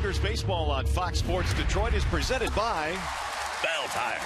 Tigers baseball on Fox Sports Detroit is presented by Bell Tire.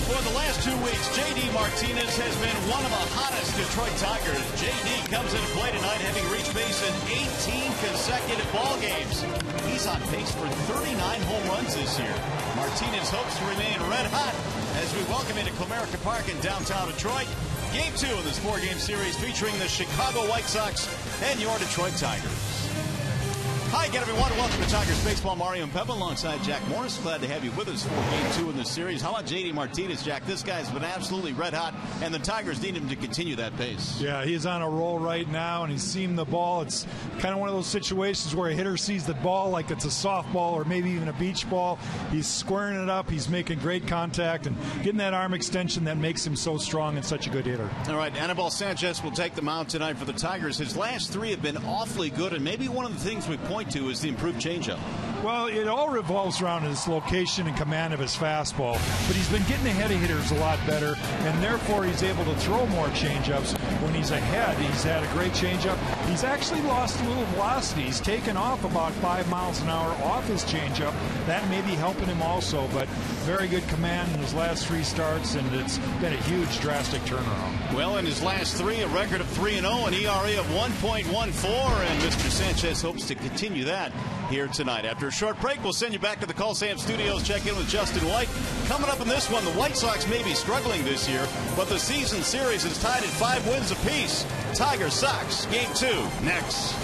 For the last 2 weeks, J.D. Martinez has been one of the hottest Detroit Tigers. J.D. comes into play tonight having reached base in 18 consecutive ball games. He's on pace for 39 home runs this year. Martinez hopes to remain red hot as we welcome into Comerica Park in downtown Detroit. Game 2 of this 4-game series featuring the Chicago White Sox and your Detroit Tigers. Hi again, everyone. Welcome to Tigers Baseball. Mario and Peppa alongside Jack Morris. Glad to have you with us for Game 2 in this series. How about J.D. Martinez, Jack? This guy's been absolutely red hot, and the Tigers need him to continue that pace. Yeah, he's on a roll right now, and he's seeing the ball. It's kind of one of those situations where a hitter sees the ball like it's a softball or maybe even a beach ball. He's squaring it up. He's making great contact and getting that arm extension that makes him so strong and such a good hitter. All right, Anibal Sanchez will take the mound tonight for the Tigers. His last 3 have been awfully good, and maybe one of the things we point to is the improved changeup. Well, it all revolves around his location and command of his fastball, but he's been getting ahead of hitters a lot better, and therefore he's able to throw more changeups when he's ahead. He's had a great changeup. He's actually lost a little velocity. He's taken off about 5 miles an hour off his changeup. That may be helping him also, but very good command in his last 3 starts, and it's been a huge, drastic turnaround. Well, in his last 3, a record of 3-0, an ERA of 1.14, and Mr. Sanchez hopes to continue that here tonight. After a short break, we'll send you back to the Coliseum Studios. Check in with Justin White. Coming up in this one, the White Sox may be struggling this year, but the season series is tied at 5 wins apiece. Tigers Sox, Game 2, next.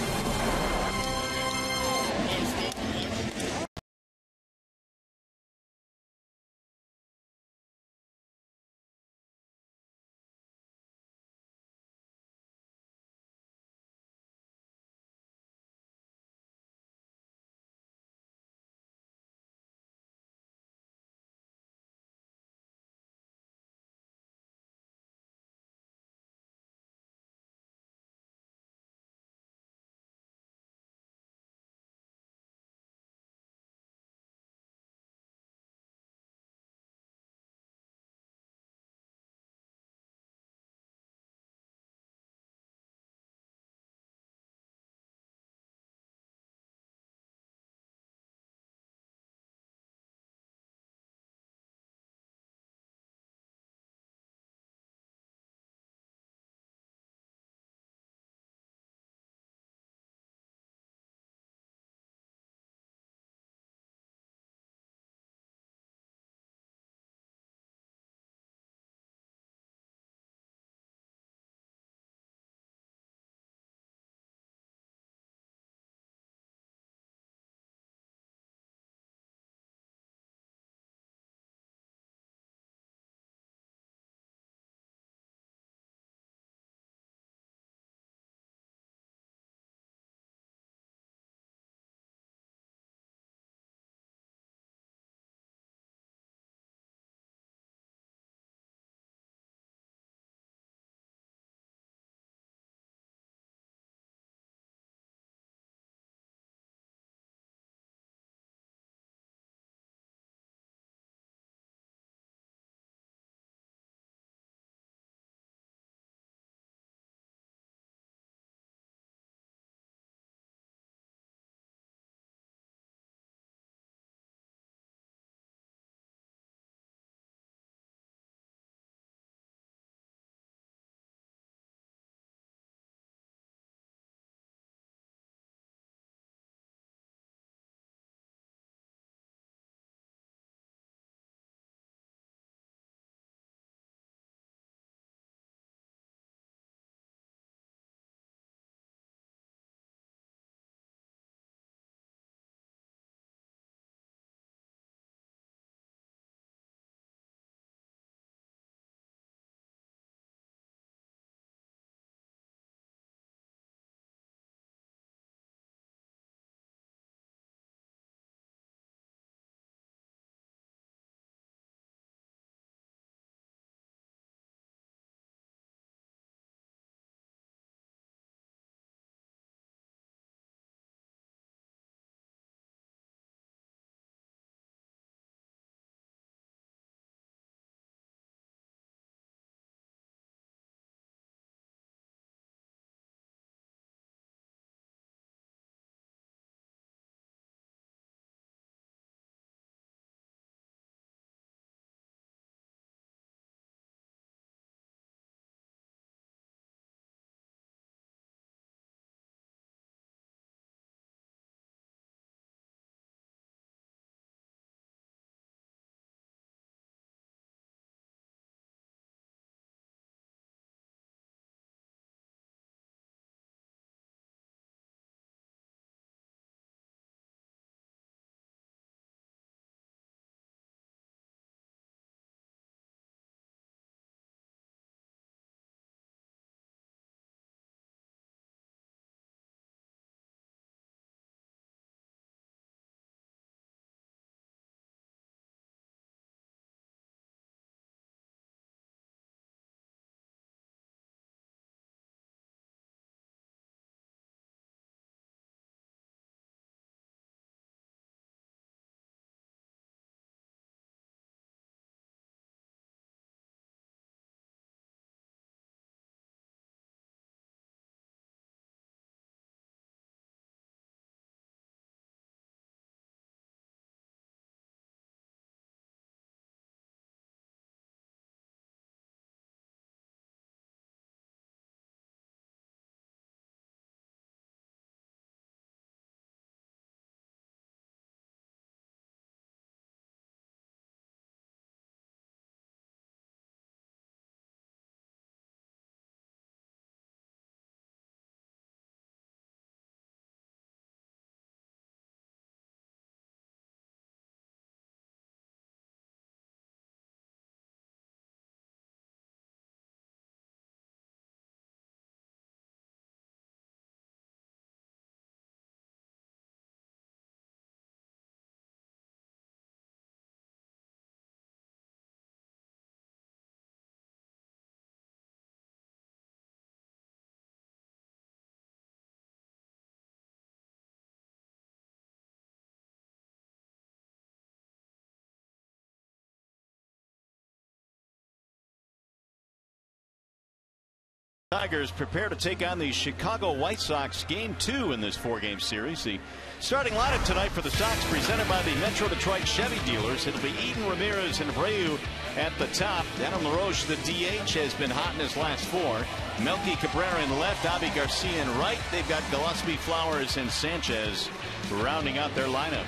Tigers prepare to take on the Chicago White Sox game 2 in this 4-game series. The starting lineup tonight for the Sox presented by the Metro Detroit Chevy dealers. It'll be Eden, Ramirez, and Abreu at the top. Adam LaRoche, the DH, has been hot in his last 4. Melky Cabrera in left, Avi Garcia in right. They've got Gillespie, Flowers, and Sanchez rounding out their lineup.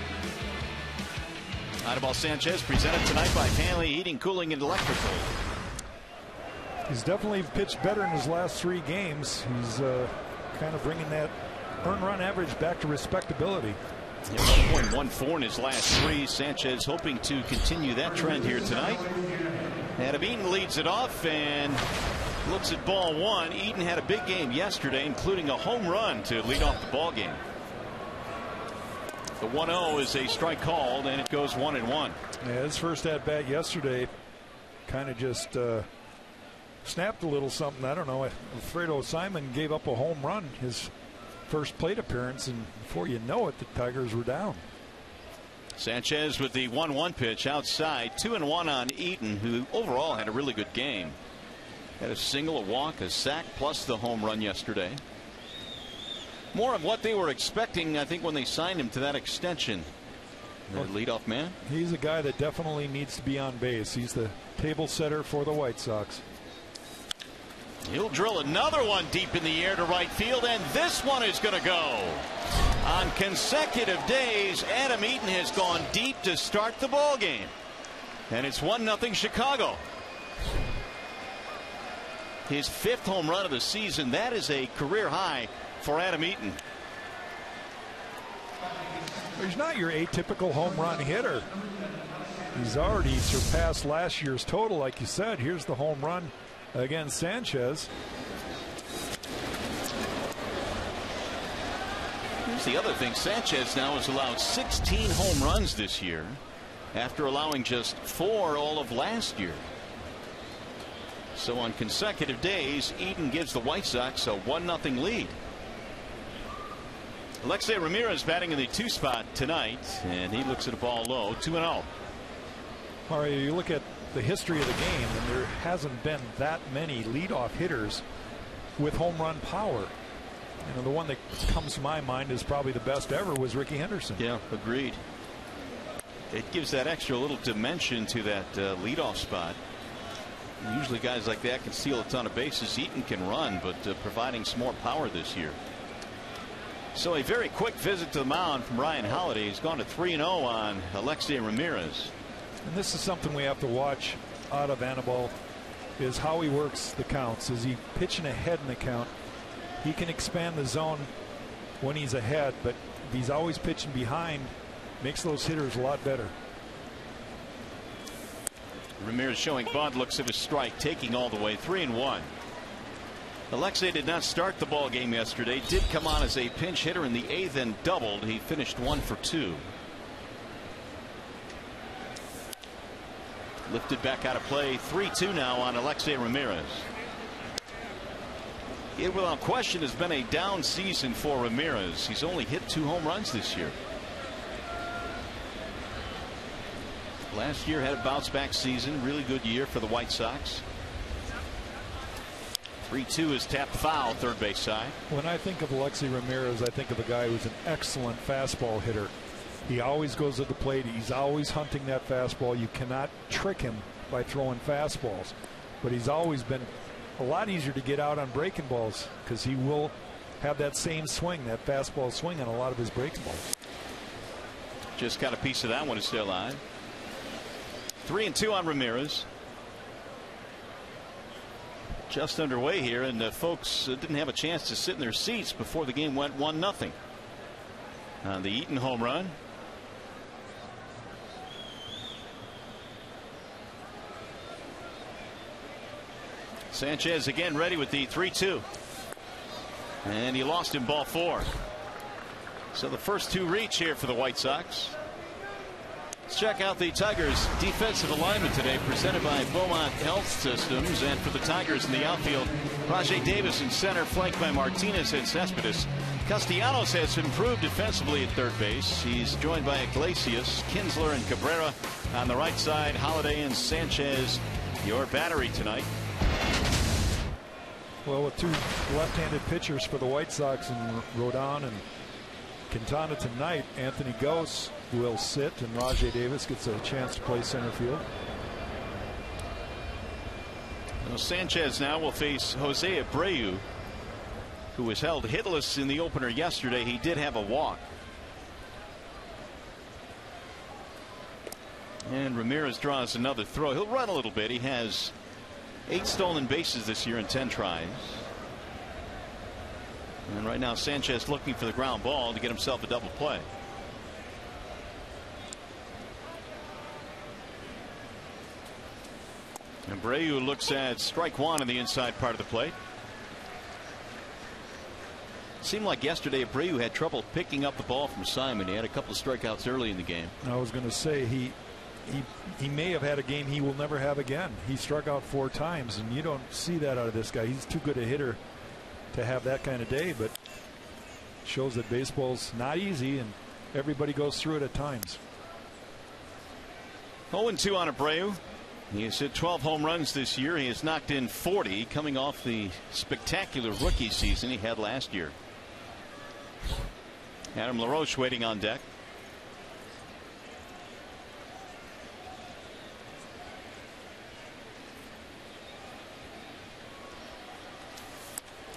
Anibal Sanchez presented tonight by Hanley Heating, Cooling, and Electrical. He's definitely pitched better in his last 3 games. He's kind of bringing that earned run average back to respectability. Yeah, 1.14 in his last 3. Sanchez hoping to continue that trend here tonight. Adam Eaton leads it off and looks at ball 1. Eaton had a big game yesterday, including a home run to lead off the ball game. The 1-0 is a strike called, and it goes 1-1. Yeah, his first at bat yesterday kind of just snapped a little something. I don't know. Alfredo Simon gave up a home run his first plate appearance, and before you know it, the Tigers were down. Sanchez with the 1-1 pitch outside. 2-1 on Eaton, who overall had a really good game. Had a single, a walk, a sack, plus the home run yesterday. More of what they were expecting, I think, when they signed him to that extension. The leadoff man. He's a guy that definitely needs to be on base. He's the table setter for the White Sox. He'll drill another one deep in the air to right field, and this one is going to go. On consecutive days, Adam Eaton has gone deep to start the ball game, and it's 1-0 Chicago. His 5th home run of the season. That is a career high for Adam Eaton. He's not your atypical home run hitter. He's already surpassed last year's total, like you said. Here's the home run against Sanchez. Here's the other thing. Sanchez now has allowed 16 home runs this year after allowing just 4 all of last year. So on consecutive days, Eaton gives the White Sox a 1-0 lead. Alexei Ramirez batting in the 2 spot tonight, and he looks at a ball low. 2-0. All right, you look at the history of the game, and there hasn't been that many leadoff hitters with home run power. You know, the one that comes to my mind is probably the best ever was Ricky Henderson. Yeah, agreed. It gives that extra little dimension to that leadoff spot. Usually guys like that can steal a ton of bases. Eaton can run, but providing some more power this year. So a very quick visit to the mound from Ryan Holiday. He's gone to 3-0 on Alexei Ramirez. And this is something we have to watch out of Anibal, is how he works the counts. Is he pitching ahead in the count? He can expand the zone when he's ahead, but if he's always pitching behind, makes those hitters a lot better. Ramirez showing bunt, looks at his strike, taking all the way. 3-1. Alexei did not start the ball game yesterday. Did come on as a pinch hitter in the 8th and doubled. He finished 1 for 2. Lifted back out of play. 3-2 now on Alexei Ramirez. It without question has been a down season for Ramirez. He's only hit 2 home runs this year. Last year had a bounce back season. Really good year for the White Sox. 3-2 is tapped foul, third base side. When I think of Alexei Ramirez, I think of a guy who's an excellent fastball hitter. He always goes to the plate. He's always hunting that fastball. You cannot trick him by throwing fastballs. But he's always been a lot easier to get out on breaking balls because he will have that same swing, that fastball swing on a lot of his breaking balls. Just got a piece of that one to stay alive. 3-2 on Ramirez. Just underway here, and folks didn't have a chance to sit in their seats before the game went 1-0 on the Eaton home run. Sanchez again ready with the 3-2, and he lost in ball 4. So the first 2 reach here for the White Sox. Let's check out the Tigers defensive alignment today, presented by Beaumont Health Systems. And for the Tigers in the outfield, Rajay Davis in center, flanked by Martinez and Cespedes. Castellanos has improved defensively at third base. He's joined by Iglesias, Kinsler, and Cabrera on the right side. Holiday and Sanchez, your battery tonight. Well, with two left-handed pitchers for the White Sox and Rodon and Quintana tonight, Anthony Gose will sit and Rajai Davis gets a chance to play center field. Well, Sanchez now will face Jose Abreu, who was held hitless in the opener yesterday. He did have a walk. And Ramirez draws another throw. He'll run a little bit. He has 8 stolen bases this year in 10 tries. And right now Sanchez looking for the ground ball to get himself a double play. Abreu looks at strike one on the inside part of the plate. Seemed like yesterday Abreu had trouble picking up the ball from Simon. He had a couple of strikeouts early in the game. I was going to say he may have had a game he will never have again. He struck out 4 times, and you don't see that out of this guy. He's too good a hitter to have that kind of day, but shows that baseball's not easy and everybody goes through it at times. 0-2 on Abreu. He has hit 12 home runs this year. He has knocked in 40, coming off the spectacular rookie season he had last year. Adam LaRoche waiting on deck.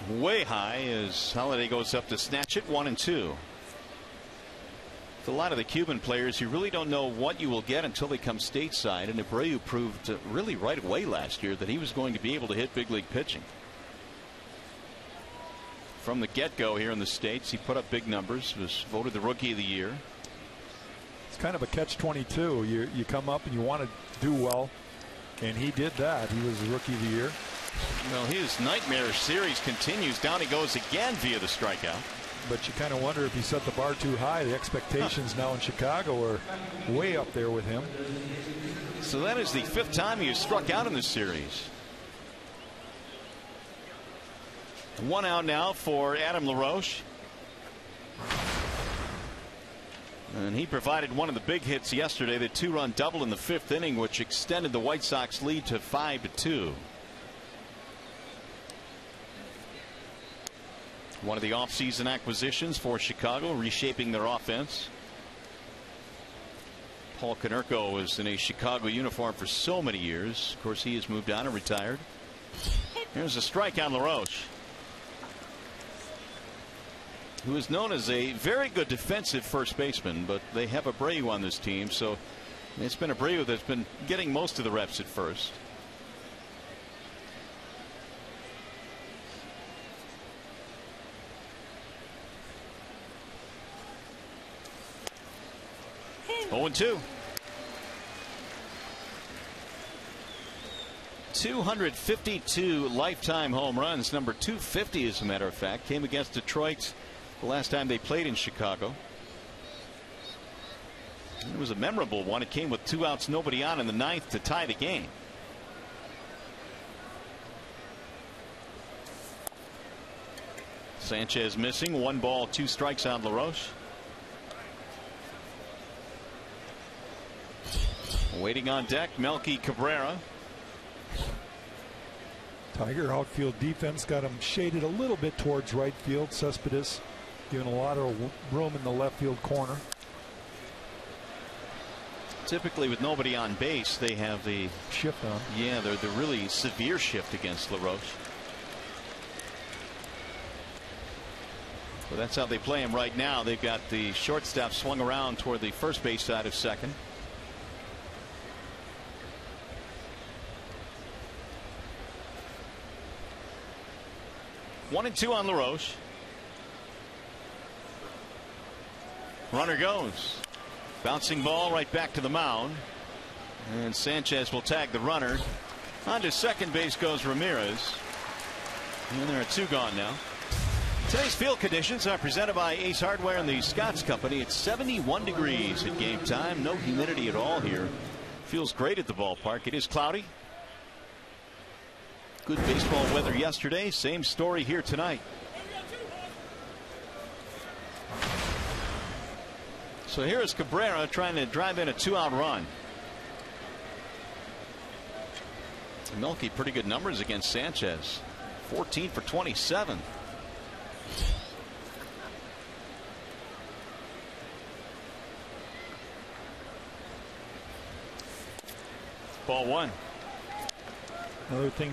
Way high as Holiday goes up to snatch it. 1-2. With a lot of the Cuban players, you really don't know what you will get until they come stateside, and Abreu proved really right away last year that he was going to be able to hit big league pitching. From the get-go here in the States, he put up big numbers, was voted the Rookie of the Year. It's kind of a catch-22. You come up and you want to do well, and he did that. He was the Rookie of the Year. Well, his nightmare series continues. Down he goes again via the strikeout. But you kind of wonder if he set the bar too high. The expectations now in Chicago are way up there with him. So that is the 5th time he has struck out in this series. 1 out now for Adam LaRoche. And he provided one of the big hits yesterday, the 2-run double in the 5th inning, which extended the White Sox lead to 5-2. One of the offseason acquisitions for Chicago, reshaping their offense. Paul Konerko was in a Chicago uniform for so many years. Of course, he has moved on and retired. Here's a strike on LaRoche, who is known as a very good defensive first baseman, but they have Abreu on this team, so it's been Abreu that's been getting most of the reps at first. Oh, 0-2. 252 lifetime home runs. Number 250, as a matter of fact, came against Detroit the last time they played in Chicago. It was a memorable one. It came with 2 outs, nobody on in the 9th to tie the game. Sanchez missing. 1 ball, 2 strikes on LaRoche. Waiting on deck, Melky Cabrera. Tiger outfield defense got him shaded a little bit towards right field. Cespedes given a lot of room in the left field corner. Typically, with nobody on base, they have the shift on. Yeah, they're the really severe shift against LaRoche. Well, that's how they play him right now. They've got the shortstop swung around toward the first base side of second. One and 2 on LaRoche. Runner goes. Bouncing ball right back to the mound. And Sanchez will tag the runner. On to second base goes Ramirez. And there are 2 gone now. Today's field conditions are presented by Ace Hardware and the Scotts Company. It's 71 degrees at game time. No humidity at all here. Feels great at the ballpark. It is cloudy. Good baseball weather yesterday. Same story here tonight. So here is Cabrera trying to drive in a 2-out run. Melky pretty good numbers against Sanchez. 14 for 27. Ball one. Another thing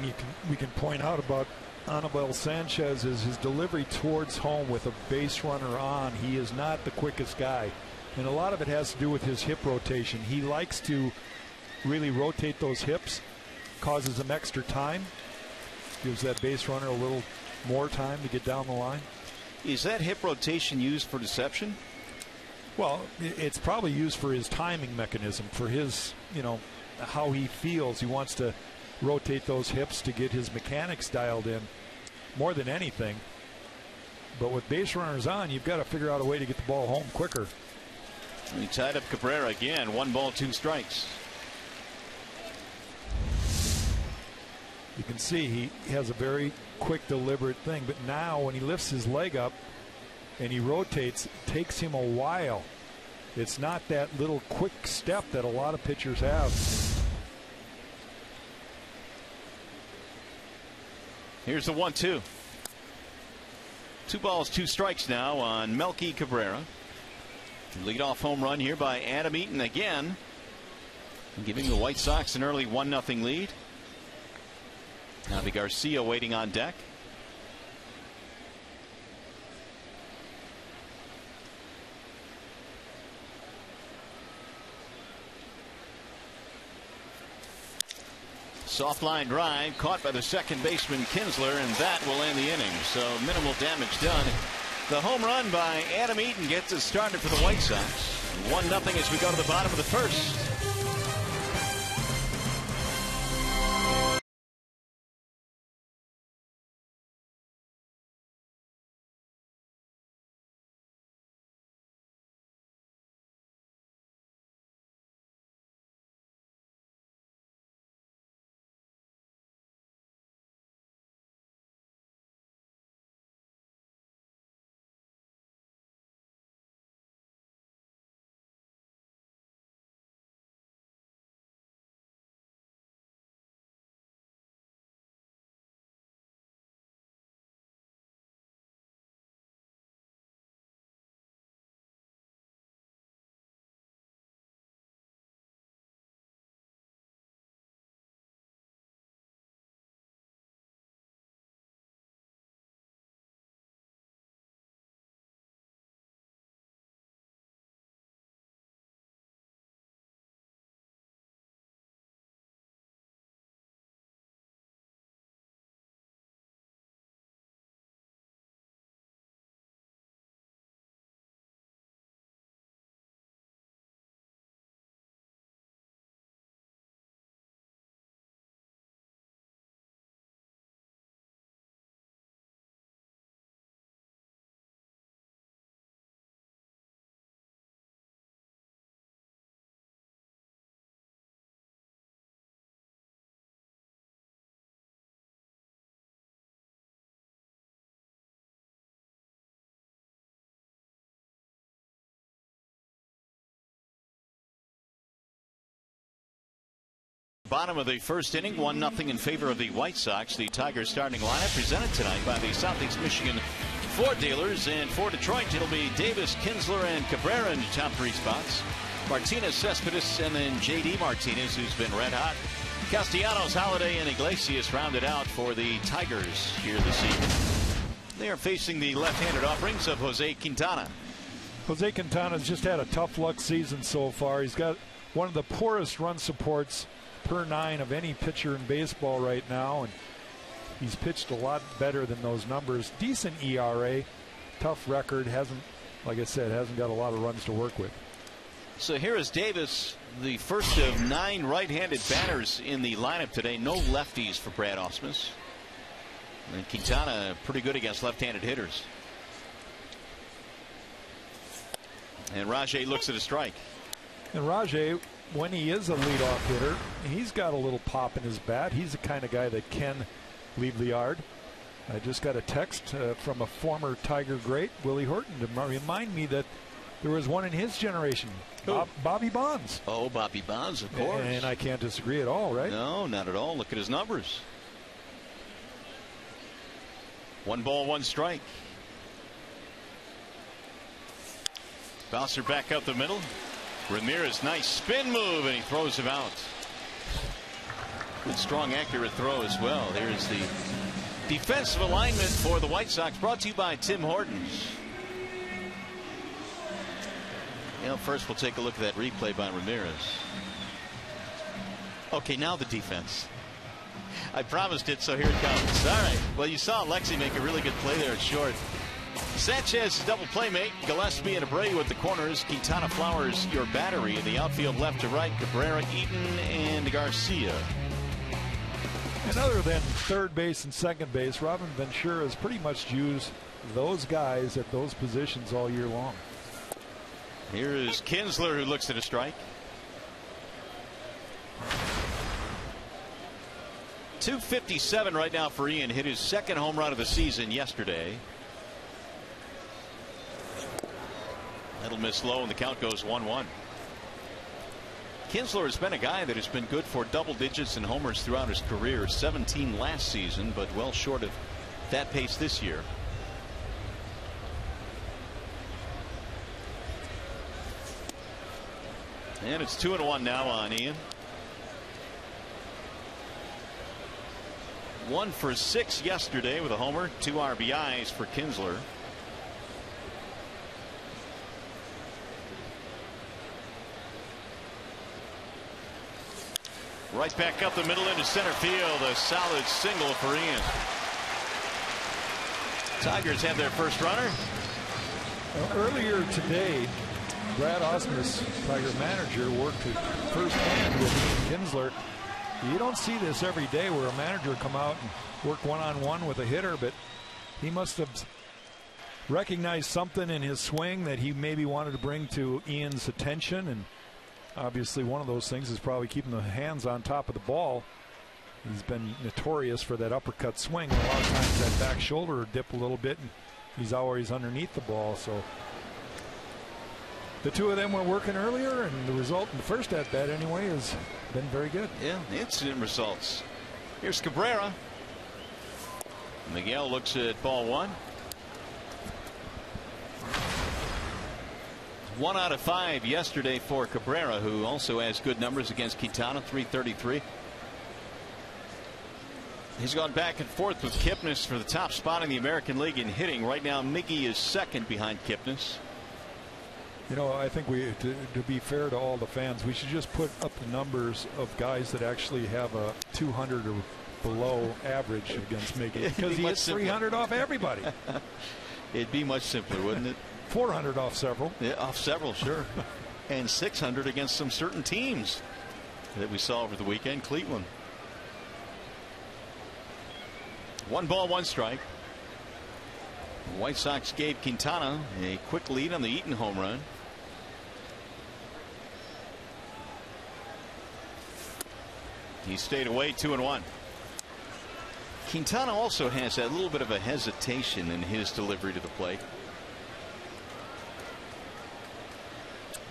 we can point out about Anibal Sanchez is his delivery towards home with a base runner on. He is not the quickest guy, and a lot of it has to do with his hip rotation. He likes to really rotate those hips, causes him extra time, gives that base runner a little more time to get down the line. Is that hip rotation used for deception? Well, it's probably used for his timing mechanism, for his, how he feels. He wants to rotate those hips to get his mechanics dialed in more than anything. But with base runners on, you've got to figure out a way to get the ball home quicker. He tied up Cabrera again. 1 ball, 2 strikes. You can see he has a very quick, deliberate thing. But now when he lifts his leg up and he rotates, it takes him a while. It's not that little quick step that a lot of pitchers have. Here's the 1-2. 2 balls, 2 strikes now on Melky Cabrera. Leadoff home run here by Adam Eaton again, giving the White Sox an early 1-0 lead. Javi Garcia waiting on deck. Soft line drive caught by the second baseman Kinsler, and that will end the inning. So minimal damage done. The home run by Adam Eaton gets us started for the White Sox. 1-0 as we go to the bottom of the first. Bottom of the first inning, 1-0 in favor of the White Sox. The Tigers starting lineup presented tonight by the Southeast Michigan Ford dealers. And for Detroit, it'll be Davis, Kinsler, and Cabrera in the top 3 spots. Martinez, Cespedes, and then J.D. Martinez, who's been red hot. Castellanos, Holiday, and Iglesias rounded out for the Tigers here this evening. They are facing the left-handed offerings of Jose Quintana. Jose Quintana's just had a tough luck season so far. He's got one of the poorest run supports per 9 of any pitcher in baseball right now, and he's pitched a lot better than those numbers. Decent ERA, tough record, like I said, hasn't got a lot of runs to work with. So here is Davis, the first of 9 right-handed batters in the lineup today. No lefties for Brad Ausmus. And Quintana pretty good against left-handed hitters. And Rajay looks at a strike. And Rajay, when he is a leadoff hitter, he's got a little pop in his bat. He's the kind of guy that can leave the yard. I just got a text from a former Tiger great, Willie Horton, to remind me that there was one in his generation, Bobby Bonds. Oh, Bobby Bonds, of course. And I can't disagree at all, right? No, not at all. Look at his numbers. 1 ball, 1 strike. Bouncer back up the middle. Ramirez, nice spin move, and he throws him out. Good, strong, accurate throw as well. Here's the defensive alignment for the White Sox, brought to you by Tim Hortons. First we'll take a look at that replay by Ramirez. Okay, now the defense. I promised it, so here it comes. All right. Well, you saw Alexi make a really good play there at short. Sanchez, double playmate. Gillespie and Abreu at the corners. Quintana, Flowers, your battery. In the outfield, left to right, Cabrera, Eaton, and Garcia. And other than third base and second base, Robin Ventura has pretty much used those guys at those positions all year long. Here is Kinsler, who looks at a strike. 257 right now for Ian. Hit his second home run of the season yesterday. That'll miss low, and the count goes 1-1. Kinsler has been a guy that has been good for double digits in homers throughout his career. 17 last season, but well short of that pace this year. And it's 2-1 now on Ian. 1 for 6 yesterday with a homer, 2 RBIs for Kinsler. Right back up the middle into center field. A solid single for Ian. Tigers have their first runner. Earlier today, Brad Ausmus, Tiger manager, worked at first hand with Ian Kinsler. You don't see this every day where a manager come out and work one-on-one with a hitter, but he must have recognized something in his swing that he maybe wanted to bring to Ian's attention, and obviously one of those things is probably keeping the hands on top of the ball. He's been notorious for that uppercut swing. A lot of times that back shoulder will dip a little bit, and he's always underneath the ball. So the two of them were working earlier, and the result in the first at bat anyway has been very good. Yeah, instant results. Here's Cabrera. Miguel looks at ball 1. 1 out of 5 yesterday for Cabrera, who also has good numbers against Quintana, 333. He's gone back and forth with Kipnis for the top spot in the American League in hitting. Right now, Miggy is second behind Kipnis. You know, I think to be fair to all the fans, we should just put up the numbers of guys that actually have a 200 or below average against Miggy, because he hits 300 off everybody. It'd be much simpler, wouldn't it? 400 off several. Yeah, off several, sure. And 600 against some certain teams that we saw over the weekend. Cleveland. 1 ball, 1 strike. The White Sox gave Quintana a quick lead on the Eaton home run. He stayed away, 2-1. Quintana also has a little bit of a hesitation in his delivery to the plate.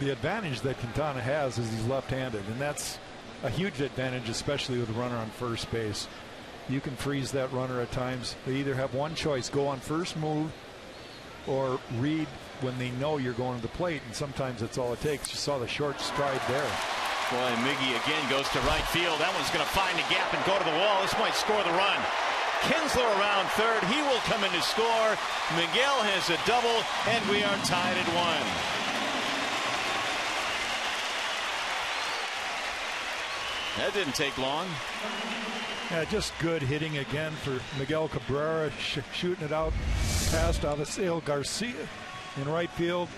The advantage that Quintana has is he's left-handed, and that's a huge advantage, especially with a runner on first base. You can freeze that runner at times. They either have one choice: go on first move or read when they know you're going to the plate, and sometimes that's all it takes. You saw the short stride there. Boy, Miggy again goes to right field. That one's going to find a gap and go to the wall. This might score the run. Kinsler around third. He will come in to score. Miguel has a double, and we are tied at 1. That didn't take long. Yeah, just good hitting again for Miguel Cabrera, shooting it out past Avisel Garcia in right field.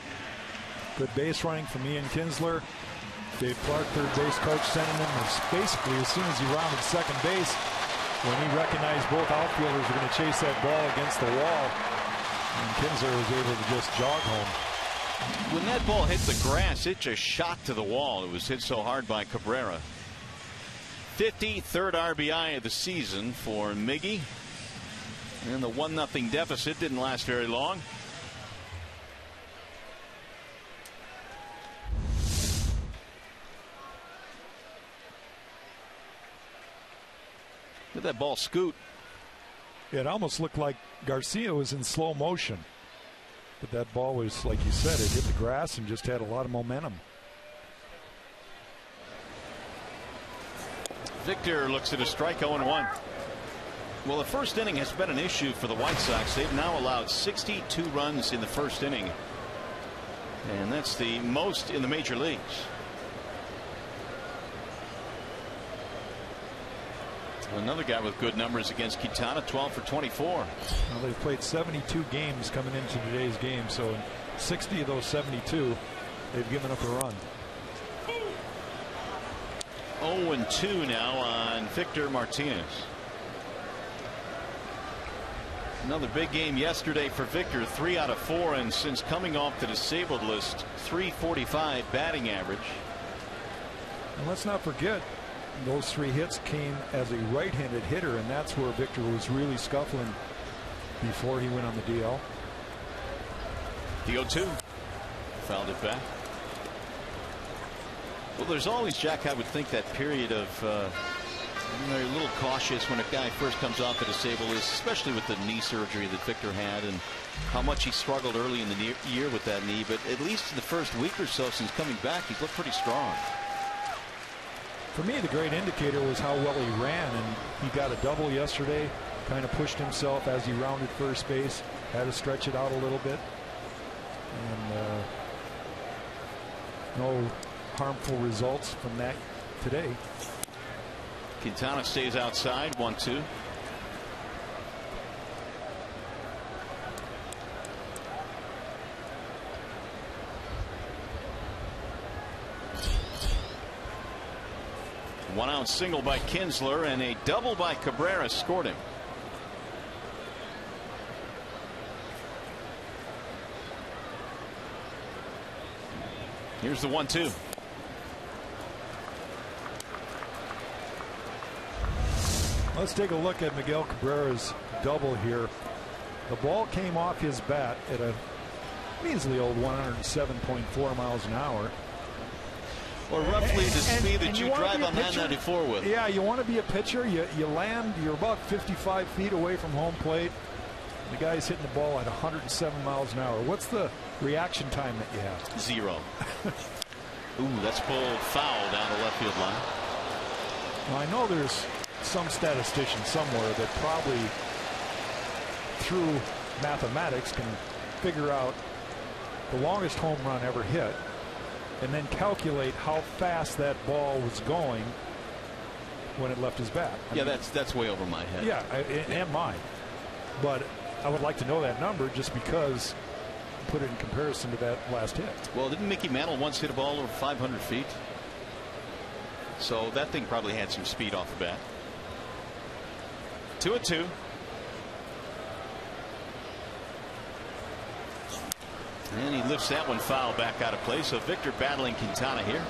Good base running from Ian Kinsler. Dave Clark, third base coach, sending him basically as soon as he rounded second base, when he recognized both outfielders were going to chase that ball against the wall, and Kinsler was able to just jog home. When that ball hit the grass, it just shot to the wall. It was hit so hard by Cabrera. 53rd RBI of the season for Miggy, and the 1-0 deficit didn't last very long. Look at that ball scoot. It almost looked like Garcia was in slow motion. But that ball was, like you said, it hit the grass and just had a lot of momentum. Victor looks at a strike, 0-1. Well, the first inning has been an issue for the White Sox. They've now allowed 62 runs in the first inning. And that's the most in the major leagues. Another guy with good numbers against Quintana, 12 for 24. Well, they've played 72 games coming into today's game, so in 60 of those 72, they've given up a run. 0-2 now on Victor Martinez. Another big game yesterday for Victor, 3 out of 4, and since coming off the disabled list, .345 batting average. And let's not forget, those 3 hits came as a right-handed hitter, and that's where Victor was really scuffling before he went on the DL. The 0-2. Fouled it back. Well, there's always, Jack, I would think, that period of you're a little cautious when a guy first comes off the disabled list, especially with the knee surgery that Victor had and how much he struggled early in the year with that knee. But at least in the first week or so since coming back, he's looked pretty strong. For me, the great indicator was how well he ran, and he got a double yesterday, kind of pushed himself as he rounded first base, had to stretch it out a little bit, and no harmful results from that today. Quintana stays outside, 1-2. One-out single by Kinsler and a double by Cabrera scored him. Here's the 1-2. Let's take a look at Miguel Cabrera's double here. The ball came off his bat at a measly old 107.4 miles an hour. Or roughly the speed that you drive on 994 with. Yeah, you want to be a pitcher. You land, you're about 55 feet away from home plate. The guy's hitting the ball at 107 miles an hour. What's the reaction time that you have? 0. Ooh, that's pulled foul down the left field line. Now, I know there's some statistician somewhere that probably through mathematics can figure out the longest home run ever hit and then calculate how fast that ball was going when it left his bat. I mean, that's way over my head. Yeah, and mine. But I would like to know that number just because put it in comparison to that last hit. Well, didn't Mickey Mantle once hit a ball over 500 feet? So that thing probably had some speed off the bat. 2-2. And he lifts that one foul back out of play. So Victor battling Quintana here.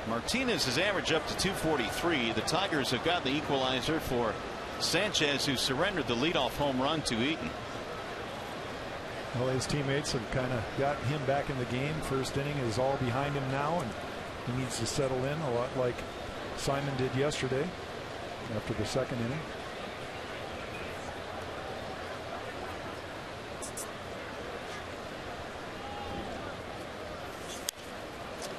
Martinez is average up to 243. The Tigers have got the equalizer for Sanchez, who surrendered the leadoff home run to Eaton. Well, his teammates have kind of gotten him back in the game. First inning is all behind him now, and he needs to settle in a lot like Simon did yesterday after the second inning.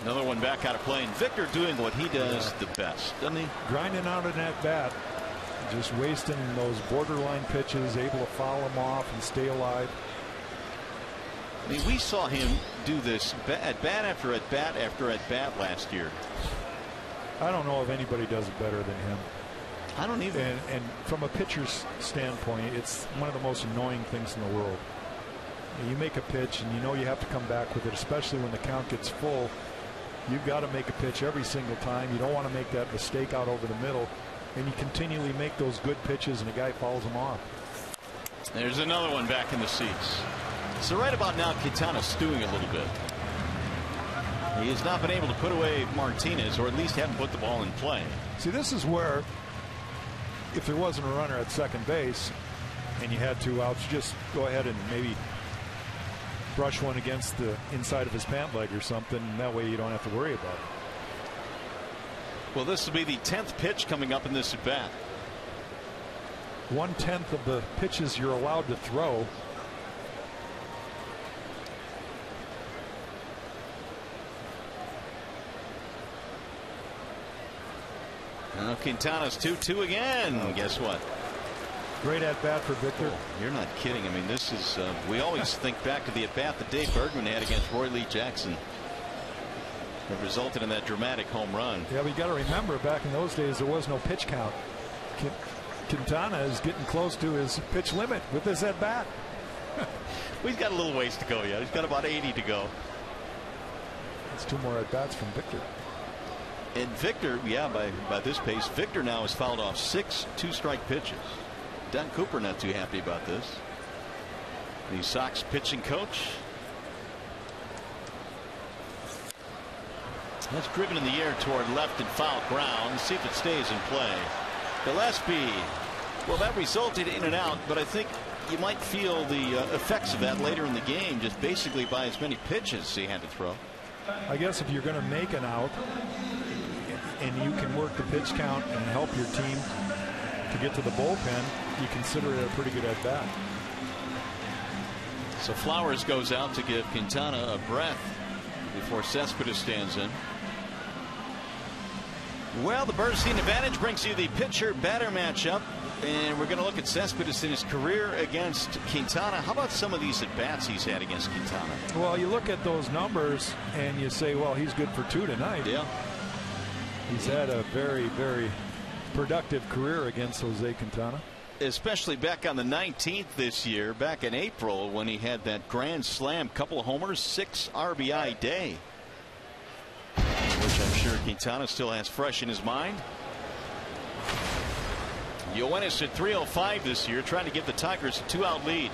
Another one back out of play, and Victor doing what he does the best, doesn't he? Grinding out an at bat, just wasting those borderline pitches, able to foul them off and stay alive. I mean, we saw him do this at bat after at bat after at bat last year. I don't know if anybody does it better than him. I don't either. And from a pitcher's standpoint, it's one of the most annoying things in the world. You make a pitch and you know you have to come back with it, especially when the count gets full. You've got to make a pitch every single time. You don't want to make that mistake out over the middle, and you continually make those good pitches and the guy fouls them off. There's another one back in the seats. So right about now, Quintana's stewing a little bit. He has not been able to put away Martinez, or at least haven't put the ball in play. See, this is where if there wasn't a runner at second base and you had 2 outs, just go ahead and maybe brush one against the inside of his pant leg or something, and that way you don't have to worry about it. Well, this will be the 10th pitch coming up in this at bat. 1/10 of the pitches you're allowed to throw. Now Quintana's 2-2 again. Guess what? Great at bat for Victor. Oh, you're not kidding. I mean, this is we always think back to the at bat that Dave Bergman had against Roy Lee Jackson that resulted in that dramatic home run. Yeah, we got to remember back in those days there was no pitch count. Quintana is getting close to his pitch limit with this at bat. Well, he's got a little ways to go yet. He's got about 80 to go. That's 2 more at bats from Victor. And Victor, yeah, by this pace, Victor now has fouled off 6 2-strike pitches. Don Cooper not too happy about this. The Sox pitching coach. That's driven in the air toward left and foul ground. See if it stays in play. Gillespie. Well, that resulted in and out, but I think you might feel the effects of that later in the game, just basically by as many pitches he had to throw. I guess if you're going to make an out and you can work the pitch count and help your team to get to the bullpen, you consider it a pretty good at bat. So Flowers goes out to give Quintana a breath before Cespedes stands in. Well, the Bernstein advantage brings you the pitcher-batter matchup, and we're going to look at Cespedes in his career against Quintana. How about some of these at-bats he's had against Quintana? Well, you look at those numbers and you say, well, he's good for 2 tonight. Yeah. He's had a very, very productive career against Jose Quintana. Especially back on the 19th this year, back in April, when he had that grand slam, couple of homers, 6 RBI day, which I'm sure Quintana still has fresh in his mind. Yoenis at 305 this year, trying to give the Tigers a 2-out lead.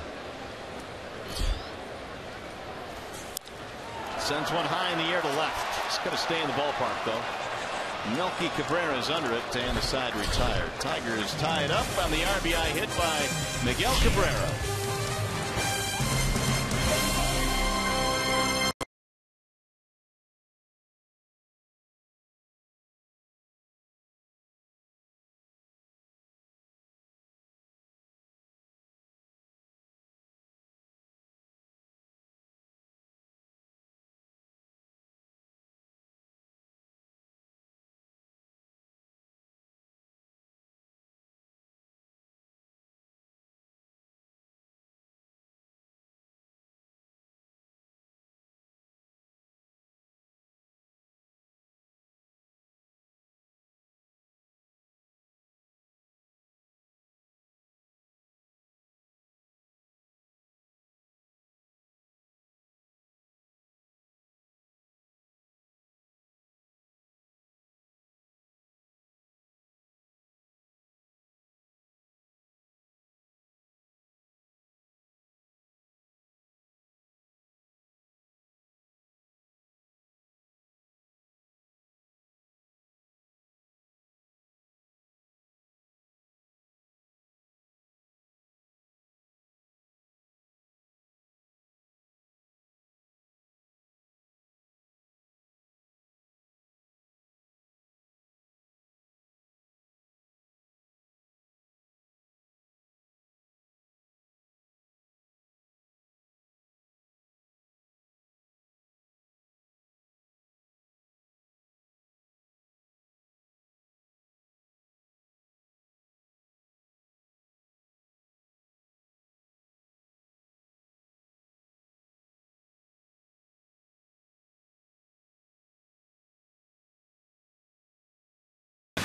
Sends one high in the air to left. It's going to stay in the ballpark, though. Melky Cabrera is under it, and the side retired. Tigers tied up on the RBI hit by Miguel Cabrera.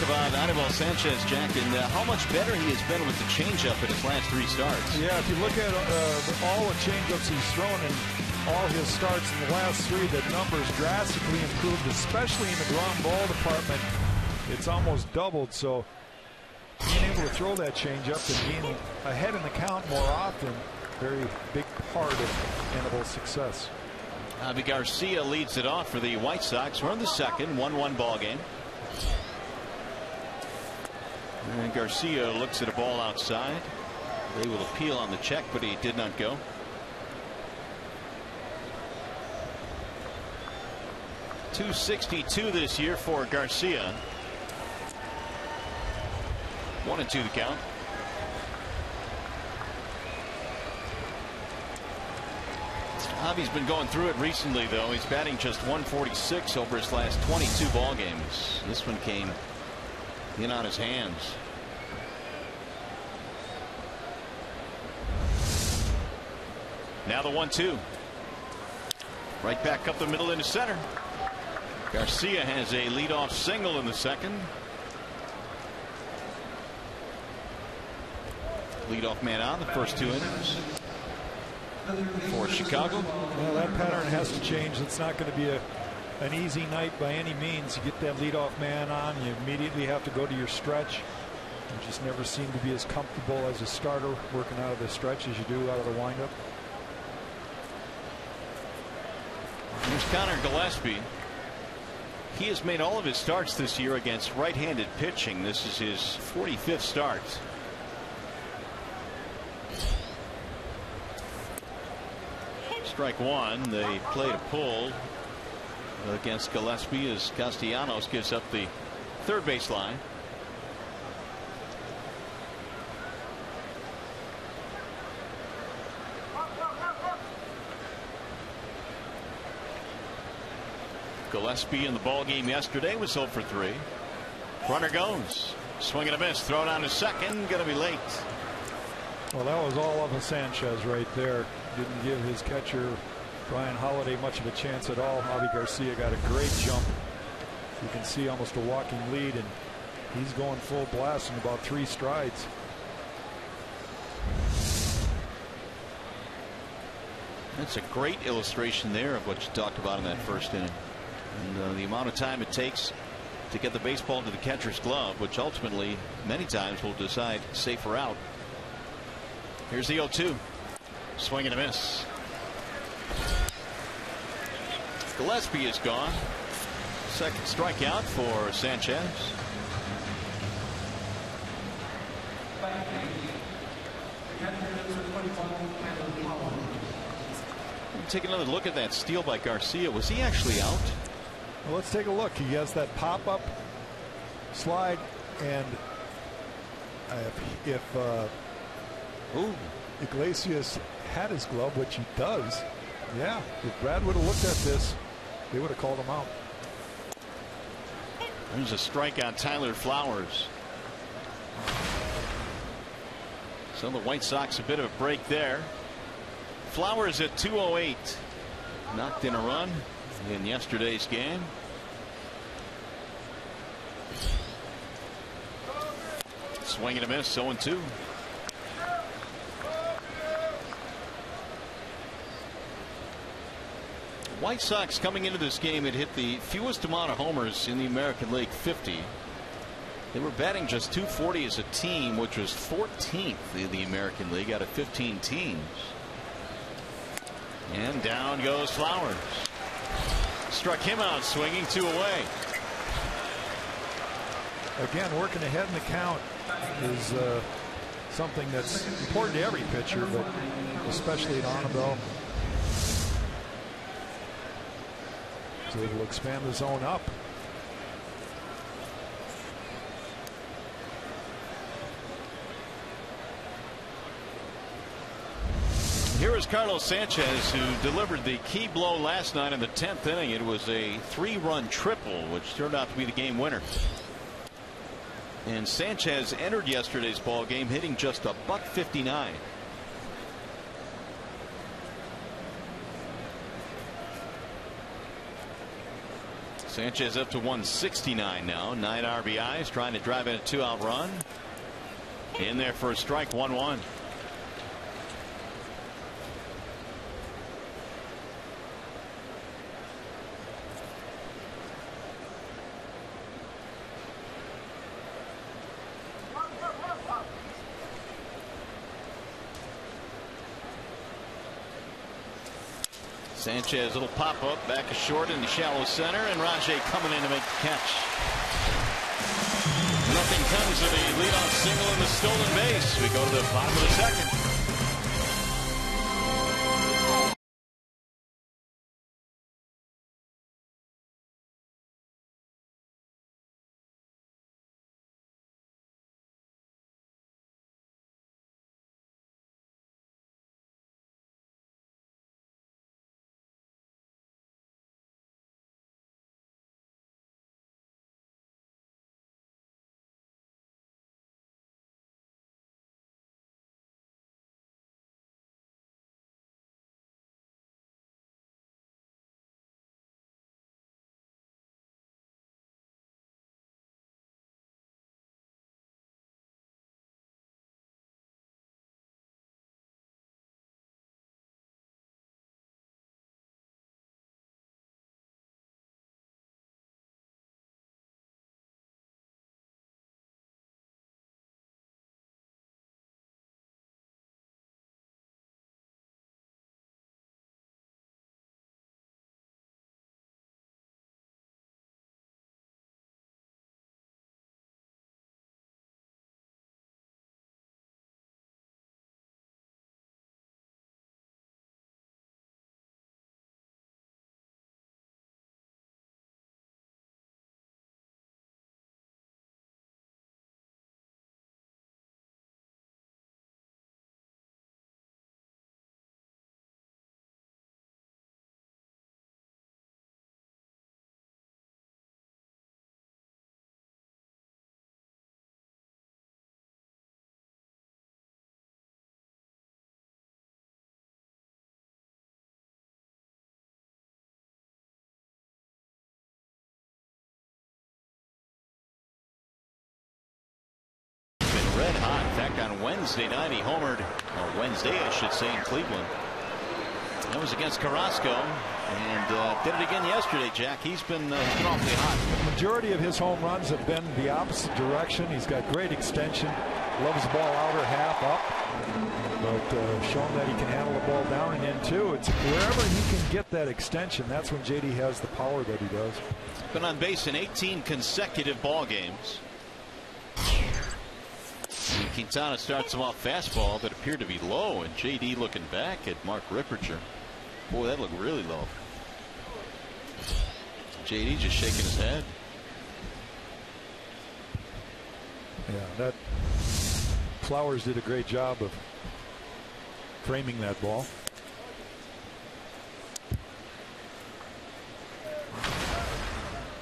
About Anibal Sanchez, Jack, and how much better he has been with the changeup in his last 3 starts. Yeah, if you look at all the changeups he's thrown in all his starts in the last 3, the numbers drastically improved, especially in the ground ball department. It's almost doubled. So being able to throw that changeup and being ahead in the count more often, very big part of Anibal's success. Javi Garcia leads it off for the White Sox. We're in the second, 1-1 ball game. And Garcia looks at a ball outside. They will appeal on the check, but he did not go. .262 this year for Garcia. 1-2 the count. Javi's been going through it recently, though. He's batting just 146 over his last 22 ball games. This one came in on his hands. Now the 1-2. Right back up the middle into center. Garcia has a leadoff single in the second. Leadoff man on the first 2 innings for Chicago. Well, that pattern has to change. It's not going to be an easy night by any means. You get that leadoff man on, you immediately have to go to your stretch. You just never seem to be as comfortable as a starter working out of the stretch as you do out of the windup. Here's Connor Gillespie. He has made all of his starts this year against right-handed pitching. This is his 45th start. Strike one. They played a pull against Gillespie as Castellanos gives up the third base line. Gillespie in the ball game yesterday was 0 for 3. Runner goes. Swing and a miss. Thrown on to second. Going to be late. Well, that was all of a Sanchez right there. Didn't give his catcher Brian Holiday much of a chance at all. Javi Garcia got a great jump. You can see almost a walking lead, and he's going full blast in about 3 strides. That's a great illustration there of what you talked about in that first inning. And the amount of time it takes to get the baseball to the catcher's glove, which ultimately many times will decide safe or out. Here's the 0-2. Swing and a miss. Gillespie is gone. Second strikeout for Sanchez. Take another look at that steal by Garcia. Was he actually out? Well, let's take a look. He has that pop-up slide, and if Iglesias had his glove, which he does, yeah, if Brad would have looked at this, they would have called him out. There's a strike on Tyler Flowers. So the White Sox a bit of a break there. Flowers at 208 knocked in a run in yesterday's game. Swing and a miss. 0-2. White Sox coming into this game had hit the fewest amount of homers in the American League, 50. They were batting just 240 as a team, which was 14th in the American League out of 15 teams. And down goes Flowers. Struck him out swinging, 2 away. Again, working ahead in the count is something that's important to every pitcher, but especially at Annabelle. So able to expand the zone up. Here is Carlos Sanchez, who delivered the key blow last night in the 10th inning. It was a 3-run triple, which turned out to be the game winner. And Sanchez entered yesterday's ball game hitting just a .159. Sanchez up to 169 now. 9 RBIs, trying to drive in a 2-out run. In there for a strike. 1-1. Sanchez, little pop-up, back a short in the shallow center, and Rajay coming in to make the catch. Nothing comes of a leadoff single in the stolen base. We go to the bottom of the second. red hot. In fact, on Wednesday night he homered, or Wednesday I should say, in Cleveland. That was against Carrasco, and did it again yesterday, Jack. He's been awfully hot. The majority of his home runs have been the opposite direction. He's got great extension, loves the ball outer half up, but shown that he can handle the ball down and in too. It's wherever he can get that extension, that's when JD has the power that he does. Been on base in 18 consecutive ball games. Quintana starts him off fastball that appeared to be low, and JD looking back at Mark Ripperger. Boy, that looked really low. JD just shaking his head. Yeah, that Flowers did a great job of framing that ball.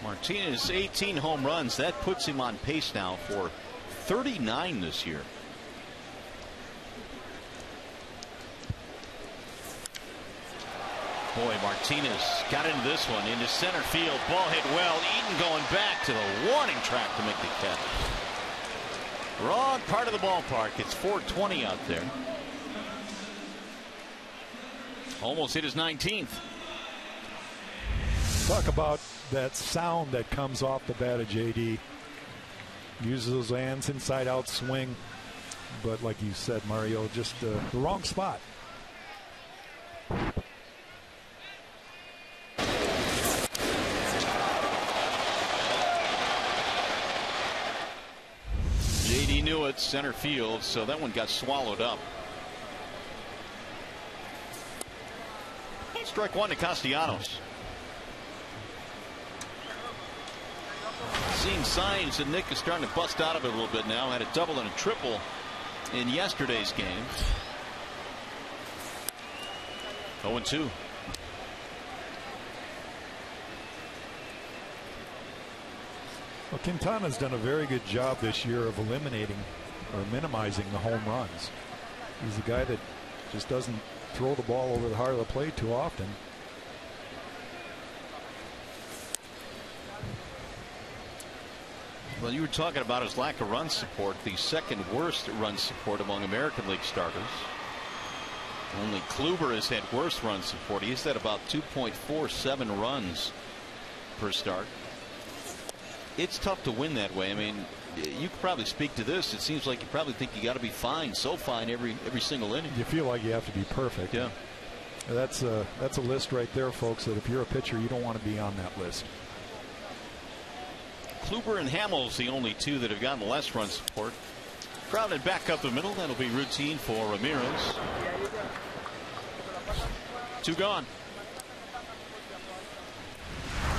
Martinez 18 home runs. That puts him on pace now for 39 this year. Boy, Martinez got into this one into center field. Ball hit well. Eaton going back to the warning track to make the catch. Wrong part of the ballpark. It's 420 out there. Almost hit his 19th. Talk about that sound that comes off the bat of JD. Uses those hands, inside out swing, but like you said, Mario, just the wrong spot. JD knew it, center field, so that one got swallowed up. Strike one to Castellanos. Seeing signs that Nick is starting to bust out of it a little bit now. Had a double and a triple in yesterday's game. 0-2. Well, Quintana's done a very good job this year of eliminating or minimizing the home runs. He's a guy that just doesn't throw the ball over the heart of the plate too often. Well, you were talking about his lack of run support, the second worst run support among American League starters. Only Kluber has had worse run support. He's at about 2.47 runs per start. It's tough to win that way. I mean, you could probably speak to this. It seems like you probably think you got to be fine, so fine every single inning. You feel like you have to be perfect. Yeah. That's a list right there, folks, that if you're a pitcher, you don't want to be on that list. Kluber and Hamels, the only two that have gotten less run support. Crowded back up the middle. That'll be routine for Ramirez. 2 gone.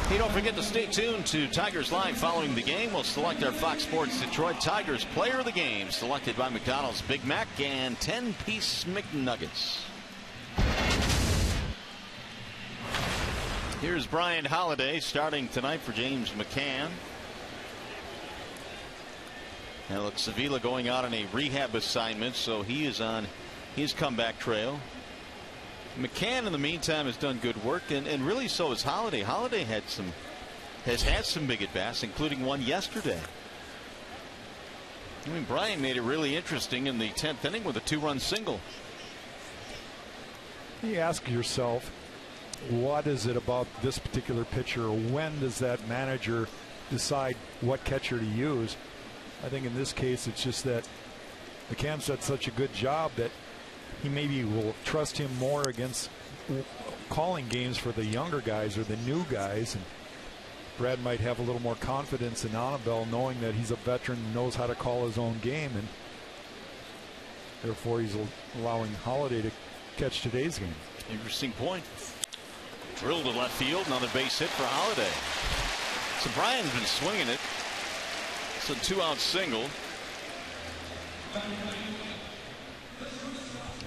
Hey, don't forget to stay tuned to Tigers Live following the game. We'll select our Fox Sports Detroit Tigers player of the game, selected by McDonald's Big Mac and 10-piece McNuggets. Here's Brian Holiday starting tonight for James McCann. Now look, Sevilla going out on a rehab assignment, so he is on his comeback trail. McCann in the meantime has done good work, and really so has Holiday. Holiday has had some big at bats, including one yesterday. I mean, Brian made it really interesting in the 10th inning with a 2-run single. You ask yourself, what is it about this particular pitcher? When does that manager decide what catcher to use? I think in this case it's just that McCann's done such a good job that he maybe will trust him more against calling games for the younger guys or the new guys, and Brad might have a little more confidence in Annabelle, knowing that he's a veteran and knows how to call his own game, and therefore he's allowing Holiday to catch today's game. Interesting point. Drilled to left field, another base hit for Holiday. So Brian's been swinging it. It's a 2-out single.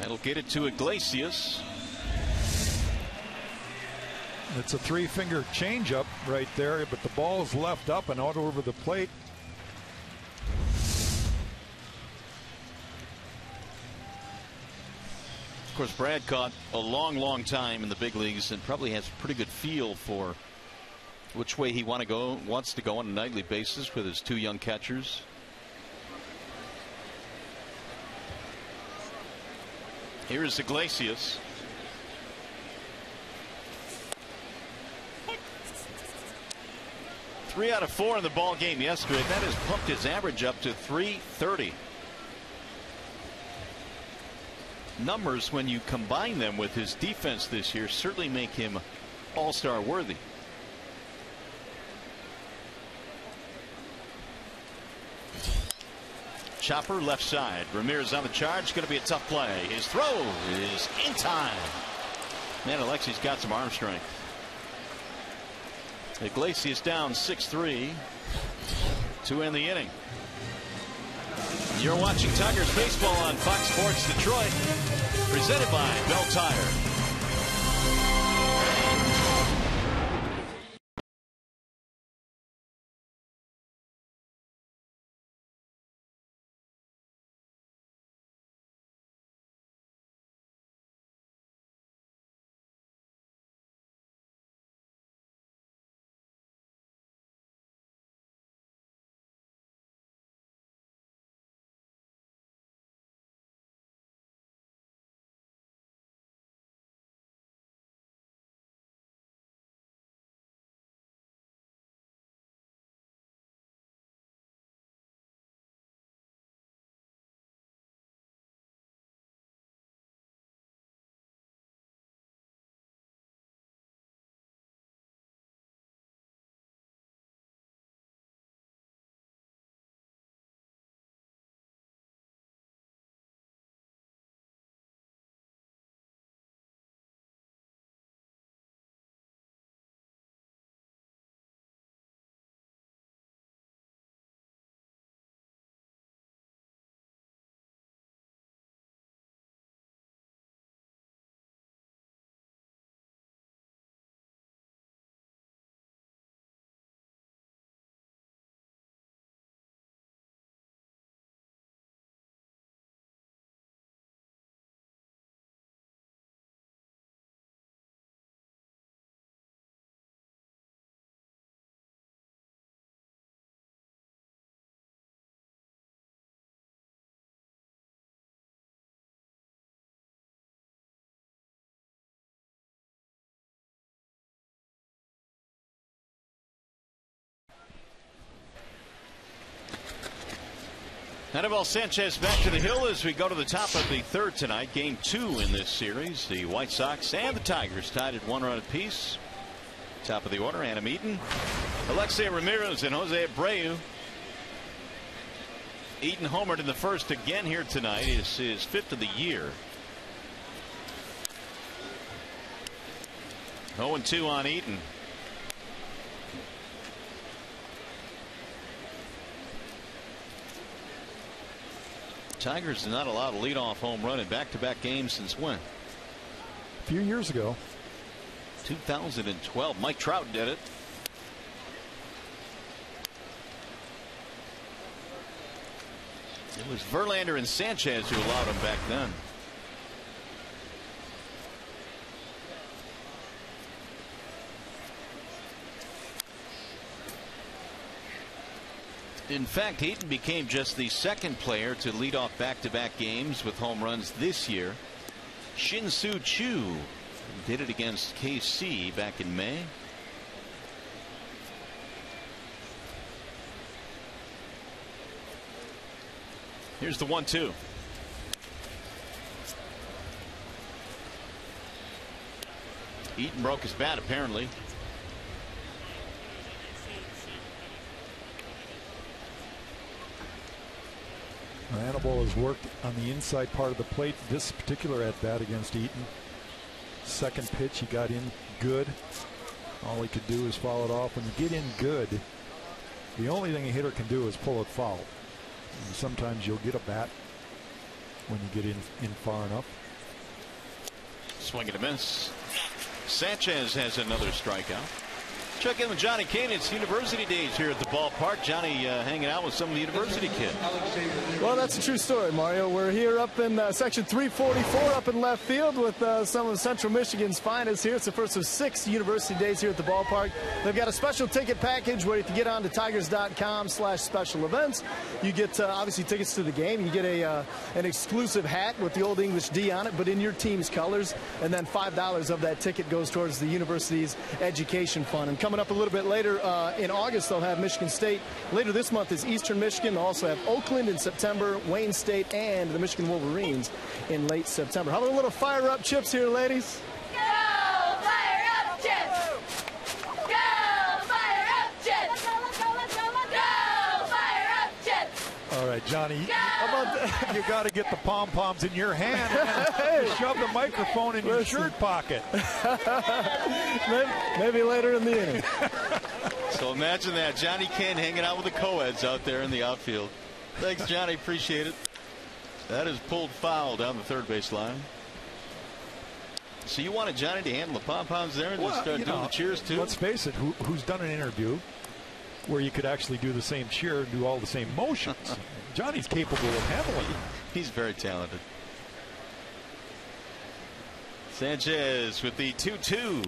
That'll get it to Iglesias. It's a 3-finger changeup right there, but the ball is left up and out over the plate. Of course, Brad caught a long time in the big leagues and probably has a pretty good feel for which way he wants to go on a nightly basis with his 2 young catchers. Here is Iglesias. Three out of 4 in the ball game yesterday. That has pumped his average up to .330. Numbers, when you combine them with his defense this year, certainly make him all-star worthy. Chopper left side. Ramirez on the charge. Going to be a tough play. His throw is in time. Man, Alexi's got some arm strength. Iglesias down 6-3 to end the inning. You're watching Tigers baseball on Fox Sports Detroit, presented by Bell Tire. Anibal Sanchez back to the hill as we go to the top of the third tonight. Game 2 in this series. The White Sox and the Tigers tied at 1 run apiece. Top of the order, Adam Eaton, Alexei Ramirez, and Jose Abreu. Eaton homered in the first again here tonight. It's his 5th of the year. 0-2 on Eaton. Tigers are not allowed a leadoff home run in back-to-back games since when? A few years ago. 2012. Mike Trout did it. It was Verlander and Sanchez who allowed him back then. In fact, Eaton became just the 2nd player to lead off back-to-back games with home runs this year. Shin-Soo Choo did it against KC back in May. Here's the 1-2. Eaton broke his bat apparently. Anibal has worked on the inside part of the plate this particular at bat against Eaton. 2nd pitch he got in good. All he could do is follow it off. When you get in good, the only thing a hitter can do is pull it foul. And sometimes you'll get a bat when you get in far enough. Swing and a miss. Sanchez has another strikeout. check in with Johnny Kane. It's University Days here at the ballpark. Johnny hanging out with some of the university kids. Well, that's a true story, Mario. We're here up in section 344 up in left field with some of Central Michigan's finest here. It's the first of 6 University Days here at the ballpark. They've got a special ticket package where if you get on to tigers.com/special events, you get obviously tickets to the game. You get an exclusive hat with the Old English D on it, but in your team's colors, and then $5 of that ticket goes towards the university's education fund. And coming up a little bit later in August, they'll have Michigan State. Later this month is Eastern Michigan. They'll also have Oakland in September, Wayne State, and the Michigan Wolverines in late September. How about a little fire up chips here, ladies? Go fire up chips! Go fire up chips! Go fire up chips! All right, Johnny, how about that? You got to get the pom-poms in your hand and shove the microphone in your shirt pocket. Maybe later in the inning. So imagine that. Johnny Kane hanging out with the co-eds out there in the outfield. Thanks, Johnny. Appreciate it. That is pulled foul down the third base line. So you wanted Johnny to handle the pom-poms there and just start doing the cheers too? Let's face it, who's done an interview where you could actually do the same cheer and do all the same motions? Johnny's capable of handling it. He's very talented. Sanchez with the 2-2.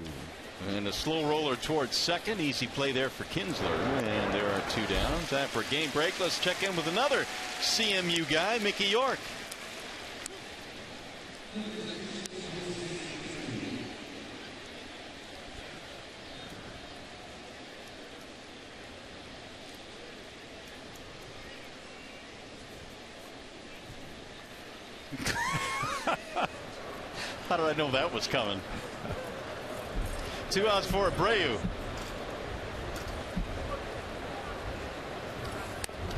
And a slow roller towards second. Easy play there for Kinsler. And there are 2 down. Time for a game break. Let's check in with another CMU guy, Mickey York. How did I know that was coming? 2 outs for Abreu.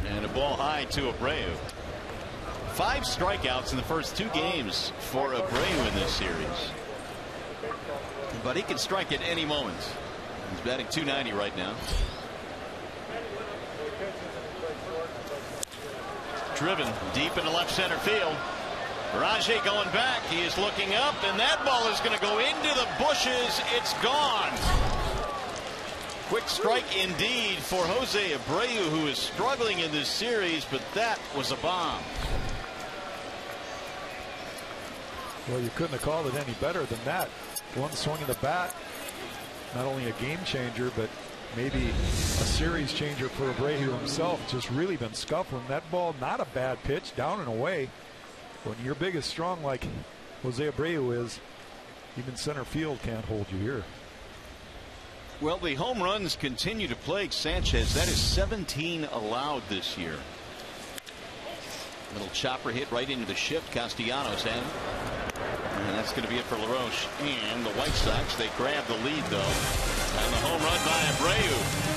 And a ball high to Abreu. 5 strikeouts in the first 2 games for Abreu in this series. But he can strike at any moment. He's batting .290 right now. Driven deep into left center field. Rajay going back. He is looking up, and that ball is going to go into the bushes. It's gone. Quick strike indeed for Jose Abreu, who is struggling in this series, but that was a bomb. Well, you couldn't have called it any better than that. One swing of the bat, not only a game changer, but maybe a series changer for Abreu himself. Just really been scuffling. That ball, not a bad pitch, down and away. When you're big and strong like Jose Abreu is, even center field can't hold you here. Well, the home runs continue to plague Sanchez. That is 17 allowed this year. Little chopper hit right into the shift. Castellanos had it. And that's going to be it for LaRoche. And the White Sox, they grab the lead, though. And the home run by Abreu.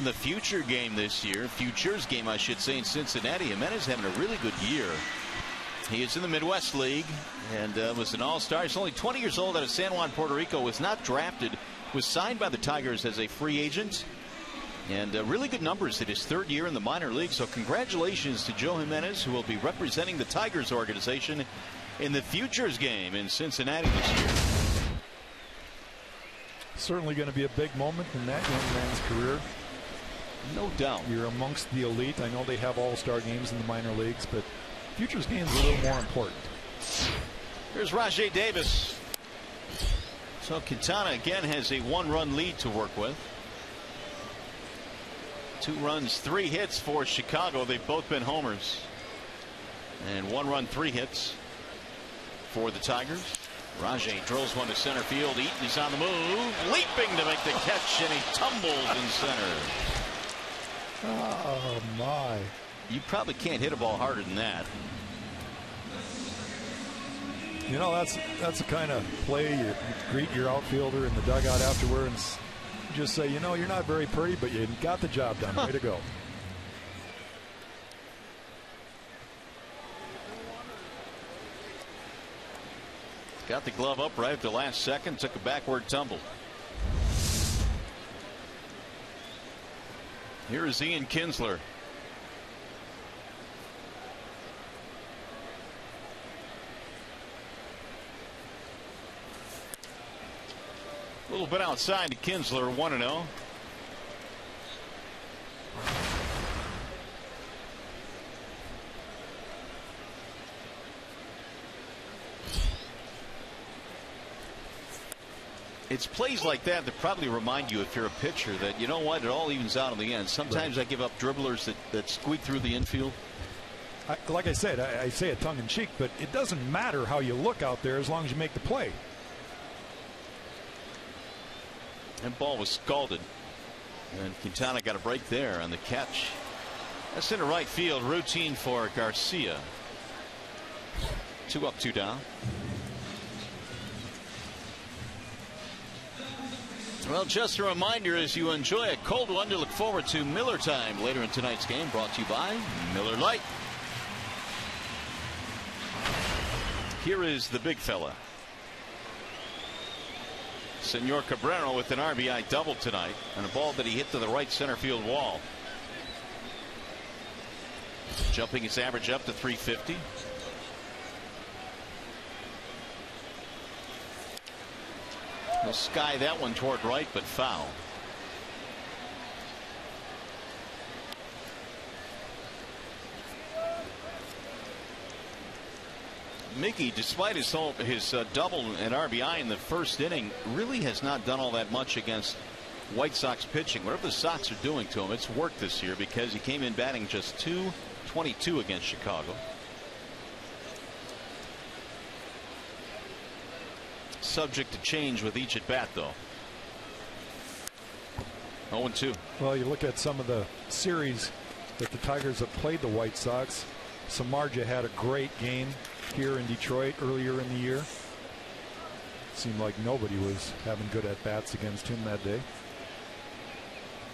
in the future game this year, futures game I should say, in Cincinnati. Jimenez having a really good year. He is in the Midwest League and was an all-star. He's only 20 years old, out of San Juan, Puerto Rico. Was not drafted, was signed by the Tigers as a free agent, and really good numbers in his third year in the minor league. So congratulations to Joe Jimenez, who will be representing the Tigers organization in the futures game in Cincinnati this year. Certainly going to be a big moment in that young man's career. No doubt. You're amongst the elite. I know they have all-star games in the minor leagues, but futures games are a little more important. Here's Rajai Davis. So Quintana again has a 1-run lead to work with. 2 runs, 3 hits for Chicago. They've both been homers. And 1 run, 3 hits for the Tigers. Rajai drills one to center field. Eaton is on the move, leaping to make the catch, and he tumbles in center. Oh my. You probably can't hit a ball harder than that. You know, that's the kind of play you greet your outfielder in the dugout afterwards. Just say, you know, you're not very pretty, but you got the job done. Way to go. Got the glove up right at the last second. Took a backward tumble. Here is Ian Kinsler. A little bit outside to Kinsler, 1-0. It's plays like that that probably remind you, if you're a pitcher, that, you know what, it all evens out in the end. Sometimes I give up dribblers that squeak through the infield. Like I said, I say it tongue in cheek, but it doesn't matter how you look out there as long as you make the play. That ball was scalded, and Quintana got a break there on the catch. That's into right field, routine for Garcia. 2 up, 2 down. Well, just a reminder, as you enjoy a cold one, to look forward to Miller Time later in tonight's game, brought to you by Miller Lite. Here is the big fella. Senor Cabrera with an RBI double tonight on a ball that he hit to the right center field wall. Jumping his average up to 350. He'll sky that one toward right, but foul. Mickey, despite his double and RBI in the first inning, really has not done all that much against White Sox pitching. Whatever the Sox are doing to him, it's worked this year, because he came in batting just .222 against Chicago. Subject to change with each at bat, though. 0-2. Well, you look at some of the series that the Tigers have played the White Sox. Samardzija had a great game here in Detroit earlier in the year. Seemed like nobody was having good at bats against him that day.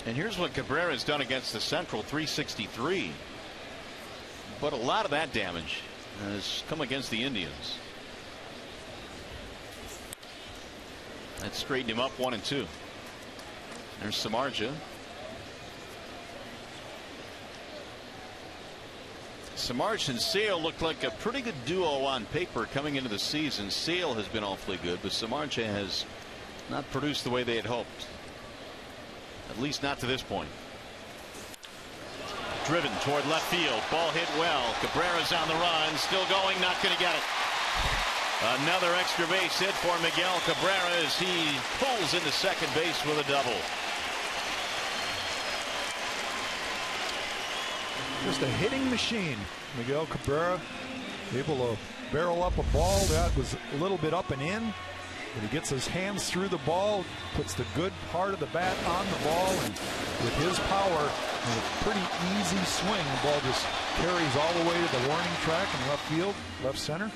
And here's what Cabrera has done against the Central, 363. But a lot of that damage has come against the Indians. That straightened him up, 1-2. There's Samardzija. Samardzija and Sale looked like a pretty good duo on paper coming into the season. Sale has been awfully good, but Samardzija has not produced the way they had hoped. At least not to this point. Driven toward left field. Ball hit well. Cabrera's on the run. Still going. Not going to get it. Another extra base hit for Miguel Cabrera as he pulls into second base with a double. Just a hitting machine. Miguel Cabrera able to barrel up a ball that was a little bit up and in, but he gets his hands through the ball, puts the good part of the bat on the ball, and with his power and a pretty easy swing, the ball just carries all the way to the warning track in left field, left center.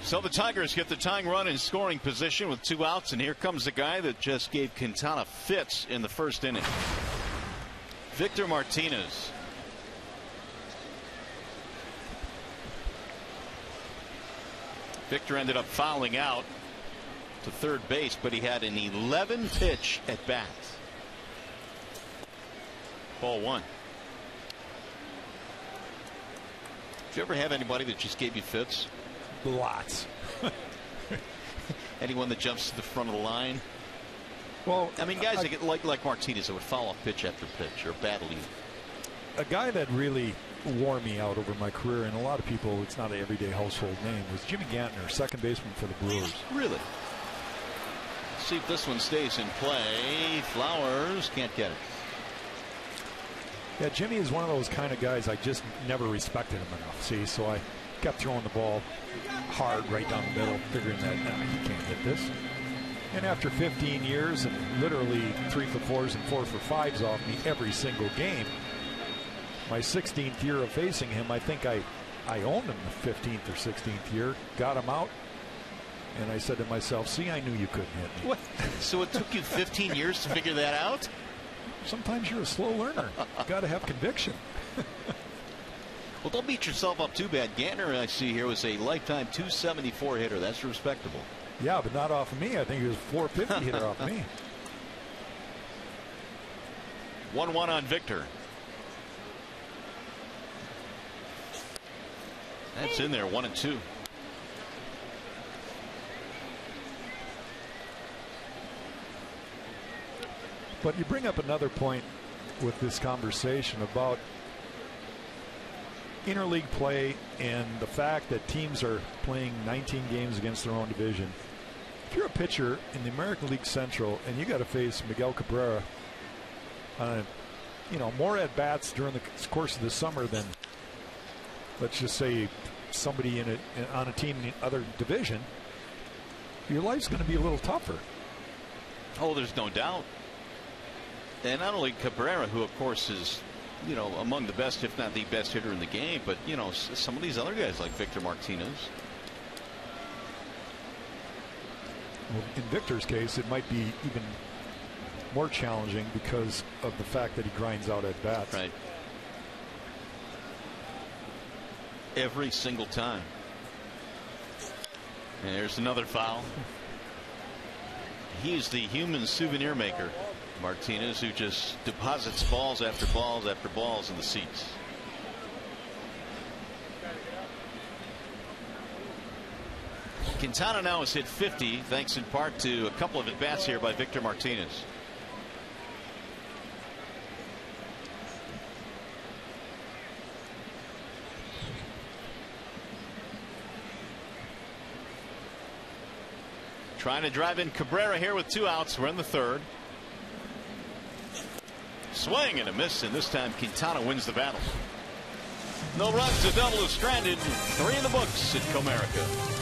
So the Tigers get the tying run in scoring position with 2 outs, and here comes the guy that just gave Quintana fits in the first inning. Victor Martinez. Victor ended up fouling out to third base, but he had an 11 pitch at bat. Ball 1. Did you ever have anybody that just gave you fits? Lots. Anyone that jumps to the front of the line? Well, I mean, guys that get like Martinez that would foul off pitch after pitch or battle you. A guy that really wore me out over my career, and a lot of people, it's not an everyday household name, was Jimmy Gantner, second baseman for the Brewers. Really? Let's see if this one stays in play. Flowers can't get it. Yeah, Jimmy is one of those kind of guys I just never respected him enough. See, so I kept throwing the ball hard right down the middle, figuring that he can't hit this. And after 15 years and literally 3-for-4s and 4-for-5s off me every single game, my 16th year of facing him, I think I owned him the 15th or 16th year, got him out, and I said to myself, see, I knew you couldn't hit me. What? So it took you 15 years to figure that out? Sometimes you're a slow learner. You got to have conviction. Well, don't beat yourself up too bad. Gantner, I see here, was a lifetime .274 hitter. That's respectable. Yeah, but not off of me. I think he was a .450 hitter off me. 1-1 on Victor. That's in there, 1-2. But you bring up another point with this conversation about interleague play and the fact that teams are playing 19 games against their own division. If you're a pitcher in the American League Central and you got to face Miguel Cabrera on more at bats during the course of the summer than, let's just say, somebody on a team in the other division, your life's going to be a little tougher. Oh, there's no doubt. And not only Cabrera, who of course is, among the best, if not the best hitter in the game, but some of these other guys like Victor Martinez. Well, in Victor's case, it might be even more challenging because of the fact that he grinds out at bats. Right. Every single time. And there's another foul. He's the human souvenir maker, Martinez, who just deposits balls after balls after balls in the seats. Quintana now has hit 50, thanks in part to a couple of at-bats here by Victor Martinez. Trying to drive in Cabrera here with 2 outs. We're in the third. Swing and a miss, and this time Quintana wins the battle. No runs, a double is stranded. 3 in the books at Comerica.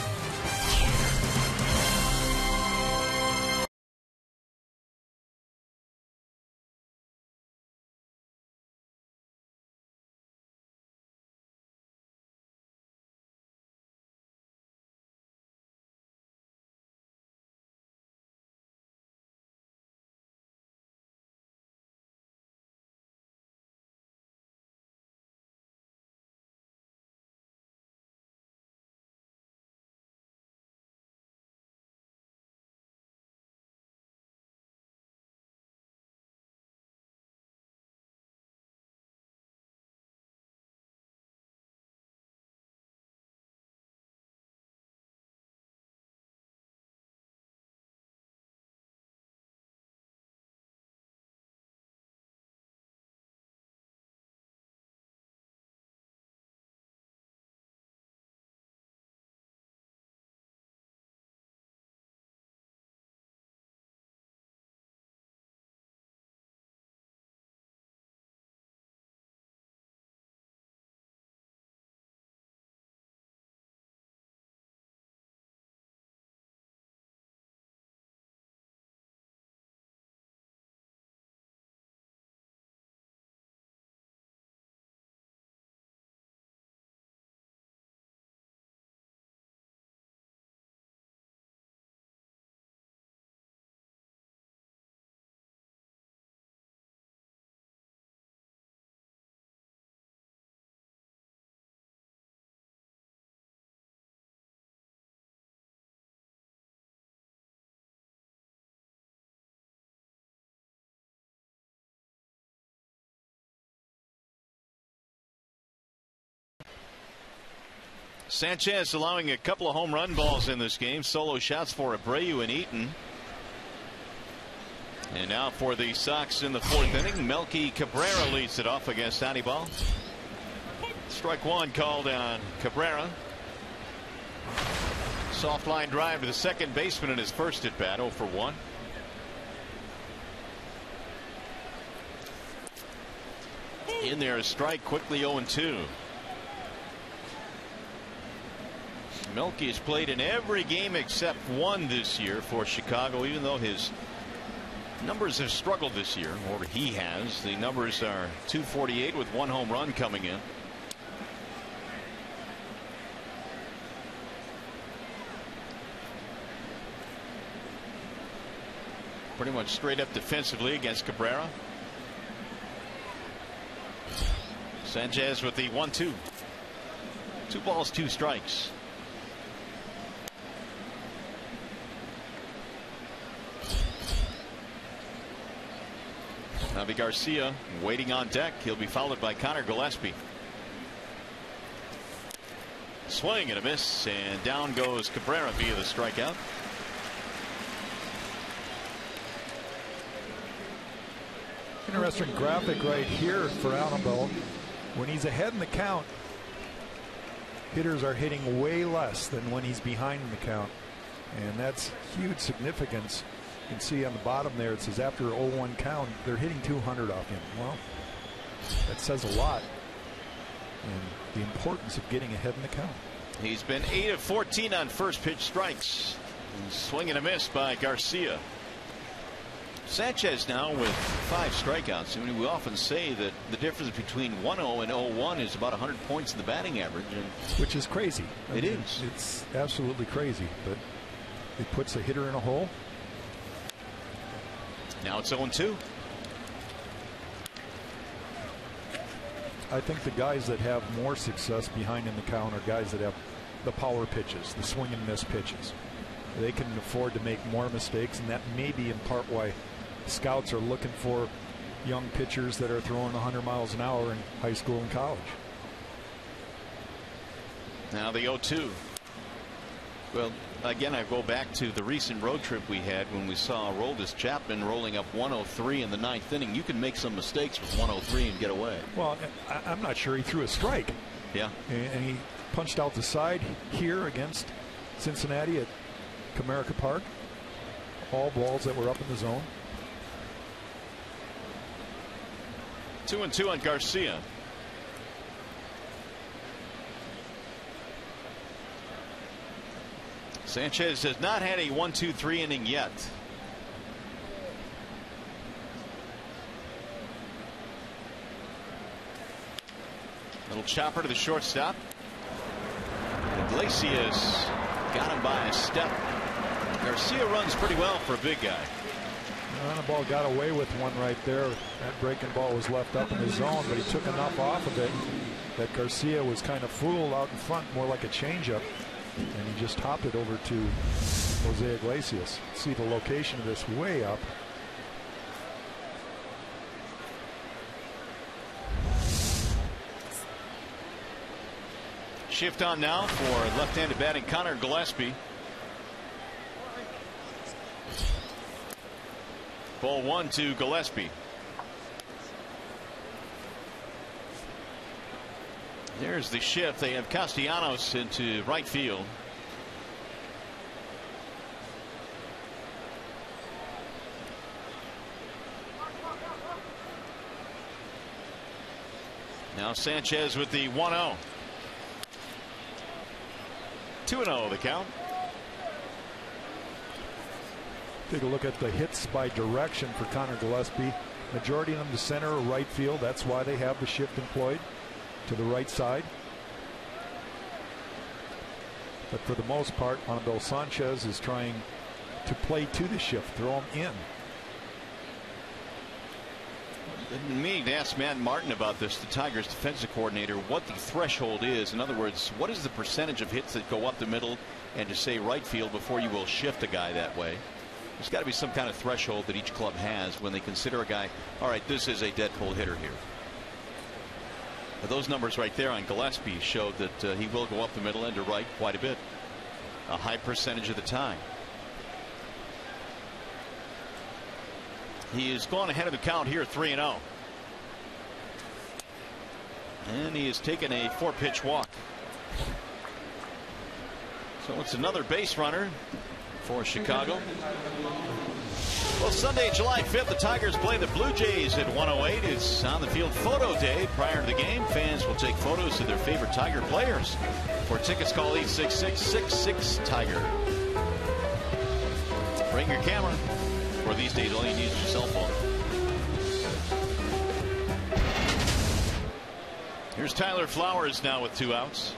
Sanchez allowing a couple of home run balls in this game. Solo shots for Abreu and Eaton. And now for the Sox in the 4th inning, Melky Cabrera leads it off against Anibal. Strike one called on Cabrera. Soft line drive to the second baseman in his first at bat. 0 for 1. In there, a strike, quickly 0-2. Melky has played in every game except one this year for Chicago, even though his numbers have struggled this year, or he has. The numbers are .248 with 1 home run coming in. Pretty much straight up defensively against Cabrera. Sanchez with the 1-2. 2 balls, 2 strikes. Javi Garcia waiting on deck. He'll be followed by Connor Gillespie. Swing and a miss, and down goes Cabrera via the strikeout. Interesting graphic right here for Anibal. When he's ahead in the count, hitters are hitting way less than when he's behind in the count, and that's huge significance. You can see on the bottom there it says after 0-1 count they're hitting 200 off him. Well, that says a lot, and the importance of getting ahead in the count. He's been 8 of 14 on first pitch strikes. Swing and a miss by Garcia. Sanchez now with 5 strikeouts. I mean, we often say that the difference between 1-0 and 0-1 is about 100 points in the batting average, and which is crazy. It is. It's absolutely crazy, but it puts a hitter in a hole. Now it's 0-2. I think the guys that have more success behind in the count are guys that have the power pitches, the swing and miss pitches. They can afford to make more mistakes, and that may be in part why scouts are looking for young pitchers that are throwing 100 miles an hour in high school and college. Now the 0-2. Well, again, I go back to the recent road trip we had when we saw Aroldis Chapman rolling up 103 in the 9th inning. You can make some mistakes with 103 and get away. Well, I'm not sure he threw a strike. Yeah. And he punched out the side here against Cincinnati at Comerica Park. All balls that were up in the zone. 2-2 on Garcia. Sanchez has not had a 1-2-3 inning yet. Little chopper to the shortstop. Iglesias got him by a step. Garcia runs pretty well for a big guy. Anibal got away with one right there. That breaking ball was left up in the zone, but he took enough off of it that Garcia was kind of fooled out in front, more like a changeup, and he just hopped it over to Jose Iglesias. See the location of this way up. Shift on now for left-handed batting Connor Gillespie. Ball 1 to Gillespie. There's the shift. They have Castellanos into right field. Now Sanchez with the 1-0. 2-0 the count. Take a look at the hits by direction for Connor Gillespie. Majority of them to center or right field. That's why they have the shift employed to the right side. But for the most part, Anibal Sanchez is trying to play to the shift, throw him in. Didn't mean to ask Matt Martin about this, the Tigers defensive coordinator, what the threshold is. In other words, what is the percentage of hits that go up the middle and to say right field before you will shift a guy that way? There's got to be some kind of threshold that each club has when they consider a guy, all right, this is a dead pull hitter here. Those numbers right there on Gillespie showed that he will go up the middle and to right quite a bit, a high percentage of the time. He has gone ahead of the count here, 3-0. And he has taken a 4-pitch walk. So it's another base runner for Chicago. Well, Sunday, July 5th, the Tigers play the Blue Jays at 1:08. It's on the field photo day. Prior to the game, fans will take photos of their favorite Tiger players. For tickets, call 866-66-TIGER. Bring your camera. For these days, all you need is your cell phone. Here's Tyler Flowers now with 2 outs.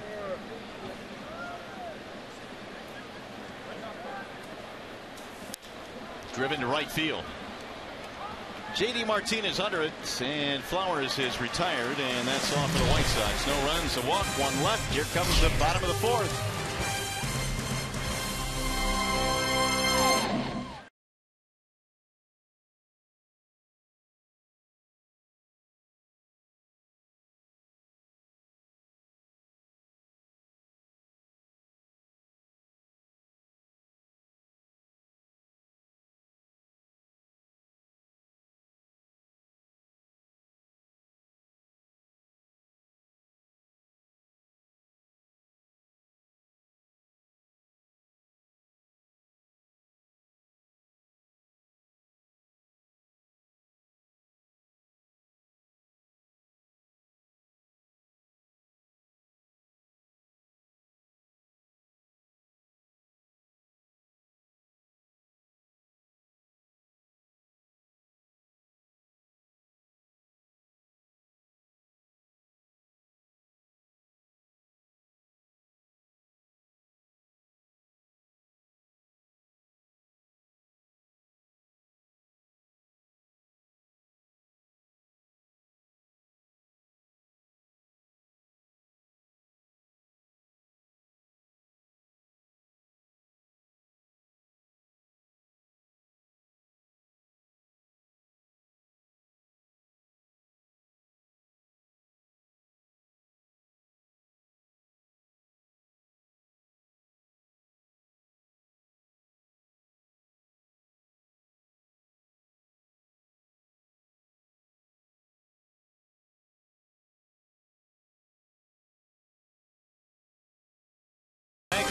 Driven to right field. J.D. Martinez under it, and Flowers is retired, and that's off for the White Sox. No runs, a walk, 1 left. Here comes the bottom of the 4th.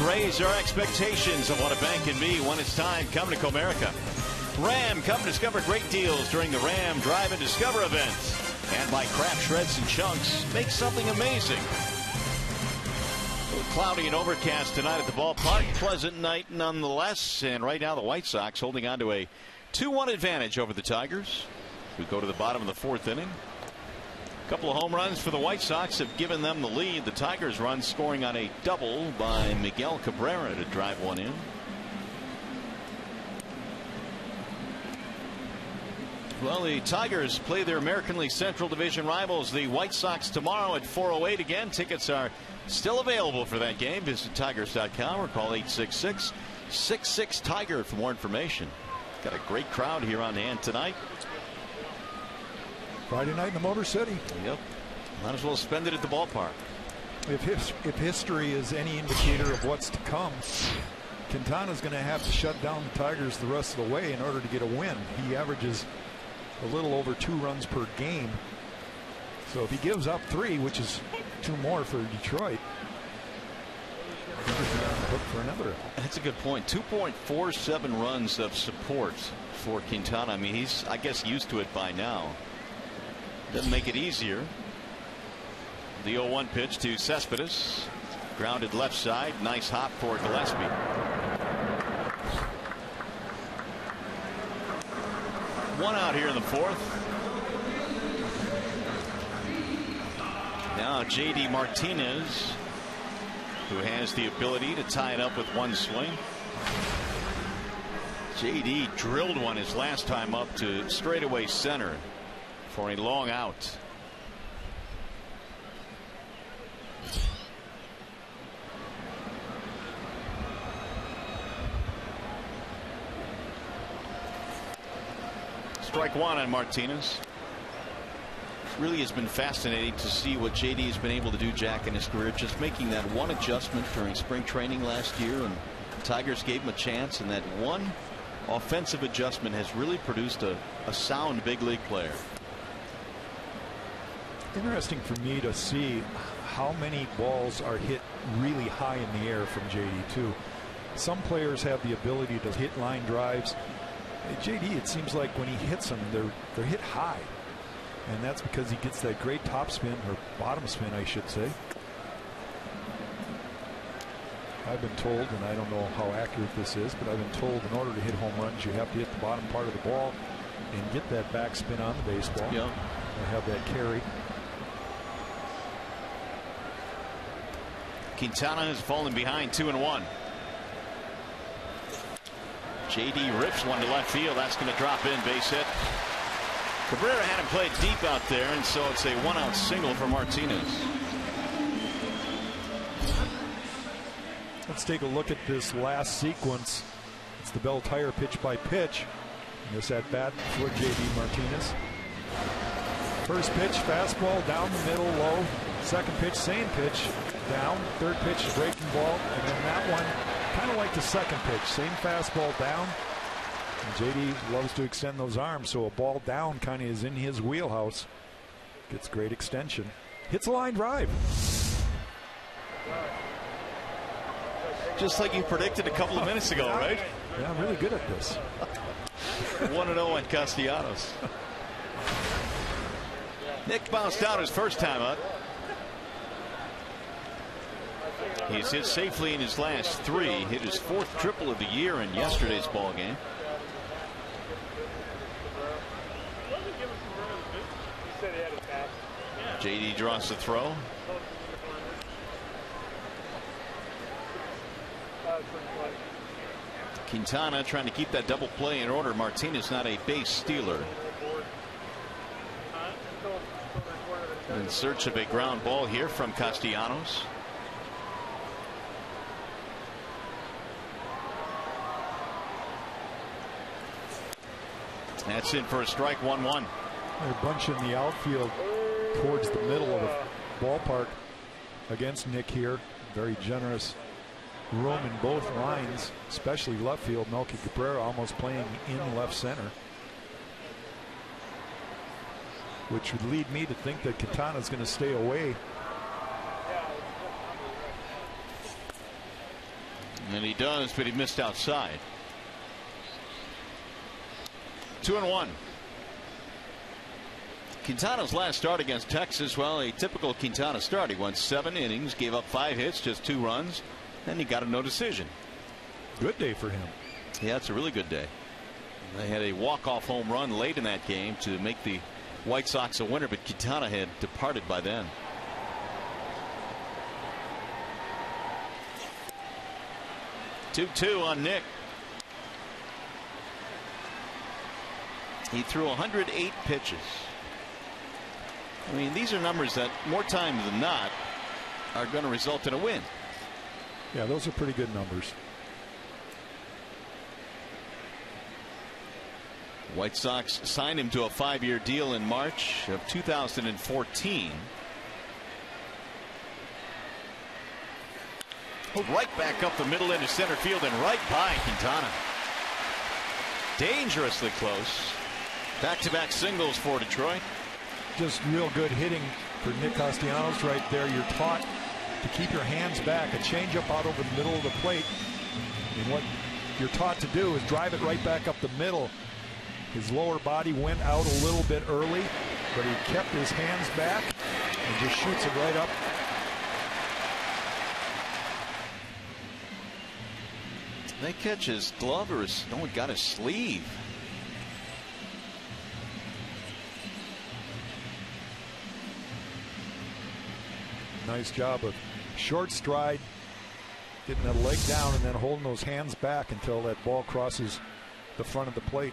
Raise our expectations of what a bank can be when it's time. Come to Comerica. Ram, come discover great deals during the Ram Drive and Discover event. And by Kraft Shreds and Chunks, make something amazing. Cloudy and overcast tonight at the ballpark. Pleasant night nonetheless. And right now the White Sox holding on to a 2-1 advantage over the Tigers. We go to the bottom of the 4th inning. A couple of home runs for the White Sox have given them the lead. The Tigers run scoring on a double by Miguel Cabrera to drive one in. Well, the Tigers play their American League Central Division rivals, the White Sox, tomorrow at 4:08. Again, tickets are still available for that game. Visit Tigers.com or call 866-66-TIGER for more information. Got a great crowd here on hand tonight. Friday night in the Motor City. Yep. Might as well spend it at the ballpark. If history is any indicator of what's to come, Quintana's going to have to shut down the Tigers the rest of the way in order to get a win. He averages a little over 2 runs per game. So if he gives up 3, which is 2 more for Detroit, he's on the hook for another. That's a good point. 2.47 runs of support for Quintana. I mean, he's, I guess, used to it by now. Doesn't make it easier. The 0-1 pitch to Cespedes. Grounded left side. Nice hop for Gillespie. One out here in the 4th. Now J.D. Martinez, who has the ability to tie it up with one swing. J.D. drilled one his last time up to straightaway center for a long out. Strike 1 on Martinez. really has been fascinating to see what JD has been able to do, Jack, in his career. Just making that one adjustment during spring training last year, and the Tigers gave him a chance, and that one offensive adjustment has really produced a sound big league player. Interesting for me to see how many balls are hit really high in the air from JD too. Some players have the ability to hit line drives. JD, it seems like when he hits them, they're hit high, and that's because he gets that great top spin, or bottom spin I should say. I've been told, and I don't know how accurate this is, but I've been told in order to hit home runs you have to hit the bottom part of the ball and get that back spin on the baseball. Yeah. And have that carry. Quintana has fallen behind 2-1. JD rips one to left field. That's going to drop in, base hit. Cabrera had him played deep out there, and so it's a one-out single for Martinez. Let's take a look at this last sequence. It's the Bell Tire pitch by pitch. And this at bat for JD Martinez. First pitch, fastball down the middle, low. Second pitch, same pitch, down. Third pitch, breaking ball. And then that one, kind of like the second pitch, same fastball down. And JD loves to extend those arms, so a ball down kind of is in his wheelhouse. Gets great extension. Hits a line drive. Just like you predicted a couple of minutes ago, right? Yeah, I'm really good at this. 1-0 at Castellanos. Nick bounced out his first time up. He's hit safely in his last three. Hit his fourth triple of the year in yesterday's ball game. JD draws the throw. Quintana trying to keep that double play in order. Martinez not a base stealer. In search of a ground ball here from Castellanos. That's in for a strike. 1-1. They're bunching the outfield towards the middle of the ballpark against Nick here. Very generous room in both lines, especially left field. Melky Cabrera almost playing in left center, which would lead me to think that Quintana's going to stay away. And he does, but he missed outside. 2-1. Quintana's last start against Texas, well, a typical Quintana start. He went 7 innings, gave up 5 hits, just 2 runs, and he got a no decision. Good day for him. Yeah, it's a really good day. They had a walk-off home run late in that game to make the White Sox a winner, but Quintana had departed by then. Two on Nick. He threw 108 pitches. I mean, these are numbers that more times than not are going to result in a win. Yeah, those are pretty good numbers. White Sox signed him to a 5-year deal in March of 2014. Right back up the middle into center field and right by Quintana. Dangerously close. Back-to-back singles for Detroit. Just real good hitting for Nick Castellanos right there. You're taught to keep your hands back. A changeup out over the middle of the plate. And what you're taught to do is drive it right back up the middle. His lower body went out a little bit early, but he kept his hands back and just shoots it right up. They catch his glove or his, no, he got his sleeve. Nice job of short stride, getting that leg down and then holding those hands back until that ball crosses the front of the plate.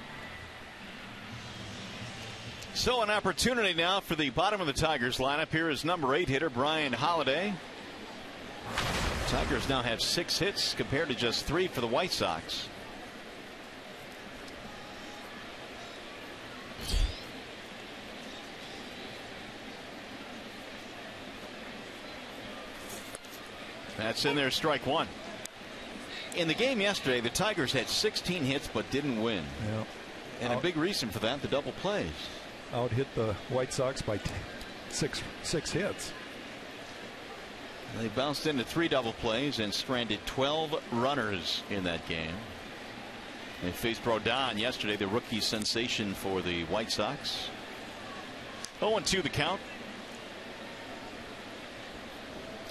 So an opportunity now for the bottom of the Tigers lineup. Here is number 8 hitter Brian Holiday. Tigers now have 6 hits compared to just 3 for the White Sox. That's in there, strike one. In the game yesterday, the Tigers had 16 hits but didn't win. Yeah. And a big reason for that, the double plays. Out hit the White Sox by six hits. They bounced into 3 double plays and stranded 12 runners in that game. They faced Rodon yesterday, the rookie sensation for the White Sox. 0-2 the count.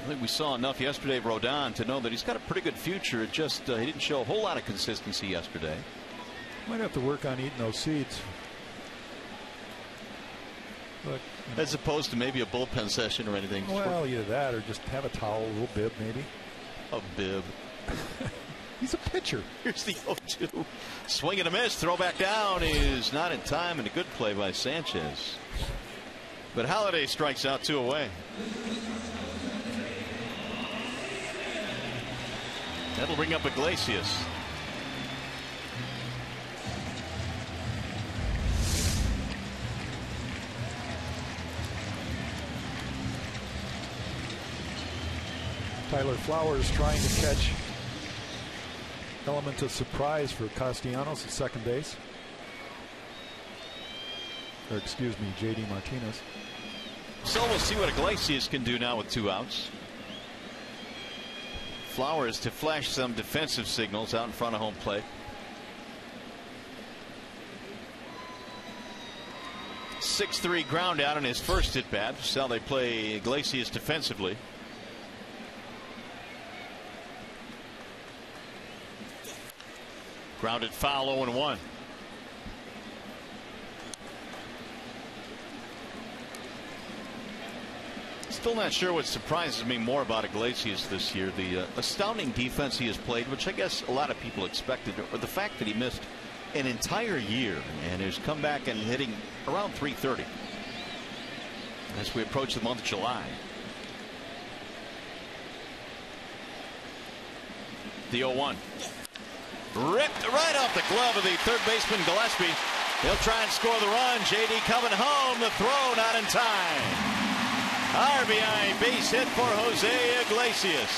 I think we saw enough yesterday of Rodon to know that he's got a pretty good future. It just he didn't show a whole lot of consistency yesterday. Might have to work on eating those seeds. But, as opposed to maybe a bullpen session or anything. Well, either that or just have a towel, a little bib maybe. A bib. He's a pitcher. Here's the 0-2. Swing and a miss. Throw back down is not in time, and a good play by Sanchez. But Halladay strikes out 2 away. That'll bring up Iglesias. Tyler Flowers trying to catch element of surprise for Castellanos at second base. Or excuse me, JD Martinez. So we'll see what Iglesias can do now with 2 outs. Flowers to flash some defensive signals out in front of home plate. 6-3 ground out in his first at bat. That's how they play Iglesias defensively. Grounded foul, 0-1. Still not sure what surprises me more about Iglesias this year. The astounding defense he has played, which I guess a lot of people expected, or the fact that he missed an entire year and has come back and hitting around .330 as we approach the month of July. The 0-1. Ripped right off the glove of the third baseman Gillespie. He'll try and score the run. JD coming home. The throw not in time. RBI base hit for Jose Iglesias.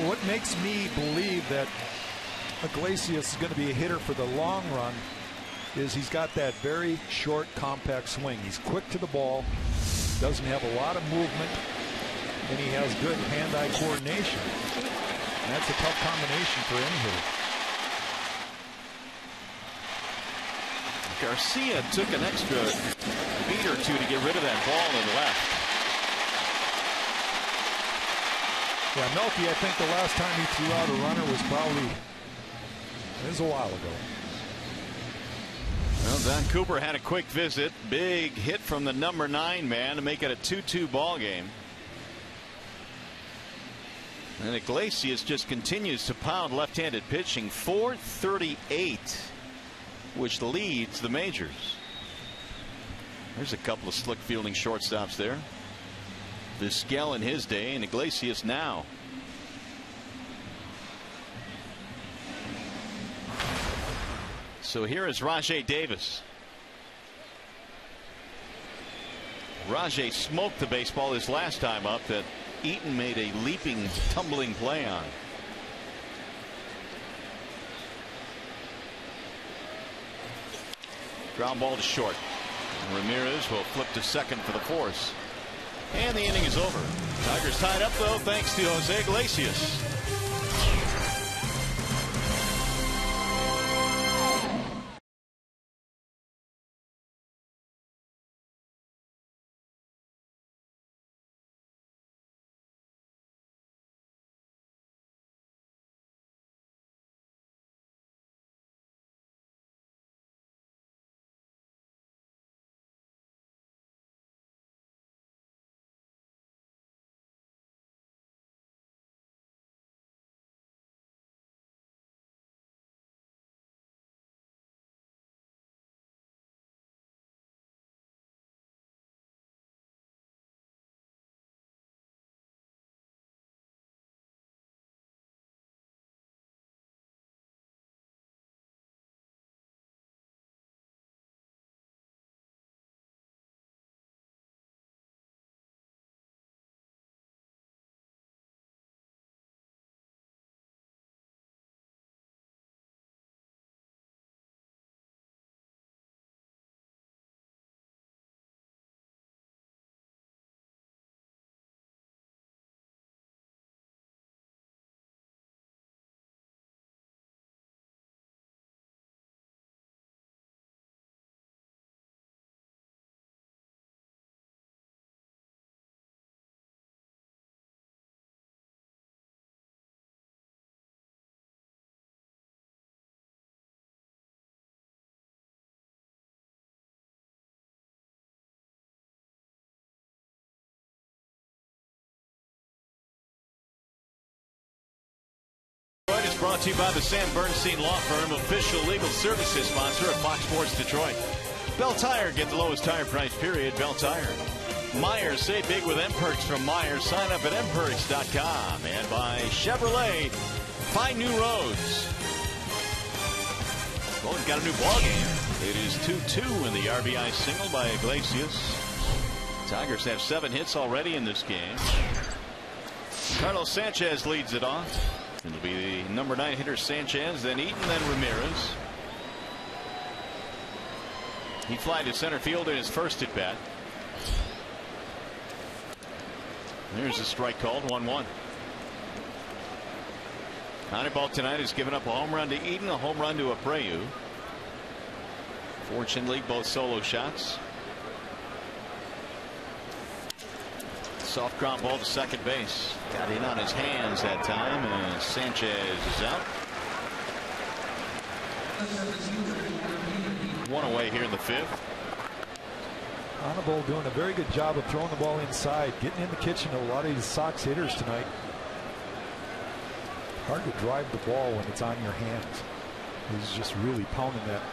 What makes me believe that Iglesias is going to be a hitter for the long run is he's got that very short, compact swing. He's quick to the ball, doesn't have a lot of movement, and he has good hand-eye coordination. And that's a tough combination for any hitter. Garcia took an extra beat or 2 to get rid of that ball and left. Yeah, Melky, I think the last time he threw out a runner was probably, it was a while ago. Well, Don Cooper had a quick visit. Big hit from the number 9 man to make it a 2-2 ball game. And Iglesias just continues to pound left-handed pitching. .438. Which leads the majors. There's a couple of slick fielding shortstops there. Vizquel in his day and Iglesias now. So here is Rajai Davis. Rajai smoked the baseball his last time up that Eaton made a leaping, tumbling play on. Ground ball to short. Ramirez will flip to second for the force. And the inning is over. Tigers tied up, though, thanks to Jose Iglesias. brought to you by the Sam Bernstein Law Firm, official legal services sponsor of Fox Sports Detroit. Bell Tire, get the lowest tire price, period. Bell Tire. Myers, save big with M-Perks from Myers. Sign up at mperks.com. And by Chevrolet, find new roads. Well, we've got a new ball game. It is 2-2 in the RBI single by Iglesias. Tigers have 7 hits already in this game. Carlos Sanchez leads it off. It'll be the number 9 hitter Sanchez, then Eaton, then Ramirez. He flied to center field in his first at bat. There's a strike called, 1-1. Honeyball tonight has given up a home run to Eaton, a home run to Abreu. Fortunately, both solo shots. Soft ground ball to second base. Got in on his hands that time, and Sanchez is out. One away here in the 5th. Honeyball doing a very good job of throwing the ball inside, getting in the kitchen to a lot of these Sox hitters tonight. Hard to drive the ball when it's on your hands. He's just really pounding that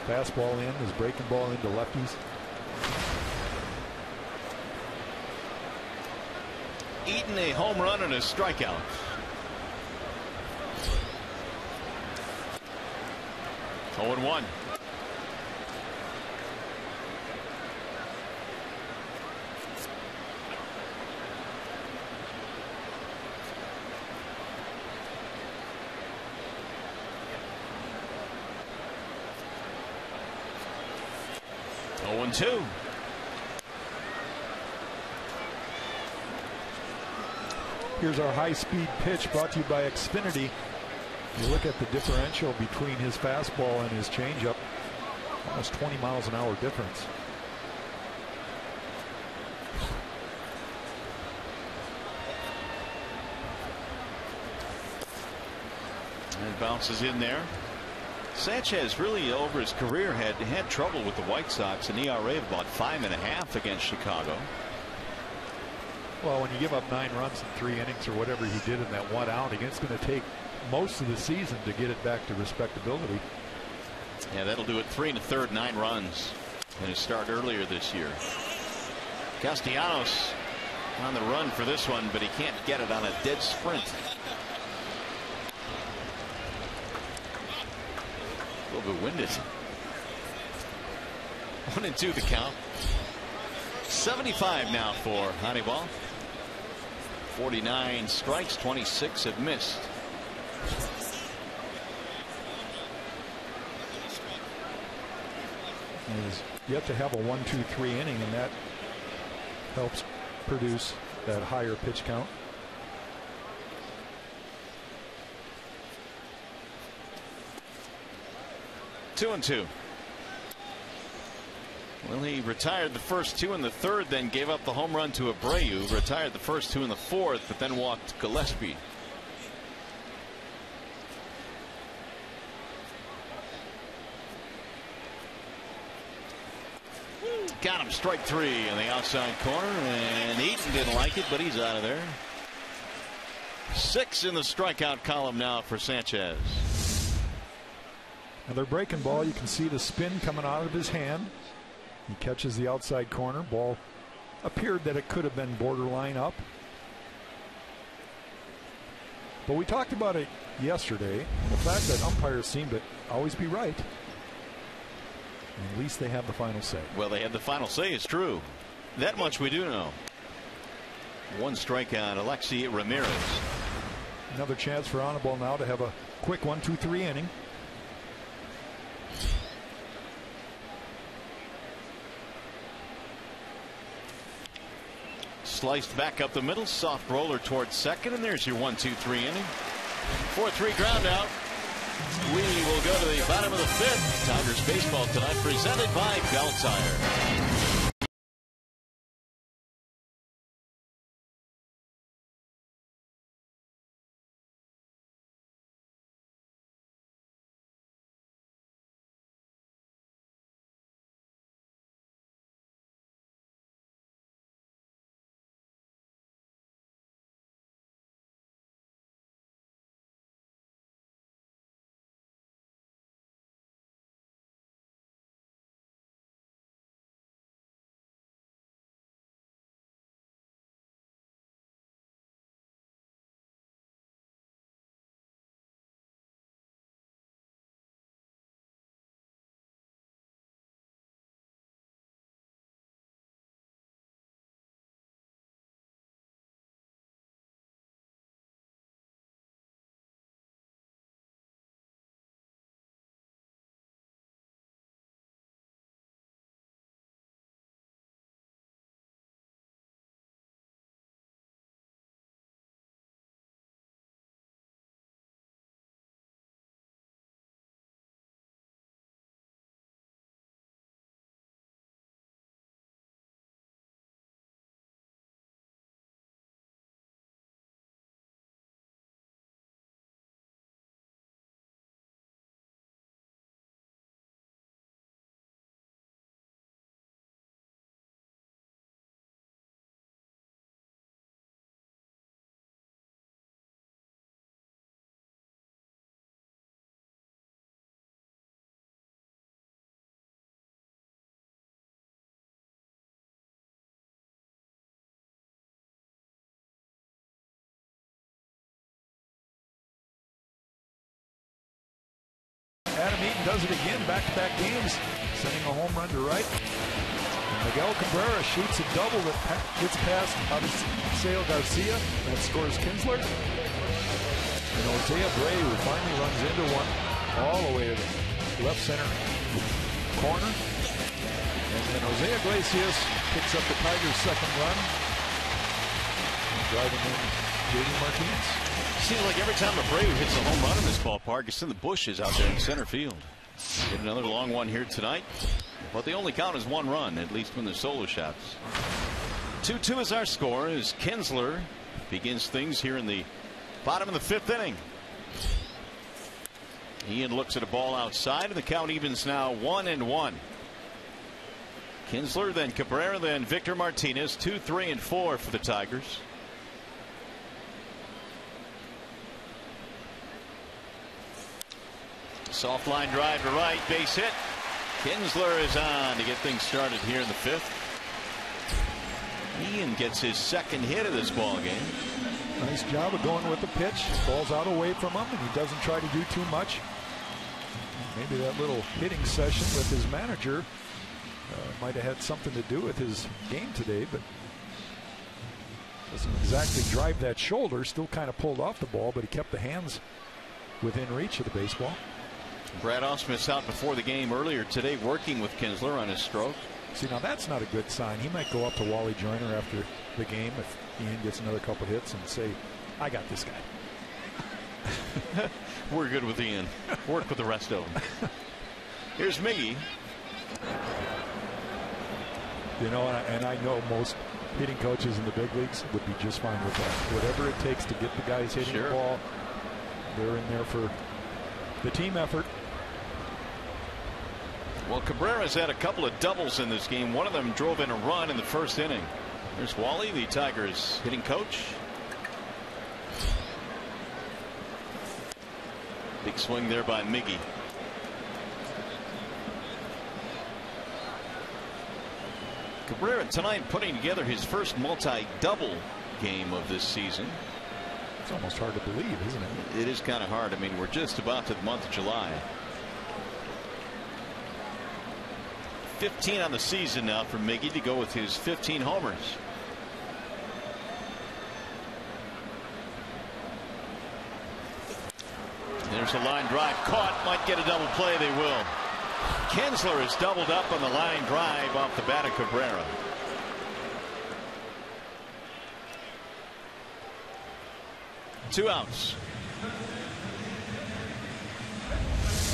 fastball in, his breaking ball into lefties. Eaton a home run and a strikeout. Oh, 0-1. Oh, 1-2. Here's our high-speed pitch brought to you by Xfinity. You look at the differential between his fastball and his changeup. Almost 20 miles an hour difference. And bounces in there. Sanchez really over his career had trouble with the White Sox, an ERA of about 5.5 against Chicago. Well, when you give up 9 runs in 3 innings or whatever he did in that one outing, it's going to take most of the season to get it back to respectability. Yeah, that'll do it. 3 1/3, 9 runs in his start earlier this year. Castellanos on the run for this one, but he can't get it on a dead sprint. A little bit winded. 1-2 the count. 75 now for Honeyball. 49 strikes, 26 have missed. He's yet to have a 1-2-3 inning, and that helps produce that higher pitch count. Two and two. Well, he retired the first 2 in the 3rd, then gave up the home run to Abreu. Retired the first 2 in the 4th, but then walked Gillespie. Got him, strike 3 on the outside corner, and Eaton didn't like it, but he's out of there. 6 in the strikeout column now for Sanchez. Another breaking ball. You can see the spin coming out of his hand. He catches the outside corner. Ball appeared that it could have been borderline up. But we talked about it yesterday. The fact that umpires seem to always be right. And at least they have the final say. Well, they have the final say. It's true. That much we do know. 1 strikeout, Alexi Ramirez. Another chance for Honeyball now to have a quick 1-2-3 inning. Sliced back up the middle, soft roller towards second, and there's your 1-2-3 inning. 4-3 ground out. We will go to the bottom of the 5th. Tigers baseball tonight presented by Bell Tire. Adam Eaton does it again, back-to-back games, sending a home run to right. And Miguel Cabrera shoots a double that gets past Aviseo Garcia. That scores Kinsler. And Jose Abreu finally runs into one all the way to the left center corner. And then Jose Iglesias picks up the Tigers' second run, driving in JD Martinez. Seems like every time Abreu hits a home run in this ballpark, it's in the bushes out there in center field. Get another long one here tonight, but they only count as one run, at least when they're solo shots. 2-2 is our score as Kinsler begins things here in the bottom of the fifth inning. Ian looks at a ball outside, and the count evens now 1-1. Kinsler, then Cabrera, then Victor Martinez. 2, 3, and 4 for the Tigers. Soft line drive to right, base hit. Kinsler is on to get things started here in the fifth. Ian gets his second hit of this ball game. Nice job of going with the pitch. Ball's out away from him, and he doesn't try to do too much. Maybe that little hitting session with his manager might have had something to do with his game today, but doesn't exactly drive that shoulder. Still kind of pulled off the ball, but he kept the hands within reach of the baseball. Brad Ausmus out before the game earlier today working with Kinsler on his stroke. See, now that's not a good sign. He might go up to Wally Joyner after the game if Ian gets another couple hits and say, I got this guy. We're good with Ian. Work with the rest of them. Here's Miggy. You know, and I know most hitting coaches in the big leagues would be just fine with that. Whatever it takes to get the guys hitting the ball, they're in there for the team effort. Well, Cabrera's had a couple of doubles in this game. One of them drove in a run in the first inning. There's Wally, the Tigers hitting coach. Big swing there by Miggy. Cabrera tonight putting together his first multi-double game of this season. It's almost hard to believe, isn't it? It is kind of hard. I mean, we're just about to the month of July. 15 on the season now for Miggy to go with his 15 homers. There's a line drive caught. Might get a double play. They will. Kinsler is doubled up on the line drive off the bat of Cabrera. Two outs.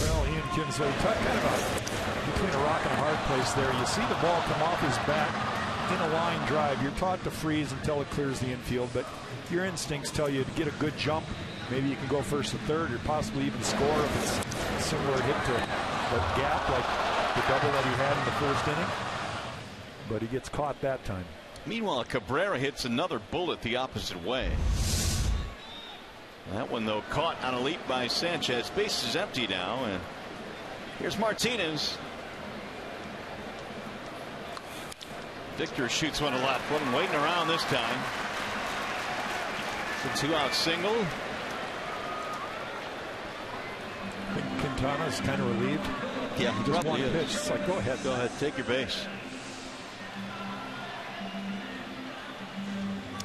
Well, Ian Kinsler kind of between a rock and a hard place there. You see the ball come off his bat in a line drive. You're taught to freeze until it clears the infield, but your instincts tell you to get a good jump. Maybe you can go first to third, or possibly even score if it's a similar hit to that gap like the double that he had in the first inning. But he gets caught that time. Meanwhile, Cabrera hits another bullet the opposite way. That one, though, caught on a leap by Sanchez. Base is empty now, and here's Martinez. Victor shoots one to left. Wasn't waiting around this time. It's a two-out single. Quintana's kind of relieved. Yeah, he just one pitch. It's like, go ahead, take your base.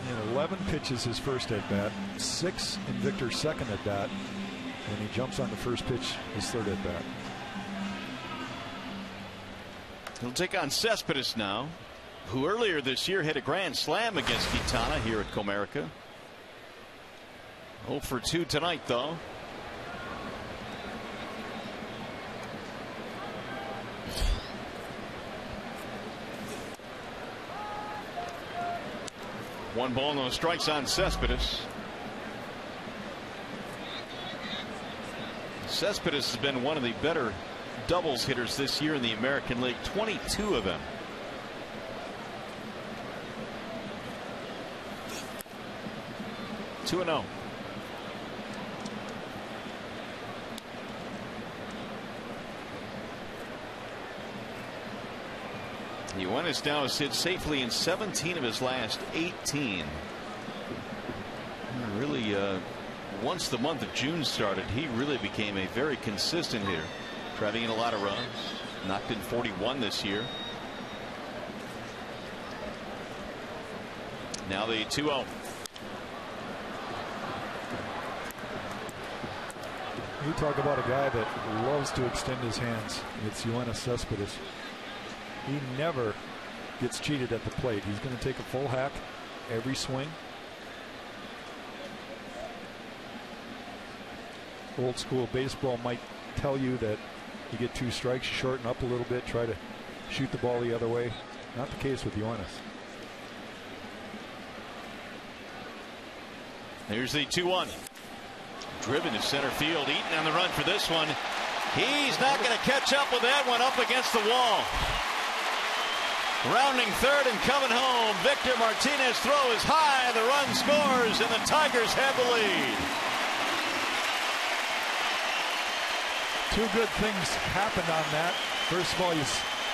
And 11 pitches his first at bat, 6 in Victor's second at bat, and he jumps on the first pitch his third at bat. He'll take on Cespedes now, who earlier this year hit a grand slam against Quintana here at Comerica. 0 for 2 tonight, though. One ball, no strikes on Cespedes. Cespedes has been one of the better doubles hitters this year in the American League. 22 of them. Two and 0. Yuenis now has hit safely in 17 of his last 18. Really, once the month of June started, he really became a very consistent hitter. driving in a lot of runs. Knocked in 41 this year. Now the 2-0. You talk about a guy that loves to extend his hands. It's Yoenis Cespedes. He never gets cheated at the plate. He's going to take a full hack every swing. Old school baseball might tell you that you get 2 strikes, you shorten up a little bit, try to shoot the ball the other way. Not the case with Yoenis. Here's the 2-1. Driven to center field. Eaton on the run for this one. He's not going to catch up with that one, up against the wall. Rounding third and coming home. Victor Martinez throw is high. The run scores, and the Tigers have the lead. 2 good things happened on that. First of all, you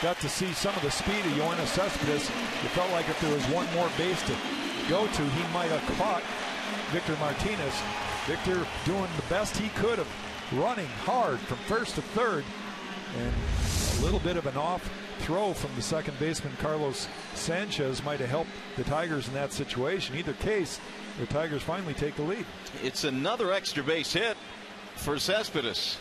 got to see some of the speed of Yoenis Cespedes. You felt like if there was one more base to go to, he might have caught Victor Martinez. Victor doing the best he could of running hard from first to third, and a little bit of an off throw from the second baseman Carlos Sanchez might have helped the Tigers in that situation. Either case, the Tigers finally take the lead. It's another extra base hit for Cespedes.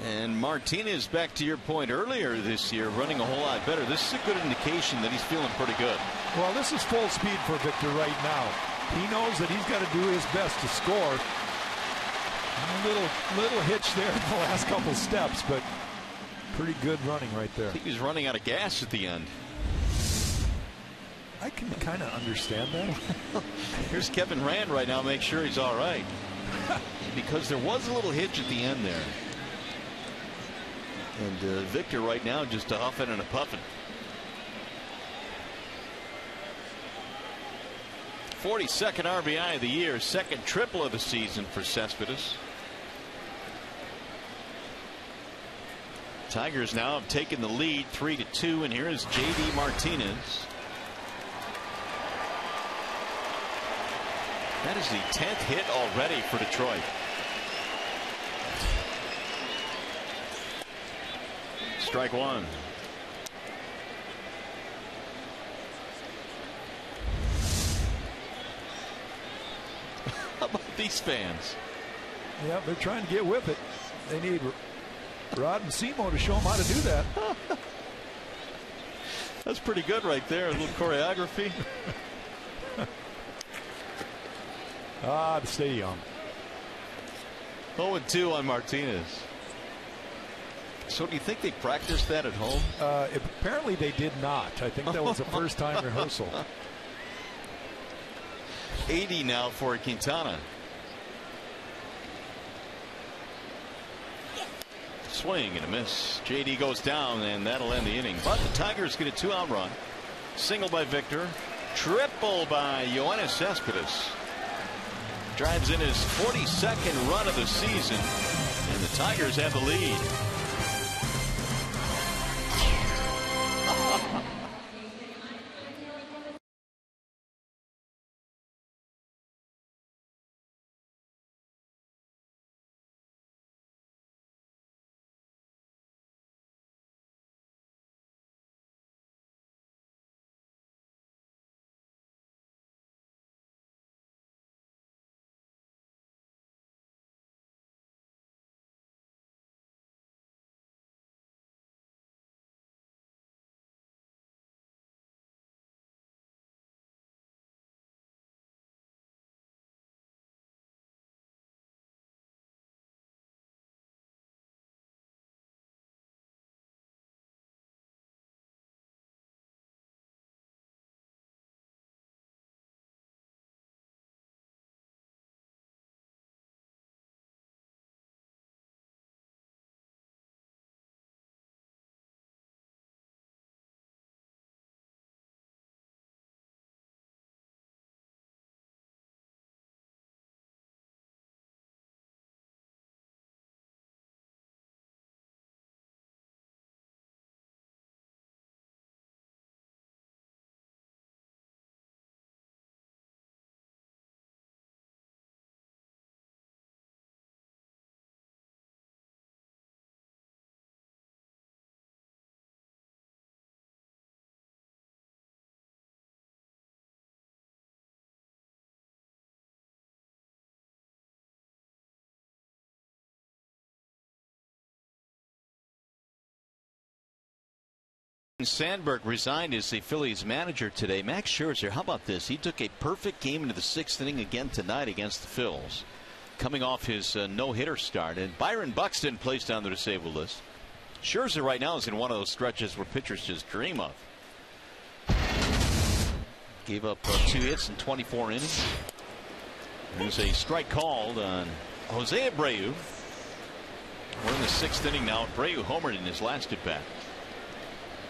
And Martinez, back to your point earlier this year, running a whole lot better. This is a good indication that he's feeling pretty good. Well, this is full speed for Victor right now. He knows that he's got to do his best to score. A little hitch there in the last couple steps, but pretty good running right there. I think he's running out of gas at the end. I can kind of understand that. Here's Kevin Rand right now. Make sure he's all right. Because there was a little hitch at the end there. And Victor right now just a huffing and a puffing. 42nd RBI of the year, second triple of the season for Cespedes. Tigers now have taken the lead 3-2, and here is JD Martinez. That is the 10th hit already for Detroit. Strike one. How about these fans? Yeah, they're trying to get with it. They need Rod and Simo to show them how to do that. That's pretty good right there. A little choreography. To stay young. 0-2 on Martinez. So do you think they practiced that at home? Apparently they did not. I think that was a first-time rehearsal. 80 now for Quintana. Swing and a miss. JD goes down, and that'll end the inning. But the Tigers get a 2-out run. Single by Victor. Triple by Yoenis Cespedes. Drives in his 42nd run of the season, and the Tigers have the lead. Sandberg resigned as the Phillies manager today. Max Scherzer, how about this? He took a perfect game into the 6th inning again tonight against the Phils, coming off his no-hitter start. And Byron Buxton placed on the disabled list. Scherzer right now is in one of those stretches where pitchers just dream of. Gave up 2 hits in 24 innings. There's a strike called on Jose Abreu. We're in the 6th inning now. Abreu homered in his last at bat.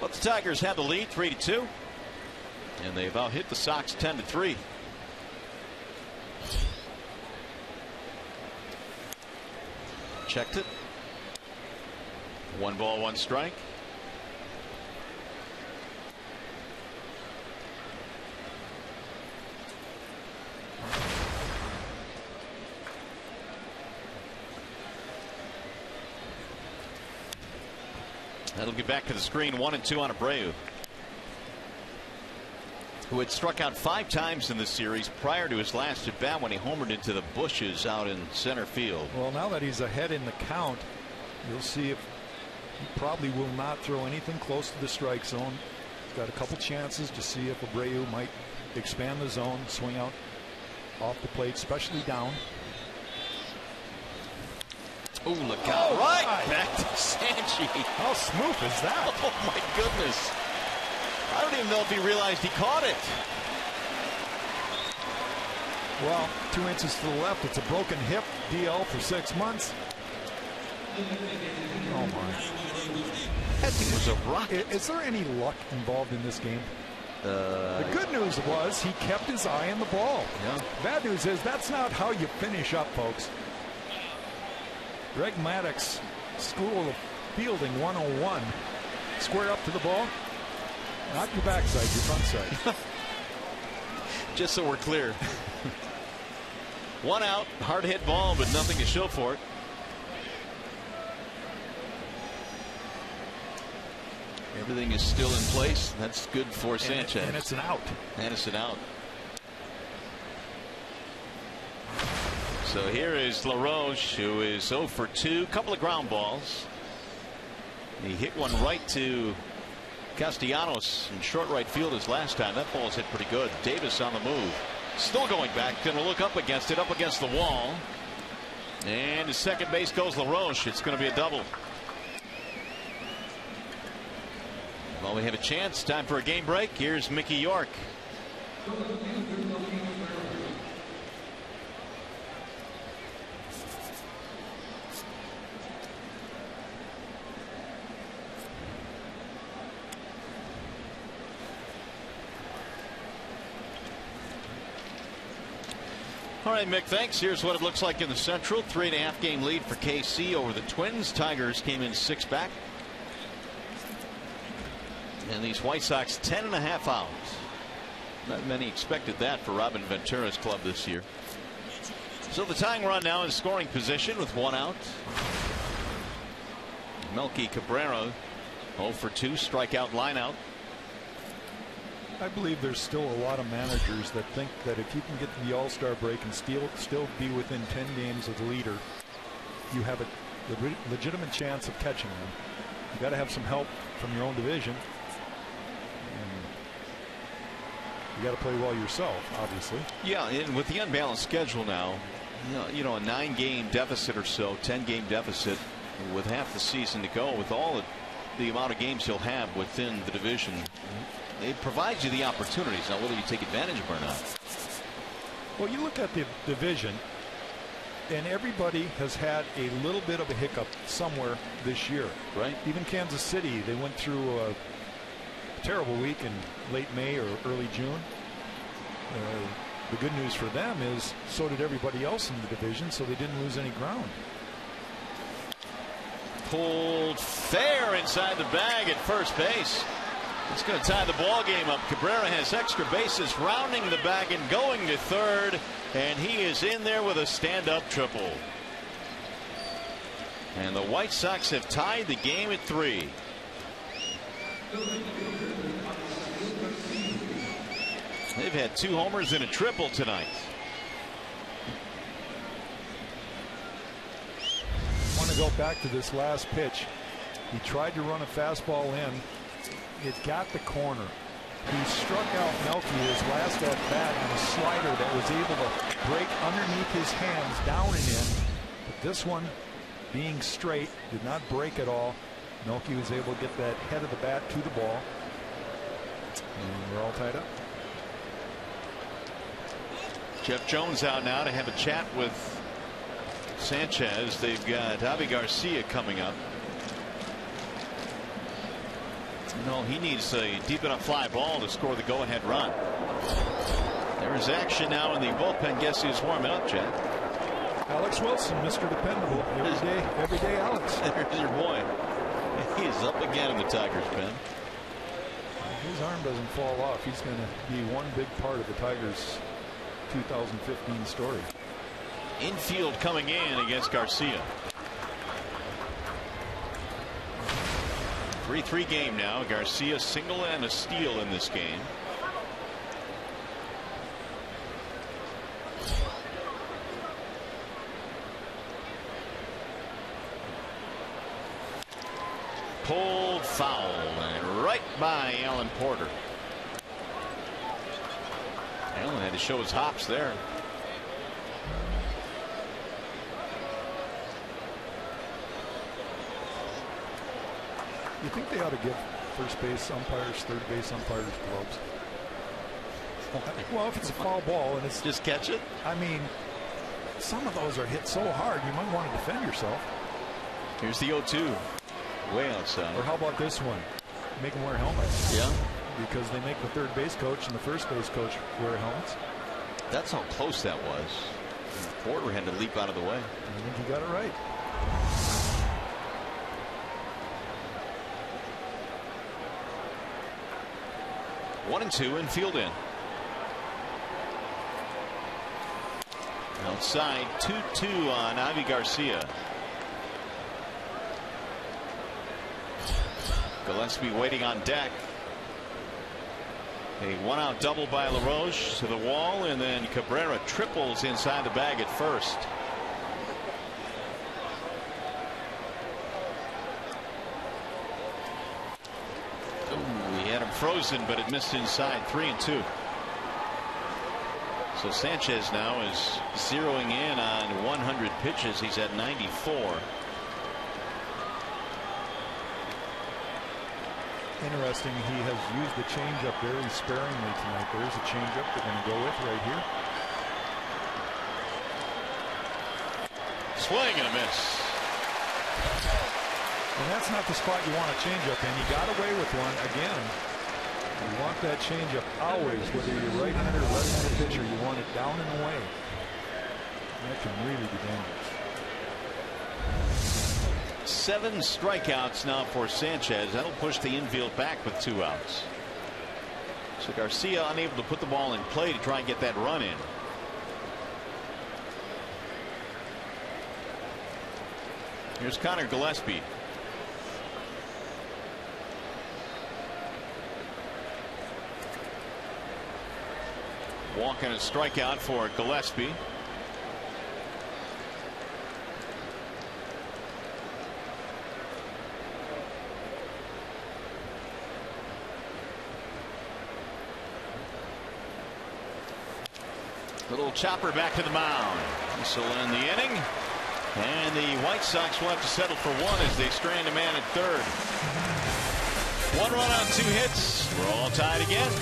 But the Tigers have the lead 3-2, and they've out hit the Sox 10-3. Checked it. 1 ball, 1 strike. That'll get back to the screen. 1-2 on Abreu, who had struck out 5 times in this series prior to his last at bat when he homered into the bushes out in center field. Well, now that he's ahead in the count, you'll see if he probably will not throw anything close to the strike zone. He's got a couple chances to see if Abreu might expand the zone, swing out off the plate, especially down. Oh, look out. Right back to Sanchi. How smooth is that? Oh, my goodness. I don't even know if he realized he caught it. Well, 2 inches to the left. It's a broken hip, DL for 6 months. Oh, my. That thing was a rocket. Is there any luck involved in this game? The good news was he kept his eye on the ball. Yeah. Bad news is that's not how you finish up, folks. Greg Maddox, School of Fielding 101. Square up to the ball. Not your backside, your front side. Just so we're clear. 1 out, hard hit ball, but nothing to show for it. Everything is still in place. That's good for Sanchez. And it's an out. And it's an out. So here is LaRoche, who is 0 for 2. Couple of ground balls. He hit one right to Castellanos in short right field his last time. That ball's hit pretty good. Davis on the move. Still going back. Going to look up against it. Up against the wall. And to second base goes LaRoche. It's going to be a double. Well, we have a chance. Time for a game break. Here's Mickey York. All right, Mick, thanks. Here's what it looks like in the Central. 3.5 game lead for KC over the Twins. Tigers came in 6 back. And these White Sox 10.5 outs. Not many expected that for Robin Ventura's club this year. So the tying run now in scoring position with 1 out. Melky Cabrera 0 for 2 strikeout lineout. I believe there's still a lot of managers that think that if you can get to the All-Star break and still be within 10 games of the leader, you have a legitimate chance of catching them. You got to have some help from your own division. You got to play well yourself, obviously. Yeah, and with the unbalanced schedule now, you know, a 9-game deficit or so, 10-game deficit with half the season to go, with all the amount of games you'll have within the division, it provides you the opportunities. Now, whether you take advantage of them or not. Well, you look at the division, and everybody has had a little bit of a hiccup somewhere this year. Right. Even Kansas City, they went through a terrible week in late May or early June. The good news for them is so did everybody else in the division, so they didn't lose any ground. Pulled fair inside the bag at first base. It's going to tie the ball game up. Cabrera has extra bases, rounding the bag and going to third, and he is in there with a stand-up triple. And the White Sox have tied the game at 3. They've had 2 homers and a triple tonight. I want to go back to this last pitch. He tried to run a fastball in. It got the corner. He struck out Melky his last at bat on a slider that was able to break underneath his hands down and in. But this one, being straight, did not break at all. Melky was able to get that head of the bat to the ball. And we're all tied up. Jeff Jones out now to have a chat with Sanchez. They've got Avi Garcia coming up. No, he needs a deep enough fly ball to score the go-ahead run. There is action now in the bullpen. Guess who's warming up, Chad? Alex Wilson, Mr. Dependable. Every day, Alex. There's your boy. He is up again in the Tigers' pen. His arm doesn't fall off. He's going to be one big part of the Tigers' 2015 story. Infield coming in against Garcia. 3-3 game now. Garcia single and a steal in this game. Pulled foul and right by Alan Porter. Allen had to show his hops there. You think they ought to give first base umpires, third base umpires gloves? Well, if it's a foul ball and it's just catch it. I mean, some of those are hit so hard you might want to defend yourself. Here's the 0-2. Way outside. Or how about this one? Make them wear helmets. Yeah. Because they make the third base coach and the first base coach wear helmets. That's how close that was. Porter had to leap out of the way. I think you got it right. One and two, and field in. Outside 2-2 on Avi Garcia. Gillespie waiting on deck. A one-out double by LaRoche to the wall, and then Cabrera triples inside the bag at first. Ooh, he had him frozen, but it missed inside. 3-2. So Sanchez now is zeroing in on 100 pitches. He's at 94. Interesting, he has used the changeup very sparingly tonight. There's a changeup they're going to go with right here. Swing and a miss. And that's not the spot you want a changeup in. He got away with one again. You want that changeup always, whether you're right-handed or left-handed pitcher. You want it down and away. That can really be dangerous. 7 strikeouts now for Sanchez. That'll push the infield back with 2 outs. So Garcia unable to put the ball in play to try and get that run in. Here's Connor Gillespie. Walk and a strikeout for Gillespie. Little chopper back to the mound. This will end the inning. And the White Sox will have to settle for one as they strand a man at third. 1 run on 2 hits. We're all tied again.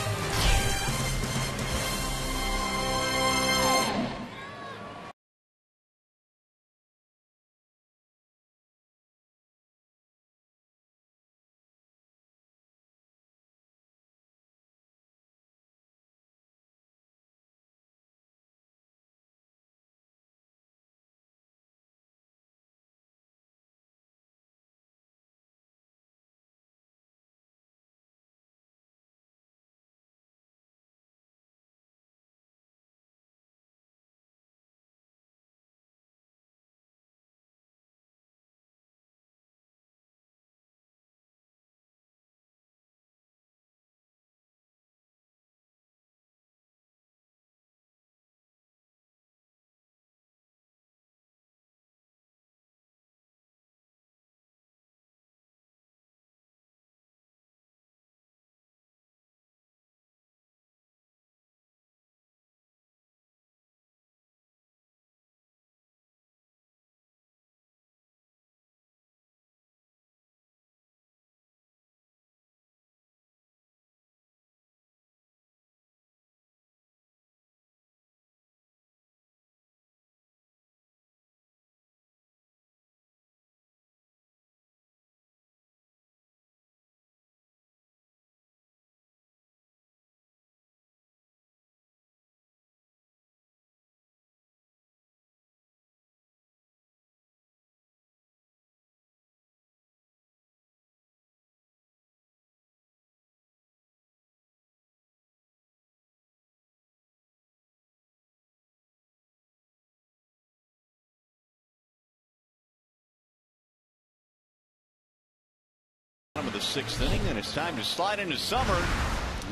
Of the 6th inning, and it's time to slide into summer.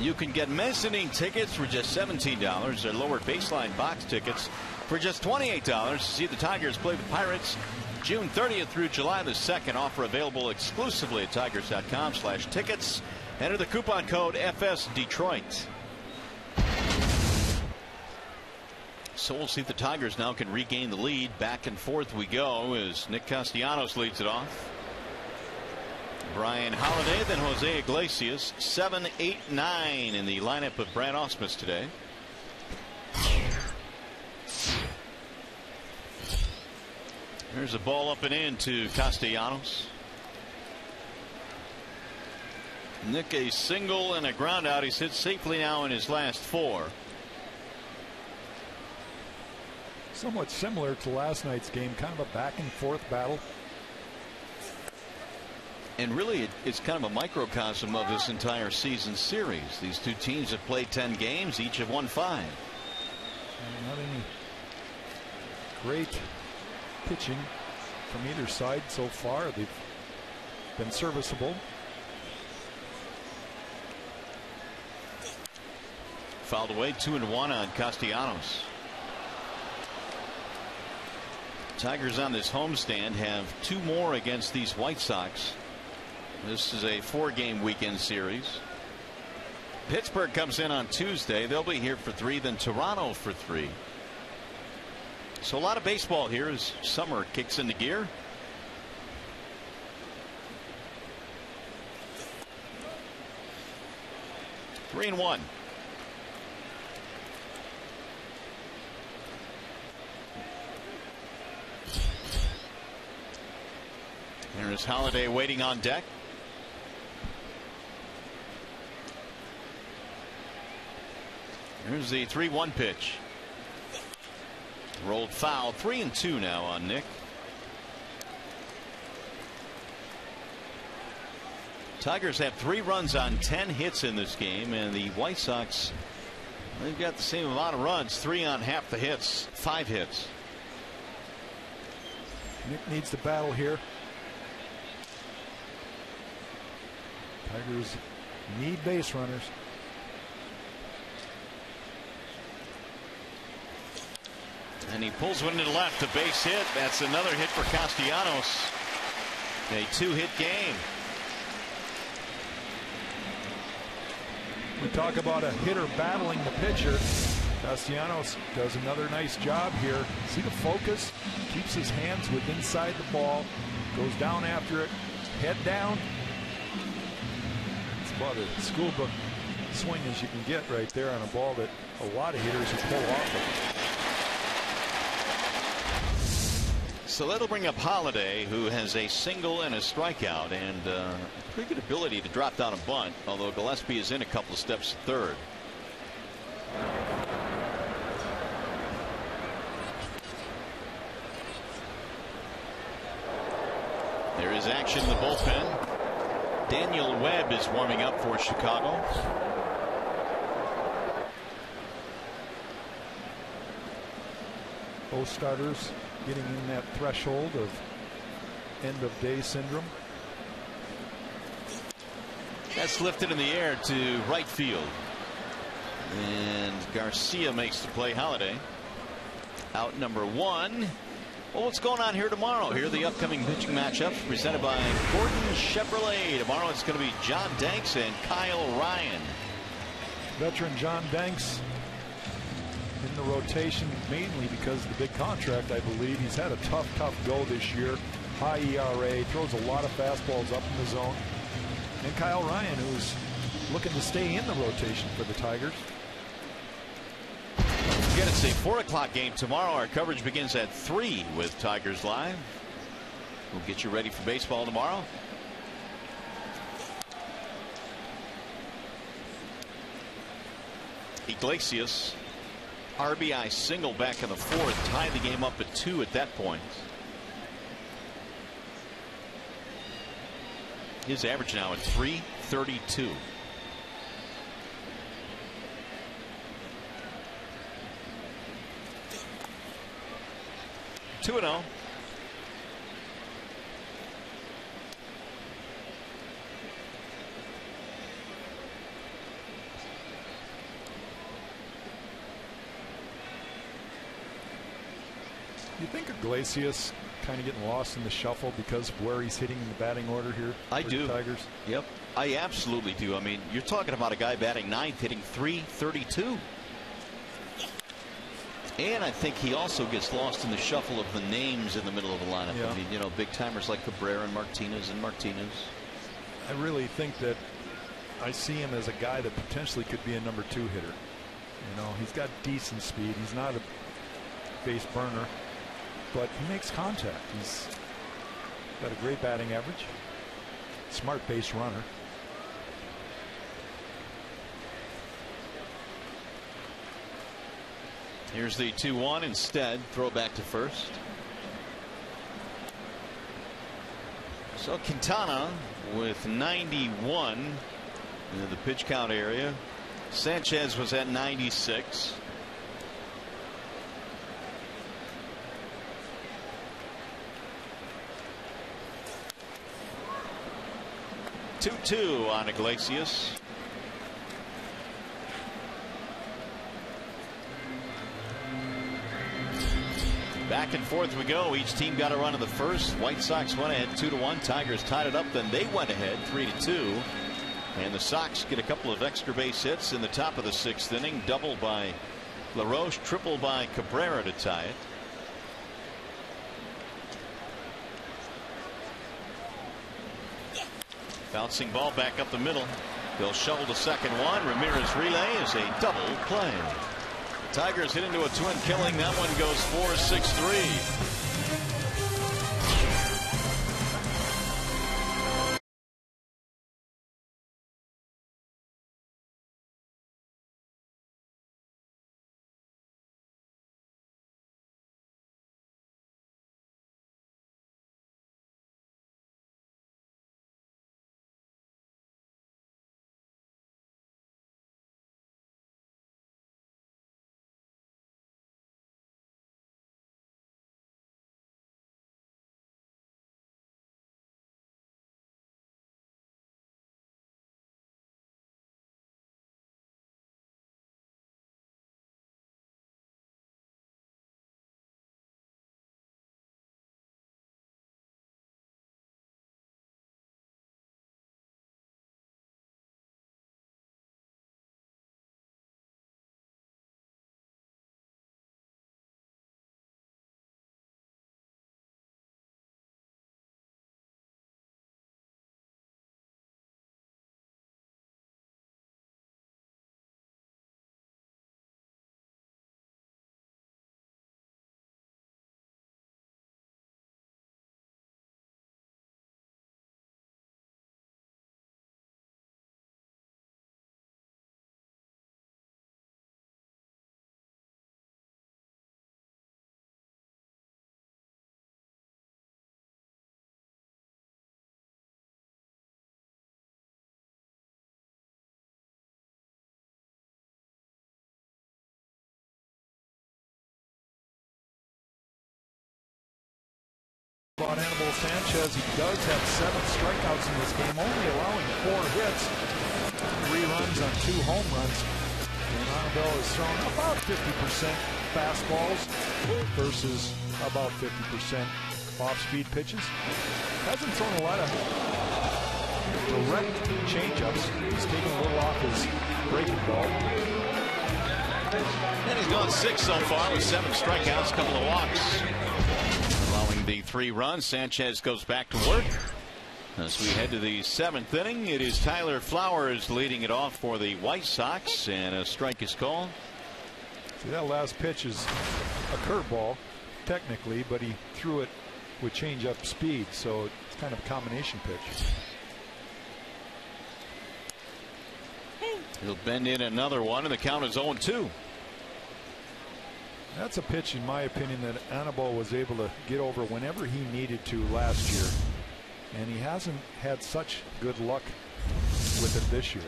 You can get mezzanine tickets for just $17. Or lower baseline box tickets for just $28 to see the Tigers play the Pirates June 30th through July the 2nd. Offer available exclusively at tigers.com/tickets. Enter the coupon code FSDetroit. So we'll see if the Tigers now can regain the lead. Back and forth we go as Nick Castellanos leads it off. Brian Holiday, then Jose Iglesias. 7, 8, 9 in the lineup of Brad Ausmus today. There's a ball up and in to Castellanos. Nick, a single and a ground out. He's hit safely now in his last 4. Somewhat similar to last night's game, kind of a back and forth battle. And really, it's kind of a microcosm of this entire season series. These two teams have played 10 games, each have won 5. Not any great pitching from either side so far. They've been serviceable. Fouled away, 2-1 on Castellanos. Tigers on this homestand have 2 more against these White Sox. This is a 4-game weekend series. Pittsburgh comes in on Tuesday. They'll be here for 3, then Toronto for 3. So a lot of baseball here as summer kicks into gear. Three and 1. There's Holiday waiting on deck. Here's the 3-1 pitch. Rolled foul. 3 and 2 now on Nick. Tigers have 3 runs on 10 hits in this game, and the White Sox, they've got the same amount of runs, 3 on half the hits, 5 hits. Nick needs to battle here. Tigers need base runners. And he pulls one to the left, a base hit. That's another hit for Castellanos. A 2-hit game. We talk about a hitter battling the pitcher. Castellanos does another nice job here. See the focus? Keeps his hands with inside the ball. Goes down after it. Head down. It's about as schoolbook swing as you can get right there on a ball that a lot of hitters will pull off of. So that'll bring up Holiday, who has a single and a strikeout, and pretty good ability to drop down a bunt, although Gillespie is in a couple of steps to third. There is action in the bullpen. Daniel Webb is warming up for Chicago. Both starters getting in that threshold of end of day syndrome. That's lifted in the air to right field, and Garcia makes the play. Holiday out number 1. Well, what's going on here tomorrow? Here are the upcoming pitching matchups presented by Gordon Chevrolet. Tomorrow it's going to be John Danks and Kyle Ryan. Veteran John Danks in the rotation mainly because of the big contract. I believe he's had a tough go this year. High ERA, throws a lot of fastballs up in the zone. And Kyle Ryan, who's looking to stay in the rotation for the Tigers. Again, it's a 4 o'clock game tomorrow. Our coverage begins at 3 with Tigers Live. We'll get you ready for baseball tomorrow. Iglesias, RBI single back in the 4th, tied the game up at 2 at that point. His average now at .332. Two and 0. think Iglesias kind of getting lost in the shuffle because of where he's hitting in the batting order here? I do. Tigers. Yep, I absolutely do. I mean, you're talking about a guy batting ninth, hitting .332. And I think he also gets lost in the shuffle of the names in the middle of the lineup. Yeah. I mean, you know, big timers like Cabrera and Martinez. I really think that I see him as a guy that potentially could be a number 2 hitter. You know, he's got decent speed. He's not a base burner, but he makes contact. He's got a great batting average. Smart base runner. Here's the 2-1 instead. Throw back to first. So Quintana with 91 in the pitch count area. Sanchez was at 96. Two on Iglesias. Back and forth we go. Each team got a run in the first. White Sox went ahead 2-1. Tigers tied it up. Then they went ahead 3-2. And the Sox get a couple of extra base hits in the top of the 6th inning. Double by LaRoche, triple by Cabrera to tie it. Bouncing ball back up the middle. They'll shovel the second one. Ramirez relay is a double play. Tigers hit into a twin killing. That one goes 4-6-3. About Anibal Sanchez, he does have 7 strikeouts in this game, only allowing 4 hits, 3 runs on 2 home runs. And Anibal has thrown about 50% fastballs versus about 50% off-speed pitches. Hasn't thrown a lot of direct changeups. He's taken a little off his breaking ball. And he's gone 6 so far with 7 strikeouts, a couple of walks. Allowing the 3 runs, Sanchez goes back to work. As we head to the 7th inning, it is Tyler Flowers leading it off for the White Sox, and a strike is called. See, that last pitch is a curveball, technically, but he threw it with change-up speed, so it's kind of a combination pitch. He'll bend in another one, and the count is 0-2. That's a pitch, in my opinion, that Anibal was able to get over whenever he needed to last year. And he hasn't had such good luck with it this year.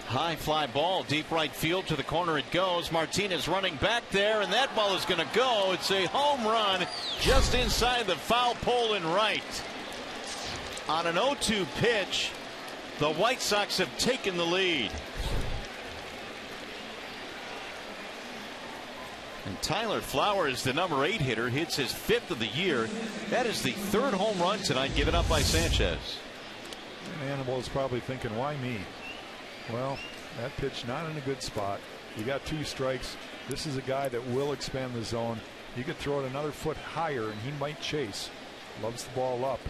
High fly ball, deep right field, to the corner it goes. Martinez running back there, and that ball is going to go. It's a home run just inside the foul pole and right. On an 0-2 pitch, the White Sox have taken the lead. And Tyler Flowers, the number 8 hitter, hits his 5th of the year. That is the 3rd home run tonight given up by Sanchez. And Animal is probably thinking, why me? Well, that pitch not in a good spot. You got 2 strikes. This is a guy that will expand the zone. You could throw it another foot higher and he might chase. Loves the ball up.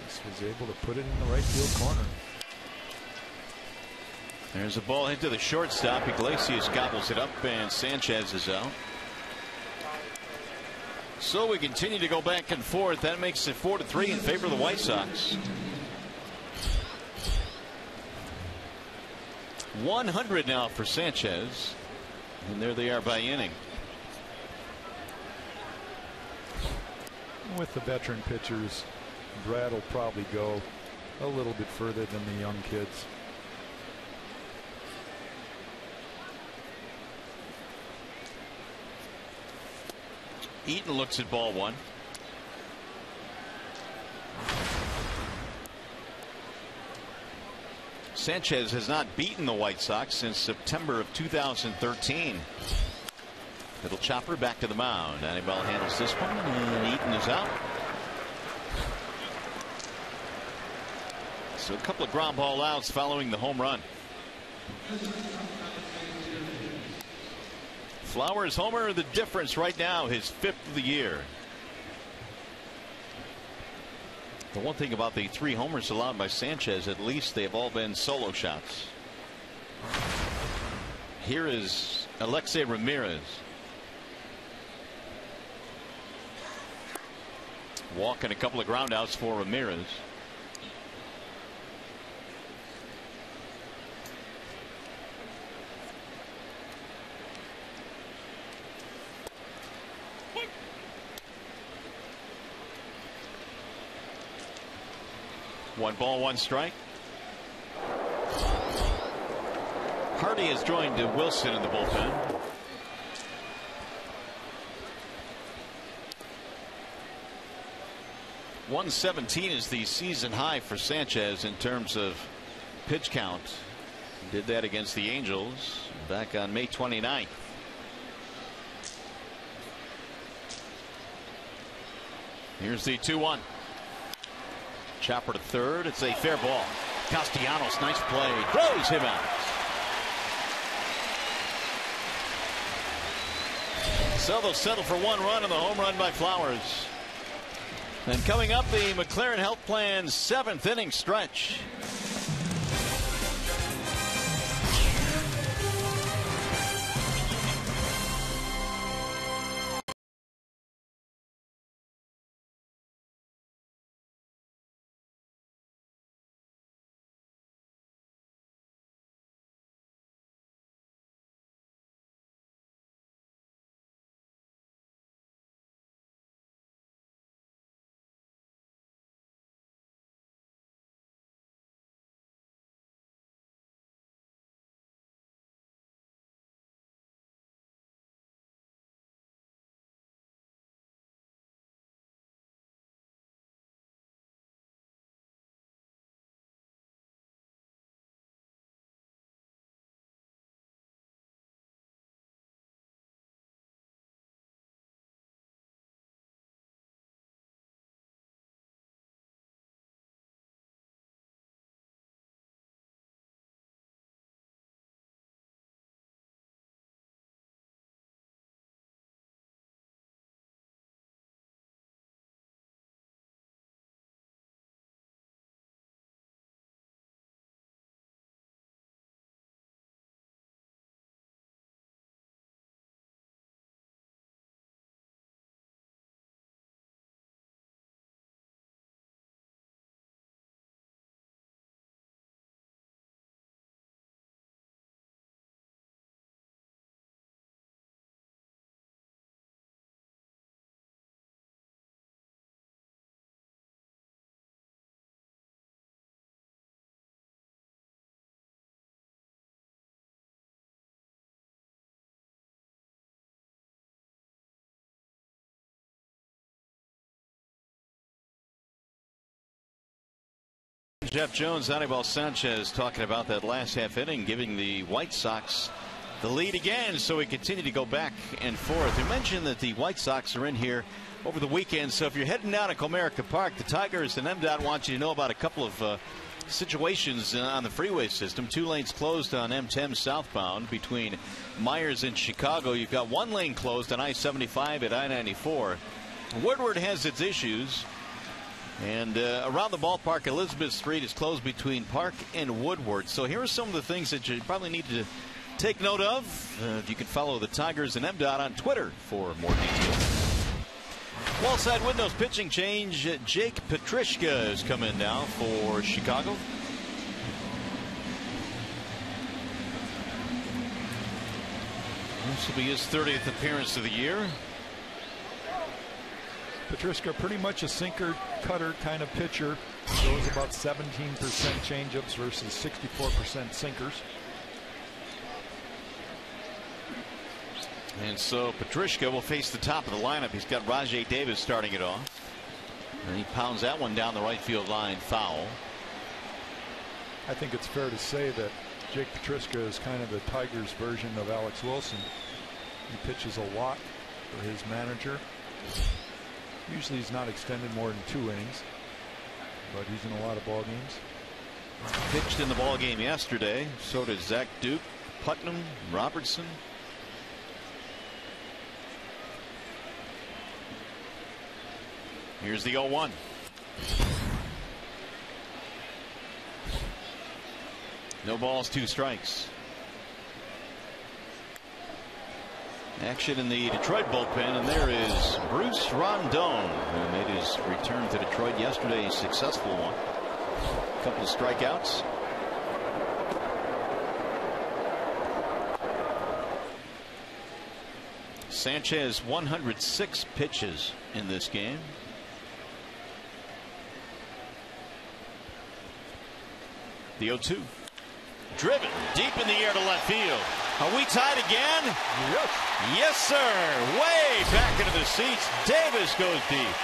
This was able to put it in the right field corner. There's a ball hit to the shortstop. Iglesias gobbles it up and Sanchez is out. So we continue to go back and forth. That makes it 4-3 in favor of the White Sox. 100 now for Sanchez. And there they are by inning. With the veteran pitchers, Brad will probably go a little bit further than the young kids. Eaton looks at ball 1. Sanchez has not beaten the White Sox since September of 2013. Little chopper back to the mound. Anibal handles this one and Eaton is out. So a couple of ground ball outs following the home run. Flowers homer, the difference right now, his 5th of the year. The one thing about the 3 homers allowed by Sanchez, at least they have all been solo shots. Here is Alexei Ramirez. Walk and a couple of ground outs for Ramirez. One ball, 1 strike. Hardy has joined Wilson in the bullpen. .117 is the season high for Sanchez in terms of pitch count. Did that against the Angels back on May 29th. Here's the 2-1. Chopper to third. It's a fair ball. Castellanos, nice play. Throws him out. So they'll settle for 1 run and the home run by Flowers. And coming up, the McLaren Health Plan's 7th inning stretch. Jeff Jones, Anibal Sanchez talking about that last half inning, giving the White Sox the lead again, so we continue to go back and forth. We mentioned that the White Sox are in here over the weekend, so if you're heading down to Comerica Park, the Tigers and MDOT want you to know about a couple of situations on the freeway system. 2 lanes closed on M10 southbound between Myers and Chicago. You've got 1 lane closed on I-75 at I-94. Woodward has its issues, and around the ballpark, Elizabeth Street is closed between Park and Woodward. So here are some of the things that you probably need to take note of. You can follow the Tigers and MDOT on Twitter for more details. Wall side windows pitching change. Jake Petrishka is coming now for Chicago. This will be his 30th appearance of the year. Petrishka, pretty much a sinker cutter kind of pitcher. Throws about 17% changeups versus 64% sinkers. And so Petrishka will face the top of the lineup. He's got Rajai Davis starting it off. And he pounds that one down the right field line, foul. I think it's fair to say that Jake Petrishka is kind of the Tigers version of Alex Wilson. He pitches a lot for his manager. Usually he's not extended more than 2 innings, but he's in a lot of ball games. Pitched in the ball game yesterday. So did Zach Duke, Putnam, Robertson. Here's the 0-1. No balls, 2 strikes. Action in the Detroit bullpen, and there is Bruce Rondon, who made his return to Detroit yesterday, a successful one. A couple of strikeouts. Sanchez 106 pitches in this game. The 0-2. Driven deep in the air to left field. Are we tied again? Yes. Yes, sir. Way back into the seats. Davis goes deep.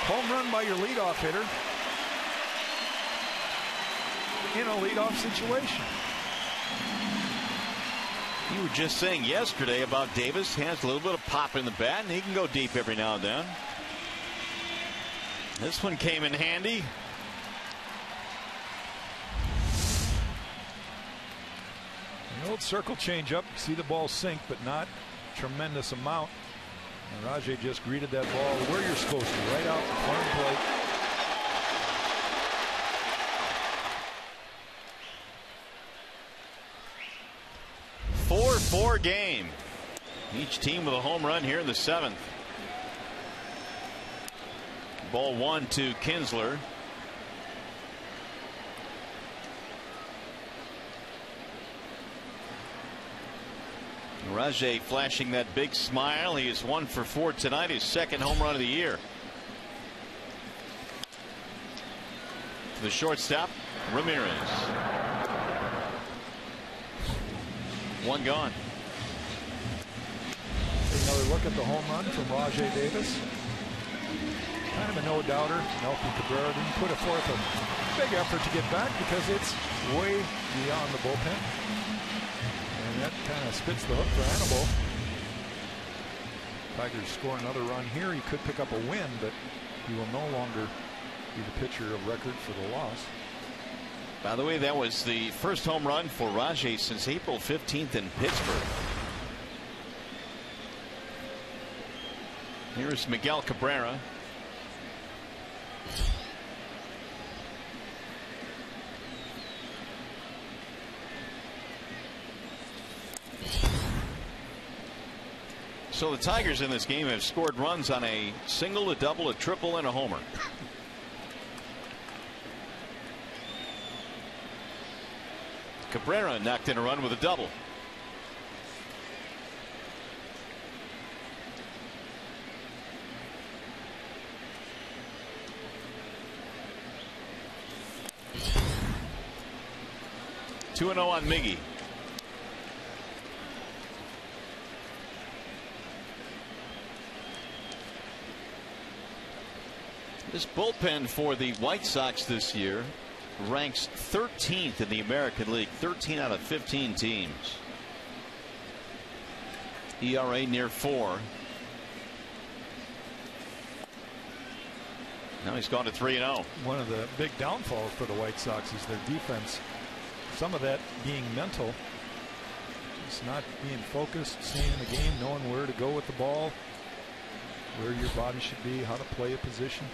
Home run by your leadoff hitter in a leadoff situation. You were just saying yesterday about Davis has a little bit of pop in the bat, and he can go deep every now and then. This one came in handy. The old circle changeup. See the ball sink, but not tremendous amount. And Rajai just greeted that ball where you're supposed to, right out in front of the plate. 4-4 game. Each team with a home run here in the 7th. Ball 1 to Kinsler. Rajai flashing that big smile. He is 1 for 4 tonight, his 2nd home run of the year. The shortstop, Ramirez. 1 gone. Another look at the home run from Rajai Davis. Kind of a no-doubter. Melky Cabrera didn't put forth a big effort to get back because it's way beyond the bullpen. And that kind of spits the hook for Hannibal. Tigers score another run here. He could pick up a win, but he will no longer be the pitcher of record for the loss. By the way, that was the first home run for Rajai since April 15th in Pittsburgh. Here's Miguel Cabrera. So the Tigers in this game have scored runs on a single, a double, a triple, and a homer. Cabrera knocked in a run with a double. Two and 0 on Miggy. This bullpen for the White Sox this year ranks 13th in the American League, 13 out of 15 teams. ERA near 4. Now he's gone to 3-0. One of the big downfalls for the White Sox is their defense. Some of that being mental. Just not being focused, staying in the game, knowing where to go with the ball, where your body should be, how to play a position.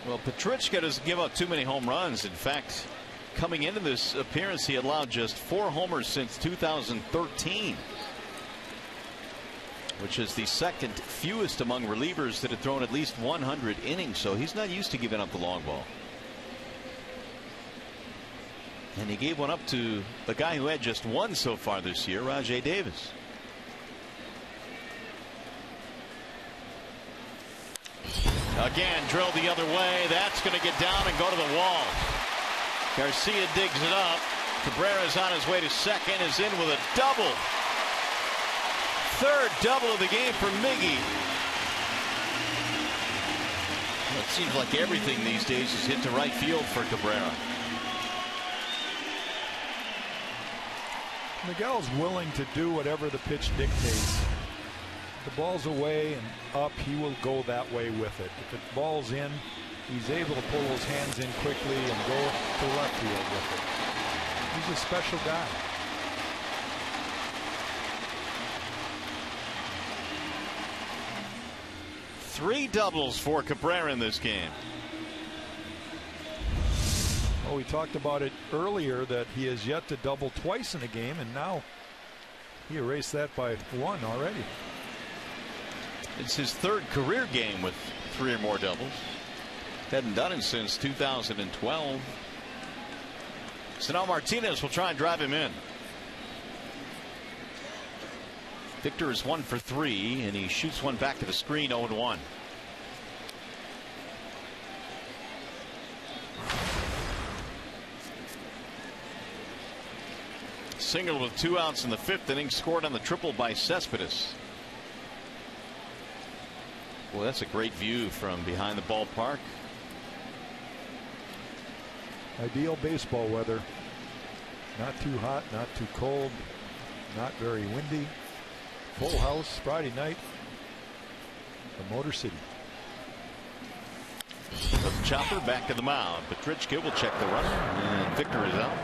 Well, Petrichka doesn't give up too many home runs. In fact, coming into this appearance, he allowed just 4 homers since 2013. Which is the second fewest among relievers that have thrown at least 100 innings. So he's not used to giving up the long ball. And he gave one up to the guy who had just 1 so far this year, Rajai Davis. Again, drilled the other way. That's going to get down and go to the wall. Garcia digs it up. Cabrera's on his way to second, is in with a double. Third double of the game for Miggy. Well, it seems like everything these days is hit to right field for Cabrera. Miguel's willing to do whatever the pitch dictates. If the ball's away and up, he will go that way with it. If the ball's in, he's able to pull those hands in quickly and go to left field with it. He's a special guy. Three doubles for Cabrera in this game. Oh, we talked about it earlier that he has yet to double twice in a game, and now he erased that by 1 already. It's his 3rd career game with 3 or more doubles. Hadn't done it since 2012. So now Martinez will try and drive him in. Victor is 1 for 3, and he shoots one back to the screen, 0-1. Single with 2 outs in the 5th inning, scored on the triple by Cespedes. Well, that's a great view from behind the ballpark. Ideal baseball weather. Not too hot, not too cold, not very windy. Full house Friday night. The Motor City. The chopper back to the mound. Petrichka will check the runner, and Victor is out.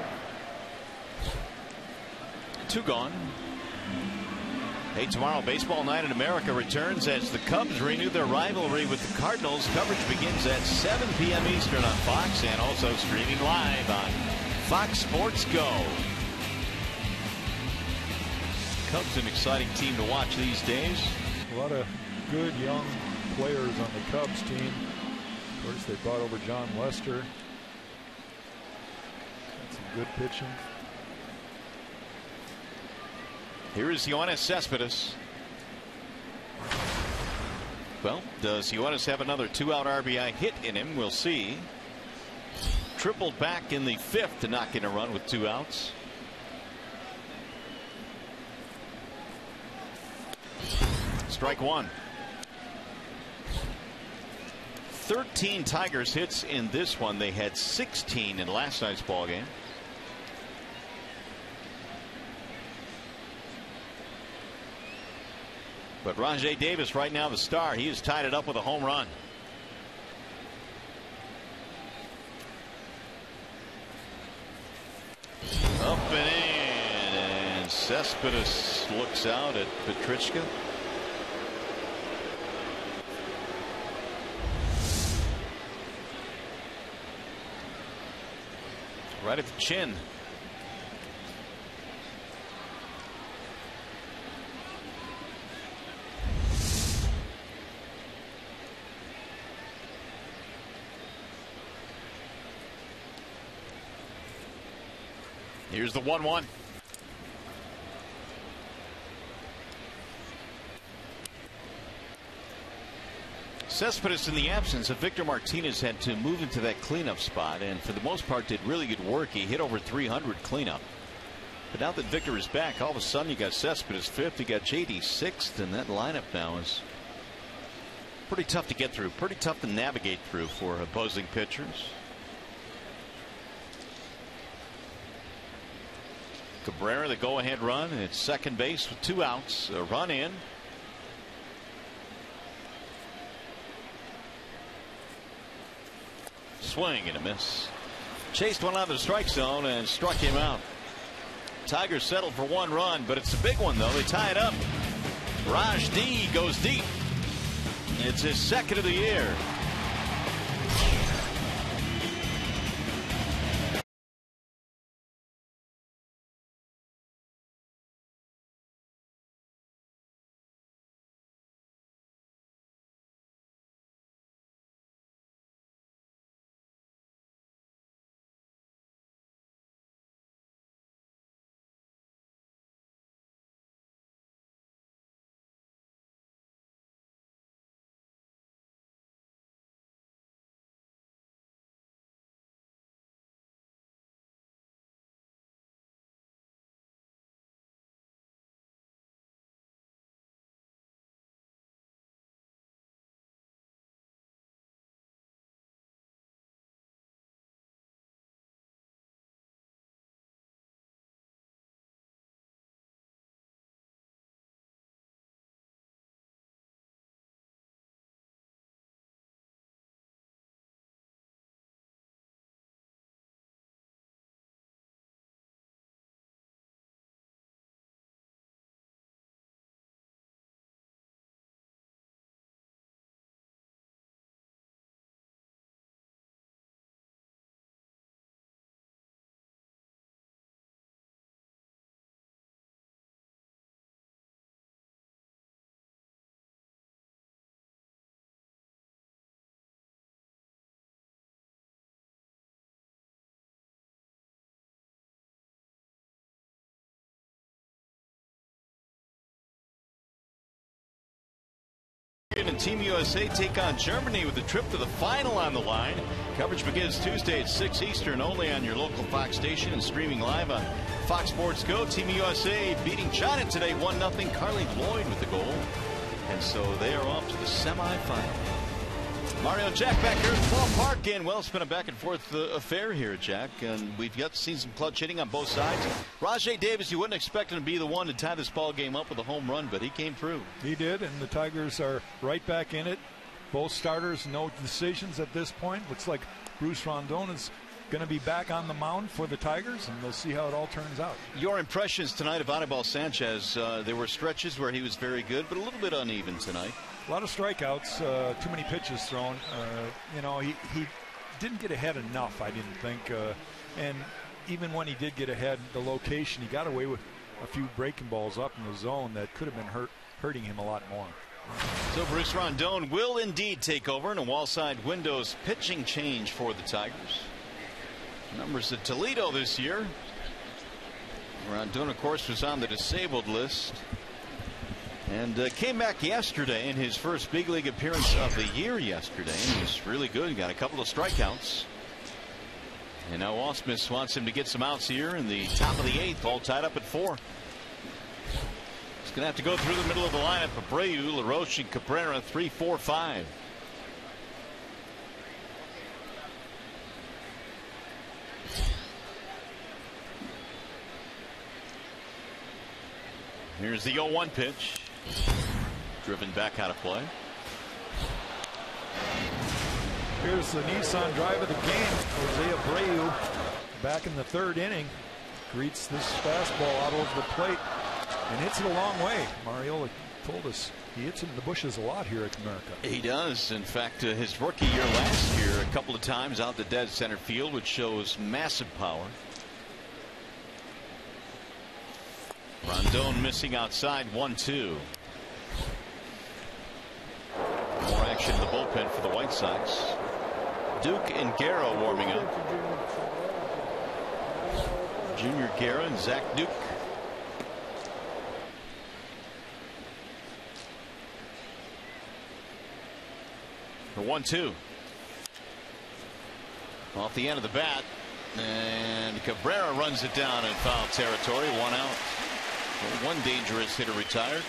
2 gone. Hey, tomorrow Baseball Night in America returns as the Cubs renew their rivalry with the Cardinals. Coverage begins at 7 p.m. Eastern on Fox and also streaming live on Fox Sports Go. Cubs an exciting team to watch these days. A lot of good young players on the Cubs team. Of course, they brought over John Lester. Got some good pitching. Here is Yoenis Cespedes. Well, does Yoenis have another 2-out RBI hit in him? We'll see. Tripled back in the 5th to knock in a run with 2 outs. Strike 1. 13 Tigers hits in this one. They had 16 in last night's ball game. But Rajai Davis right now the star. He has tied it up with a home run. Up and in, and Cespedes looks out at Petrichka. Right at the chin. Here's the 1-1. Cespedes, in the absence of Victor Martinez, had to move into that cleanup spot, and for the most part did really good work. He hit over 300 cleanup. But now that Victor is back, all of a sudden you got Cespedes 5th, you got JD 6th, and that lineup now is Pretty tough to get through, pretty tough to navigate through for opposing pitchers. Cabrera, the go-ahead run at second base with 2 outs, a run in. Swing and a miss. Chased one out of the strike zone and struck him out. Tigers settled for 1 run, but it's a big one though. They tie it up. Raj D goes deep. It's his 2nd of the year. And Team USA take on Germany with a trip to the final on the line. Coverage begins Tuesday at 6 Eastern only on your local Fox station and streaming live on Fox Sports Go. Team USA beating China today 1-0. Carly Lloyd with the goal. And so they are off to the semifinal. Mario and Jack back here at the ballpark, and well, it's been a back and forth affair here, Jack, and we've seen some clutch hitting on both sides. Rajai Davis, you wouldn't expect him to be the one to tie this ball game up with a home run, but he came through. He did, and the Tigers are right back in it. Both starters, no decisions at this point. Looks like Bruce Rondon is going to be back on the mound for the Tigers, and we'll see how it all turns out. Your impressions tonight of Anibal Sanchez? There were stretches where he was very good, but a little bit uneven tonight. A lot of strikeouts, too many pitches thrown. You know, he didn't get ahead enough, I didn't think. And even when he did get ahead, the location, he got away with a few breaking balls up in the zone that could have been hurting him a lot more. So Bruce Rondon will indeed take over in a wall side windows pitching change for the Tigers. Numbers at Toledo this year. Rondon, of course, was on the disabled list. And came back yesterday in his first big league appearance of the year yesterday. And he was really good. He got a couple of strikeouts. And now Ausmus wants him to get some outs here in the top of the 8th, all tied up at 4. He's going to have to go through the middle of the lineup. Abreu, LaRoche, and Cabrera, 3, 4, 5. Here's the 0-1 pitch. Driven back out of play. Here's the Nissan drive of the game. Jose Abreu back in the 3rd inning. Greets this fastball out over the plate and hits it a long way. Mariola told us he hits it in the bushes a lot here at America. He does. In fact, his rookie year last year, a couple of times out to dead center field, which shows massive power. Rondon missing outside, 1-2. More action in the bullpen for the White Sox. Duke and Guerra warming up. Junior Guerra and Zach Duke. For 1-2. Off the end of the bat. And Cabrera runs it down in foul territory. 1 out. One dangerous hitter retired.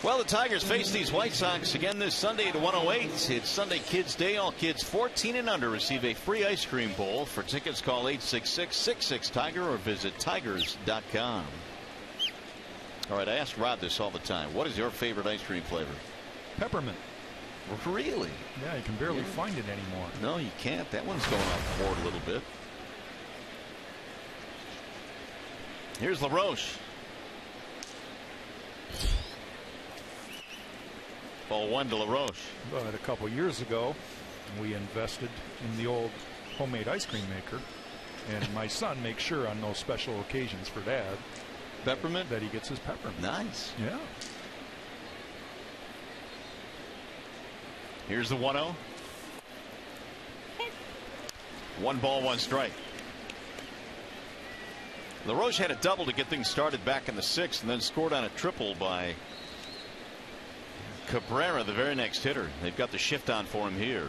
Well, the Tigers face these White Sox again this Sunday at 108. It's Sunday Kids Day. All kids 14 and under receive a free ice cream bowl. For tickets, call 866-66-TIGER or visit tigers.com. All right, I ask Rod this all the time. What is your favorite ice cream flavor? Peppermint. Really? Yeah, you can barely find it anymore. No, you can't. That one's going off the board a little bit. Here's LaRoche. Ball one to LaRoche. But a couple years ago, we invested in the old homemade ice cream maker, and my son makes sure on those special occasions for Dad, peppermint, that he gets his peppermint. Nice. Yeah. Here's the 1-0. 1 ball, 1 strike. LaRoche had a double to get things started back in the 6th, and then scored on a triple by Cabrera, the very next hitter. They've got the shift on for him here.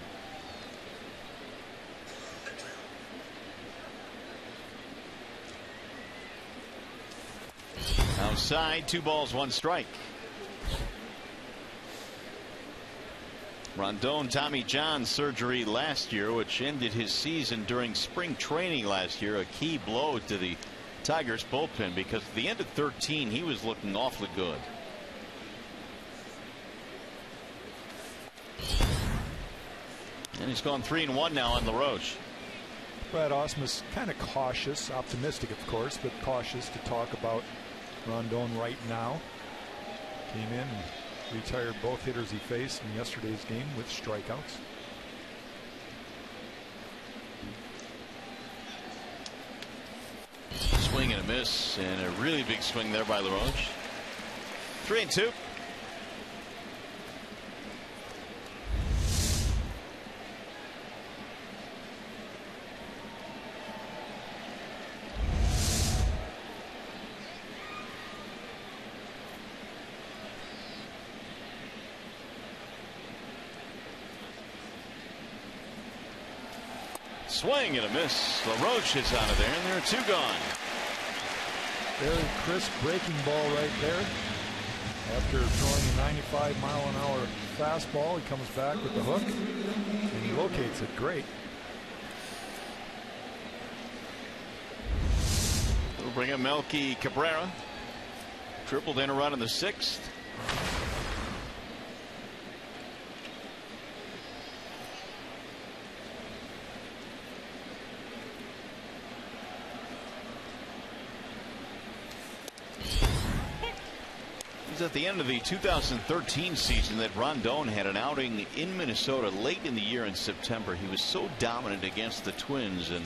Outside, 2 balls, 1 strike. Rondon Tommy John surgery last year, which ended his season during spring training last year. A key blow to the Tigers bullpen, because at the end of 13 he was looking awfully good. And he's gone 3-1 now on LaRoche. Brad Ausmus kind of cautious, optimistic of course, but cautious to talk about Rondon right now. Came in and retired both hitters he faced in yesterday's game with strikeouts. Swing and a miss, and a really big swing there by LaRoche. 3-2. Swing and a miss. LaRoche is out of there, and there are 2 gone. Very crisp breaking ball right there. After throwing a 95-mile-an-hour fastball, he comes back with the hook, and he locates it great. We'll bring up Melky Cabrera. Tripled in a run in the 6th. It was at the end of the 2013 season that Rondon had an outing in Minnesota late in the year in September. He was so dominant against the Twins, and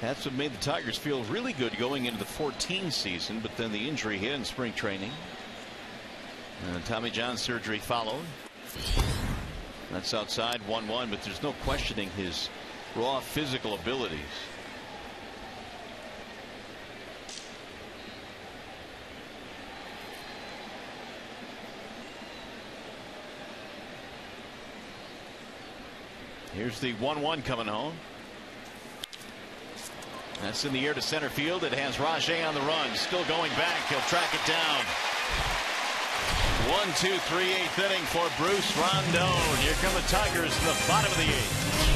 that's what made the Tigers feel really good going into the 14 season. But then the injury hit in spring training. Tommy John surgery followed. That's outside 1-1, but there's no questioning his raw physical abilities. Here's the 1-1 coming home. That's in the air to center field. It has Rajay on the run. Still going back. He'll track it down. 1, 2, 3, 8th inning for Bruce Rondon. Here come the Tigers to the bottom of the 8th.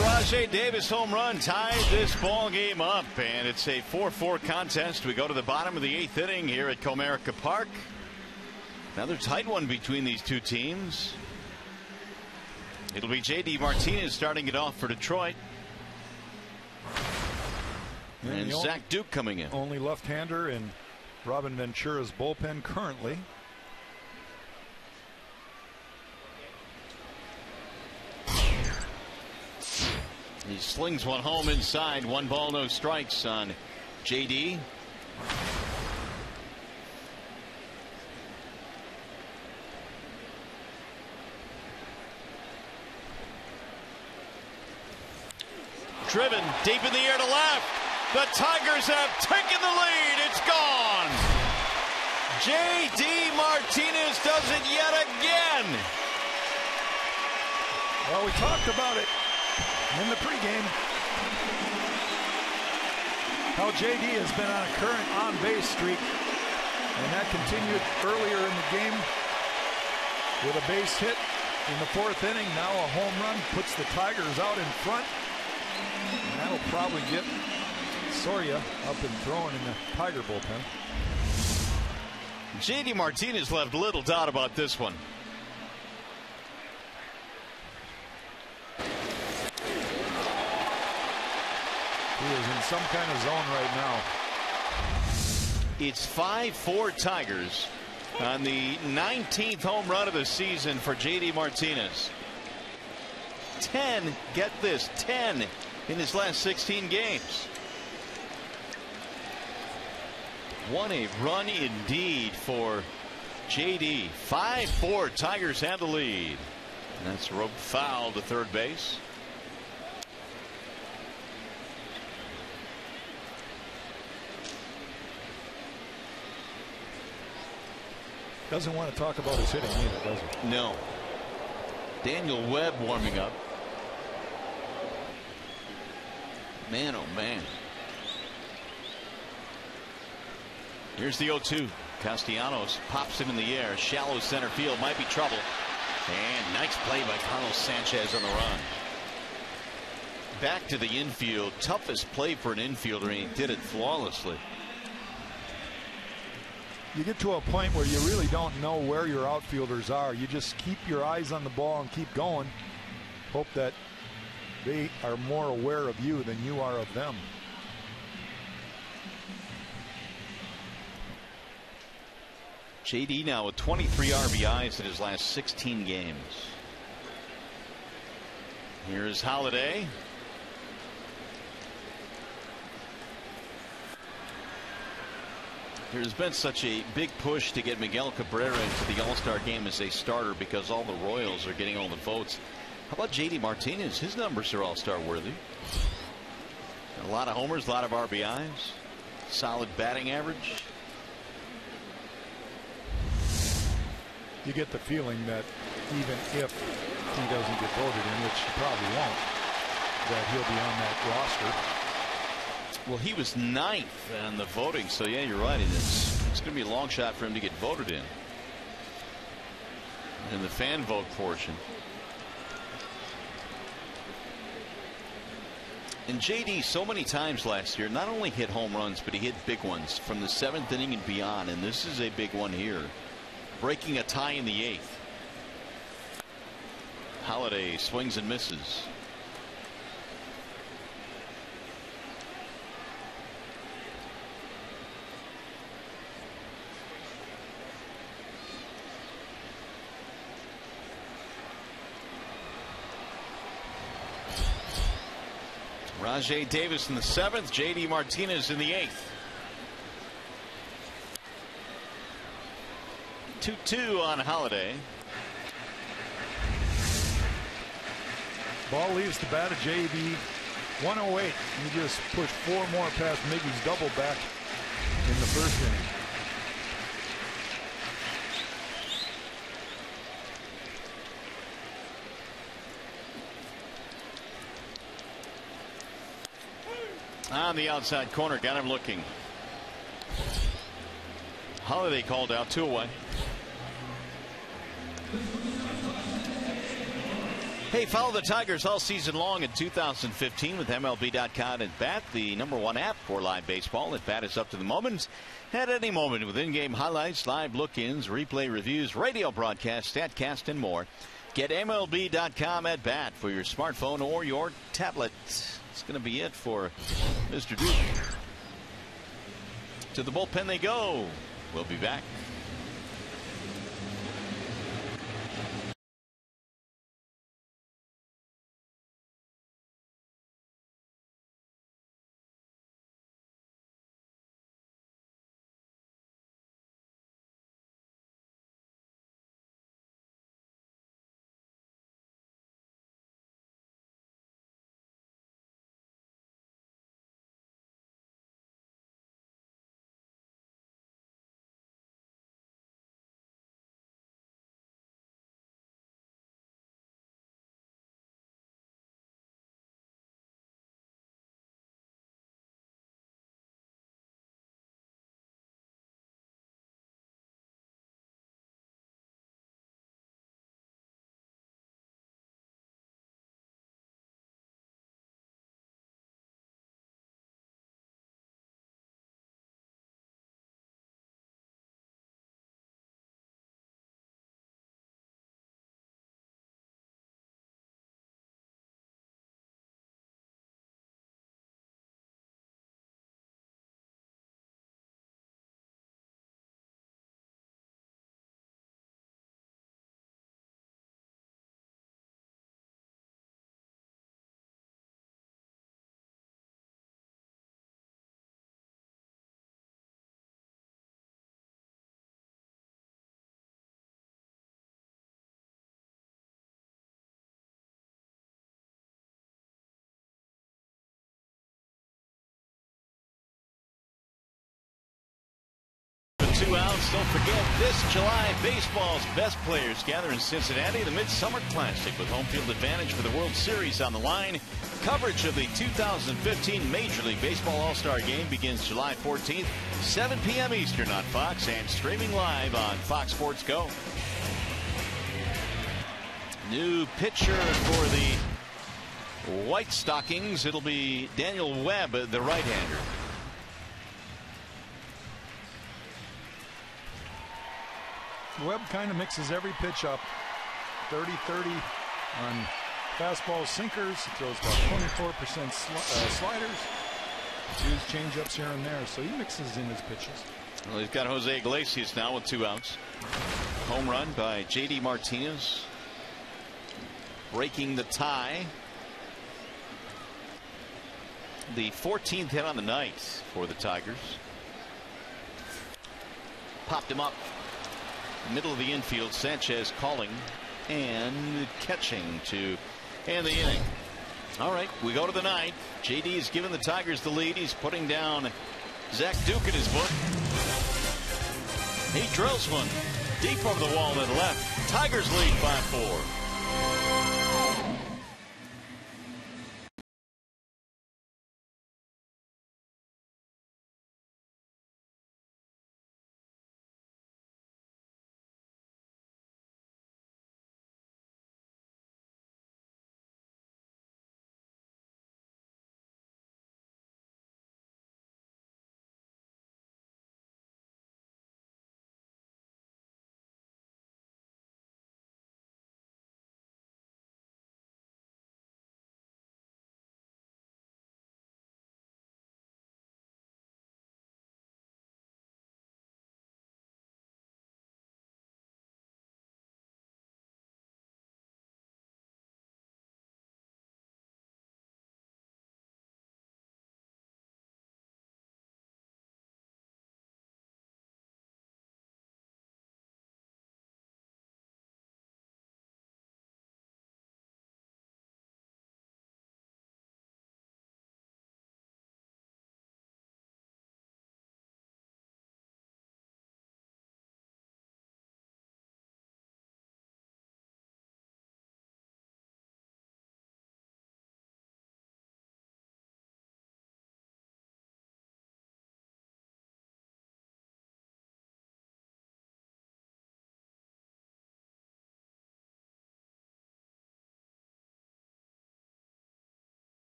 Rajai Davis home run tied this ball game up, and it's a 4-4 contest. We go to the bottom of the 8th inning here at Comerica Park. Another tight one between these two teams. It'll be J.D. Martinez starting it off for Detroit. And Zach Duke coming in. Only left-hander in Robin Ventura's bullpen currently. He slings one home inside. 1 ball, no strikes on J.D. Driven deep in the air to left. The Tigers have taken the lead. It's gone. J.D. Martinez does it yet again. Well, we talked about it in the pregame. How J.D. has been on a current on-base streak, and that continued earlier in the game with a base hit in the 4th inning. Now a home run puts the Tigers out in front. And that'll probably get Soria up and throwing in the Tiger bullpen. J.D. Martinez left little doubt about this one. He is in some kind of zone right now. It's 5-4 Tigers on the 19th home run of the season for J.D. Martinez. 10, get this, 10 in his last 16 games. What a run indeed for J.D. 5-4, Tigers have the lead. And that's roped foul to third base. Doesn't want to talk about his hitting either, does he? No. Daniel Webb warming up. Man, oh man. Here's the 0-2. Castellanos pops it in the air. Shallow center field. Might be trouble. And nice play by Carlos Sanchez on the run. Back to the infield. Toughest play for an infielder, and he did it flawlessly. You get to a point where you really don't know where your outfielders are. You just keep your eyes on the ball and keep going. Hope that they are more aware of you than you are of them. J.D. now with 23 RBIs in his last 16 games. Here's Holiday. There's been such a big push to get Miguel Cabrera into the All-Star game as a starter because all the Royals are getting all the votes. How about J.D. Martinez? His numbers are All-Star worthy. A lot of homers, a lot of RBIs, solid batting average. You get the feeling that even if he doesn't get voted in, which he probably won't, that he'll be on that roster. Well, he was 9th on the voting, so yeah, you're right. It's going to be a long shot for him to get voted in the fan vote portion. And J.D. so many times last year not only hit home runs, but he hit big ones from the 7th inning and beyond, and this is a big one here, breaking a tie in the 8th. Holiday swings and misses. Rajai Davis in the 7th, J.D. Martinez in the 8th. 2-2 on Holiday. Ball leaves the bat of J.D. 108. He just pushed 4 more past Miggy's double back in the 1st inning. On the outside corner, got him looking. Holiday called out, 2 away. Hey, follow the Tigers all season long in 2015 with MLB.com at bat, the #1 app for live baseball. At bat is up to the moment, at any moment, with in-game highlights, live look-ins, replay reviews, radio broadcasts, StatCast, and more. Get MLB.com at bat for your smartphone or your tablet. It's going to be it for Mr. Duke. To the bullpen they go. We'll be back. Two outs. Don't forget, this July, baseball's best players gather in Cincinnati, the Midsummer Classic, with home field advantage for the World Series on the line. Coverage of the 2015 Major League Baseball All-Star Game begins July 14th, 7 p.m. Eastern on Fox, and streaming live on Fox Sports Go. New pitcher for the White Stockings. It'll be Daniel Webb, the right-hander. Webb kind of mixes every pitch up. 30-30 on fastballs, sinkers. He throws about 24% sliders. Use changeups here and there, so he mixes in his pitches. Well, he's got Jose Iglesias now with 2 outs. Home run by JD Martinez, breaking the tie. The 14th hit on the night for the Tigers. Popped him up. Middle of the infield, Sanchez calling and catching to end the inning. All right, we go to the 9th. JD has given the Tigers the lead. He's putting down Zach Duke in his book. He drills one deep over the wall to the left. Tigers lead by 4.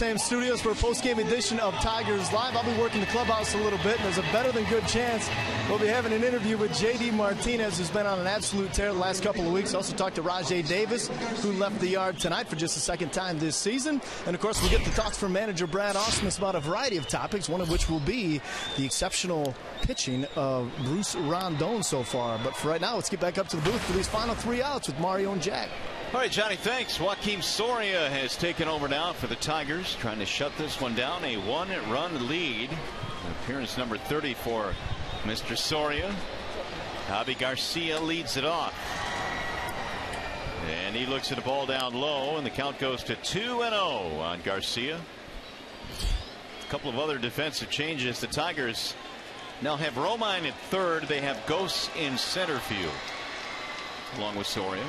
Ham Studios for a post-game edition of Tigers Live. I'll be working the clubhouse a little bit, and there's a better than good chance we'll be having an interview with J.D. Martinez, who's been on an absolute tear the last couple of weeks. Also talked to Rajay Davis, who left the yard tonight for just the second time this season. And, of course, we'll get the thoughts from manager Brad Ausmus about a variety of topics, one of which will be the exceptional pitching of Bruce Rondon so far. But for right now, let's get back up to the booth for these final 3 outs with Mario and Jack. All right, Johnny, thanks. Joakim Soria has taken over now for the Tigers, trying to shut this one down. A 1-run lead. Appearance number 30 for Mr. Soria. Javi Garcia leads it off. And he looks at the ball down low, and the count goes to 2-0 on Garcia. A couple of other defensive changes. The Tigers now have Romine at third. They have Ghosts in center field, along with Soria.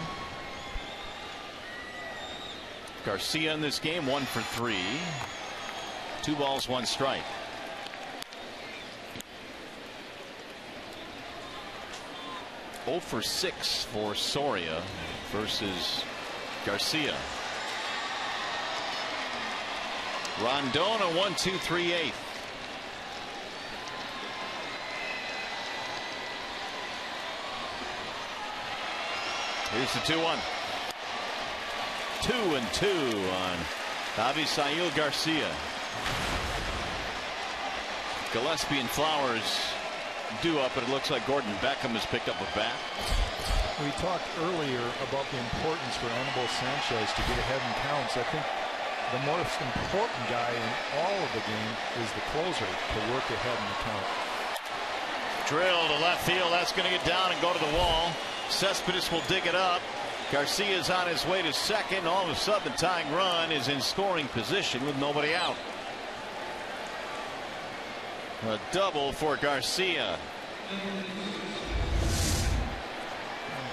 Garcia in this game 1 for 3. 2 balls, 1 strike. Oh for 6 for Soria versus Garcia. Rondon a 1-2-3-8. Here's the 2-1. 2-2 on Avisail Garcia. Gillespie and Flowers due up, but it looks like Gordon Beckham has picked up a bat. We talked earlier about the importance for Anibal Sanchez to get ahead in counts. I think the most important guy in all of the game is the closer to work ahead in the count. Drill to left field. That's going to get down and go to the wall. Cespedes will dig it up. Garcia's on his way to second. All of a sudden, the tying run is in scoring position with nobody out. A double for Garcia.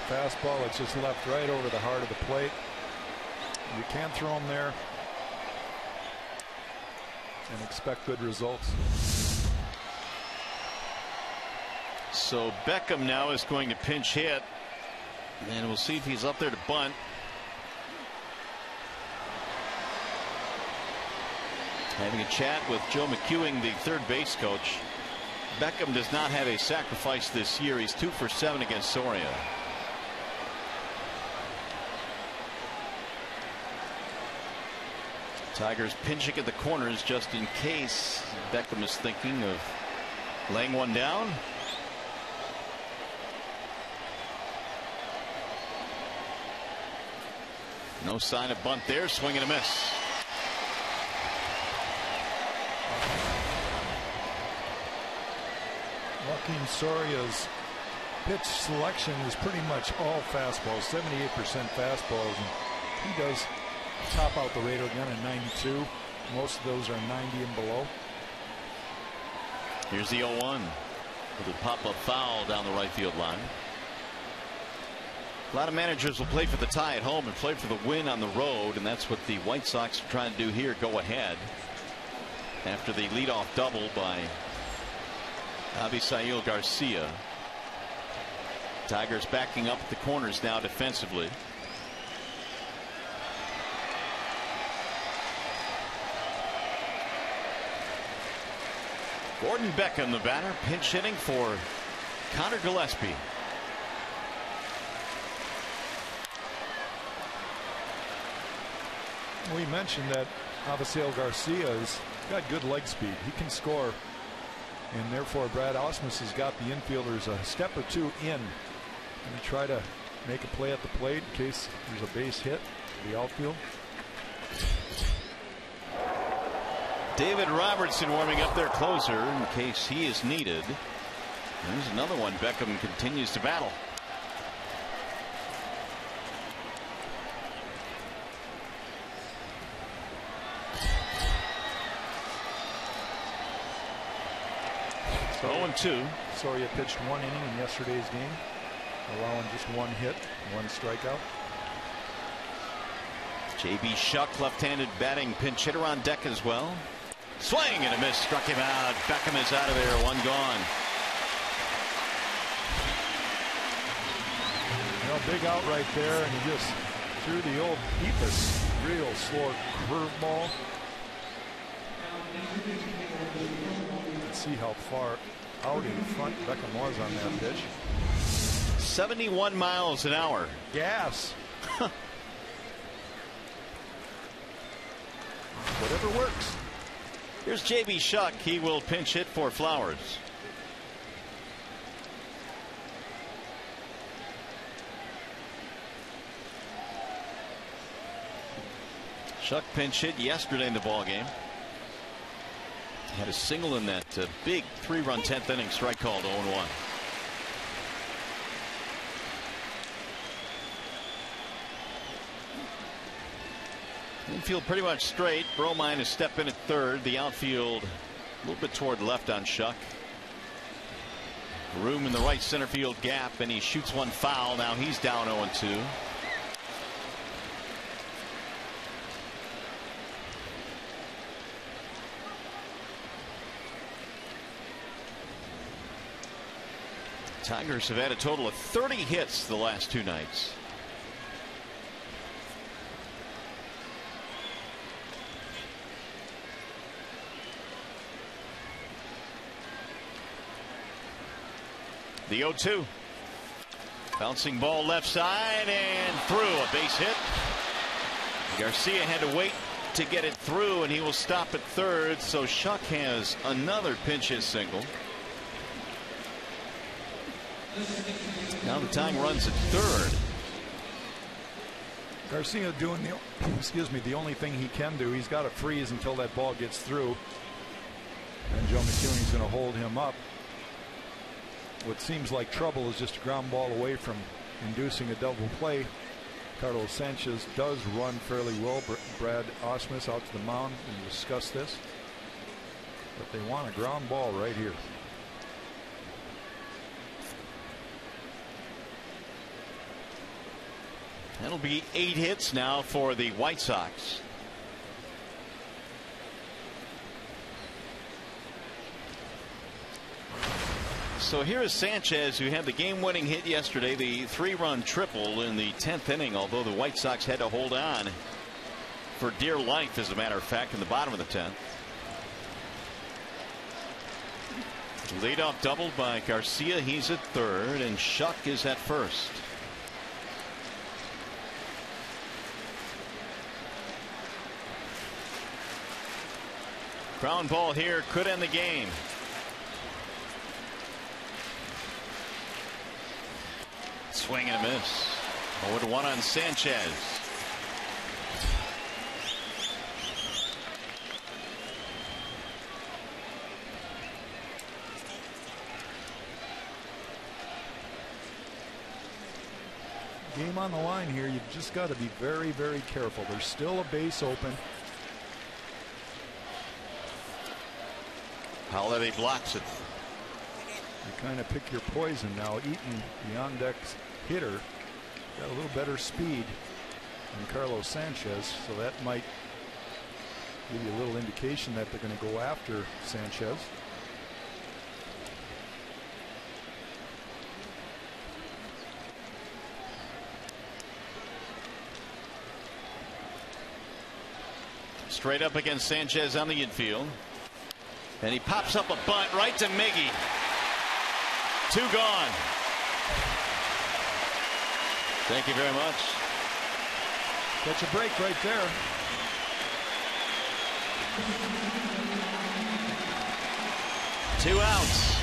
Fastball, it's just left right over the heart of the plate. You can't throw him there and expect good results. So Beckham now is going to pinch hit. And we'll see if he's up there to bunt. Having a chat with Joe McEwing, the third base coach. Beckham does not have a sacrifice this year. He's 2 for 7 against Soria. Tigers pinching at the corners just in case Beckham is thinking of laying one down. No sign of bunt there. Swing and a miss. Joakim Soria's pitch selection is pretty much all fastballs, 78% fastballs, and he does top out the radar gun at 92. Most of those are 90 and below. Here's the 0-1 with a pop-up foul down the right field line. A lot of managers will play for the tie at home and play for the win on the road, and that's what the White Sox are trying to do here. Go ahead after the leadoff double by Avisail Garcia. Tigers backing up at the corners now defensively. Gordon Beckham, the batter, pinch hitting for Connor Gillespie. We mentioned that Avisail Garcia has got good leg speed. He can score, and therefore Brad Ausmus has got the infielders a step or two in and try to make a play at the plate in case there's a base hit to the outfield. David Robertson warming up their closer in case he is needed. There's another one. Beckham continues to battle. So 0-2. Soria pitched 1 inning in yesterday's game, allowing just 1 hit, 1 strikeout. J.B. Shuck, left-handed batting pinch hitter on deck as well. Swing and a miss, struck him out. Beckham is out of there, 1 gone. You know, big out right there, and he just threw the old Peepus real slow curveball. see how far out in front Beckham was on that pitch. 71 miles an hour. Gas. Whatever works. Here's J.B. Shuck. He will pinch hit for Flowers. Shuck pinch hit yesterday in the ball game. Had a single in that big 3-run 10th inning strike called 0-1. Infield pretty much straight. Bromine is step in at third. The outfield a little bit toward left on Shuck. Room in the right center field gap, and he shoots one foul. Now he's down 0-2. Tigers have had a total of 30 hits the last 2 nights. The 0-2. Bouncing ball left side and through. A base hit. Garcia had to wait to get it through, and he will stop at third. So Shuck has another pinch hit single. Now the tying runs at third. Garcia doing the only thing he can do. He's got to freeze until that ball gets through, and Joe McEwen's going to hold him up. What seems like trouble is just a ground ball away from inducing a double play. Carlos Sanchez does run fairly well. Brad Ausmus out to the mound and discuss this, but they want a ground ball right here. That'll be 8 hits now for the White Sox. So here is Sanchez, who had the game-winning hit yesterday, the 3-run triple in the 10th inning, although the White Sox had to hold on for dear life, as a matter of fact, in the bottom of the 10th. Leadoff double by Garcia. He's at third, and Shuck is at first. Ground ball here could end the game. Swing and a miss. 0-1 on Sanchez. Game on the line here. You've just got to be very, very careful. There's still a base open. Holiday blocks it. You kind of pick your poison now. Eaton, the on-deck hitter, got a little better speed than Carlos Sanchez, so that might give you a little indication that they're going to go after Sanchez. Straight up against Sanchez on the infield. And he pops up a bunt right to Miggy. 2 gone. Thank you very much. Catch a break right there. Two outs.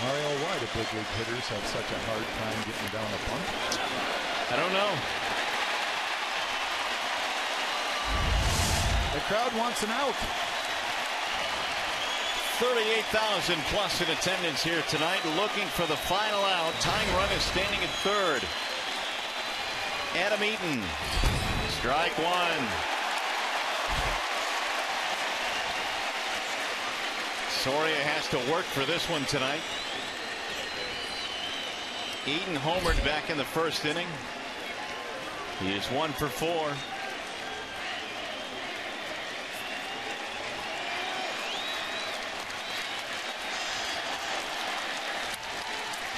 Mario, why do big league hitters have such a hard time getting down a bunt? I don't know. The crowd wants an out. 38,000 plus in attendance here tonight, looking for the final out. Tying run is standing at third. Adam Eaton, strike one. Soria has to work for this one tonight. Eaton homered back in the first inning. He is 1 for 4.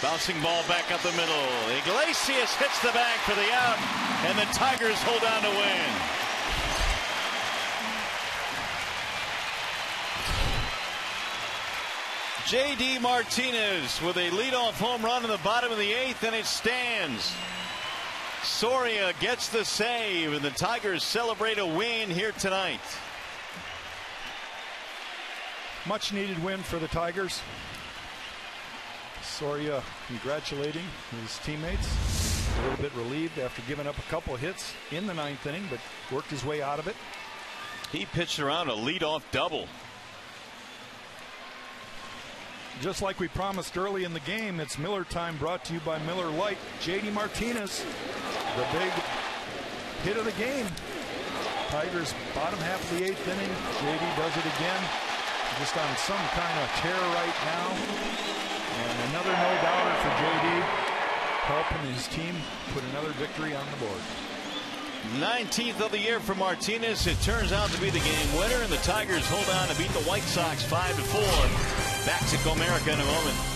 Bouncing ball back up the middle. Iglesias hits the bag for the out, and the Tigers hold on to win. J.D. Martinez with a leadoff home run in the bottom of the 8th, and it stands. Soria gets the save, and the Tigers celebrate a win here tonight. Much needed win for the Tigers. Soria congratulating his teammates. A little bit relieved after giving up a couple of hits in the 9th inning, but worked his way out of it. He pitched around a leadoff double. Just like we promised early in the game, it's Miller time, brought to you by Miller Lite. J.D. Martinez, the big hit of the game. Tigers bottom half of the 8th inning. J.D. does it again. Just on some kind of tear right now. And another no-doubter for J.D. helping his team put another victory on the board. 19th of the year for Martinez. It turns out to be the game winner, and the Tigers hold on to beat the White Sox 5-4. Back to Comerica in a moment.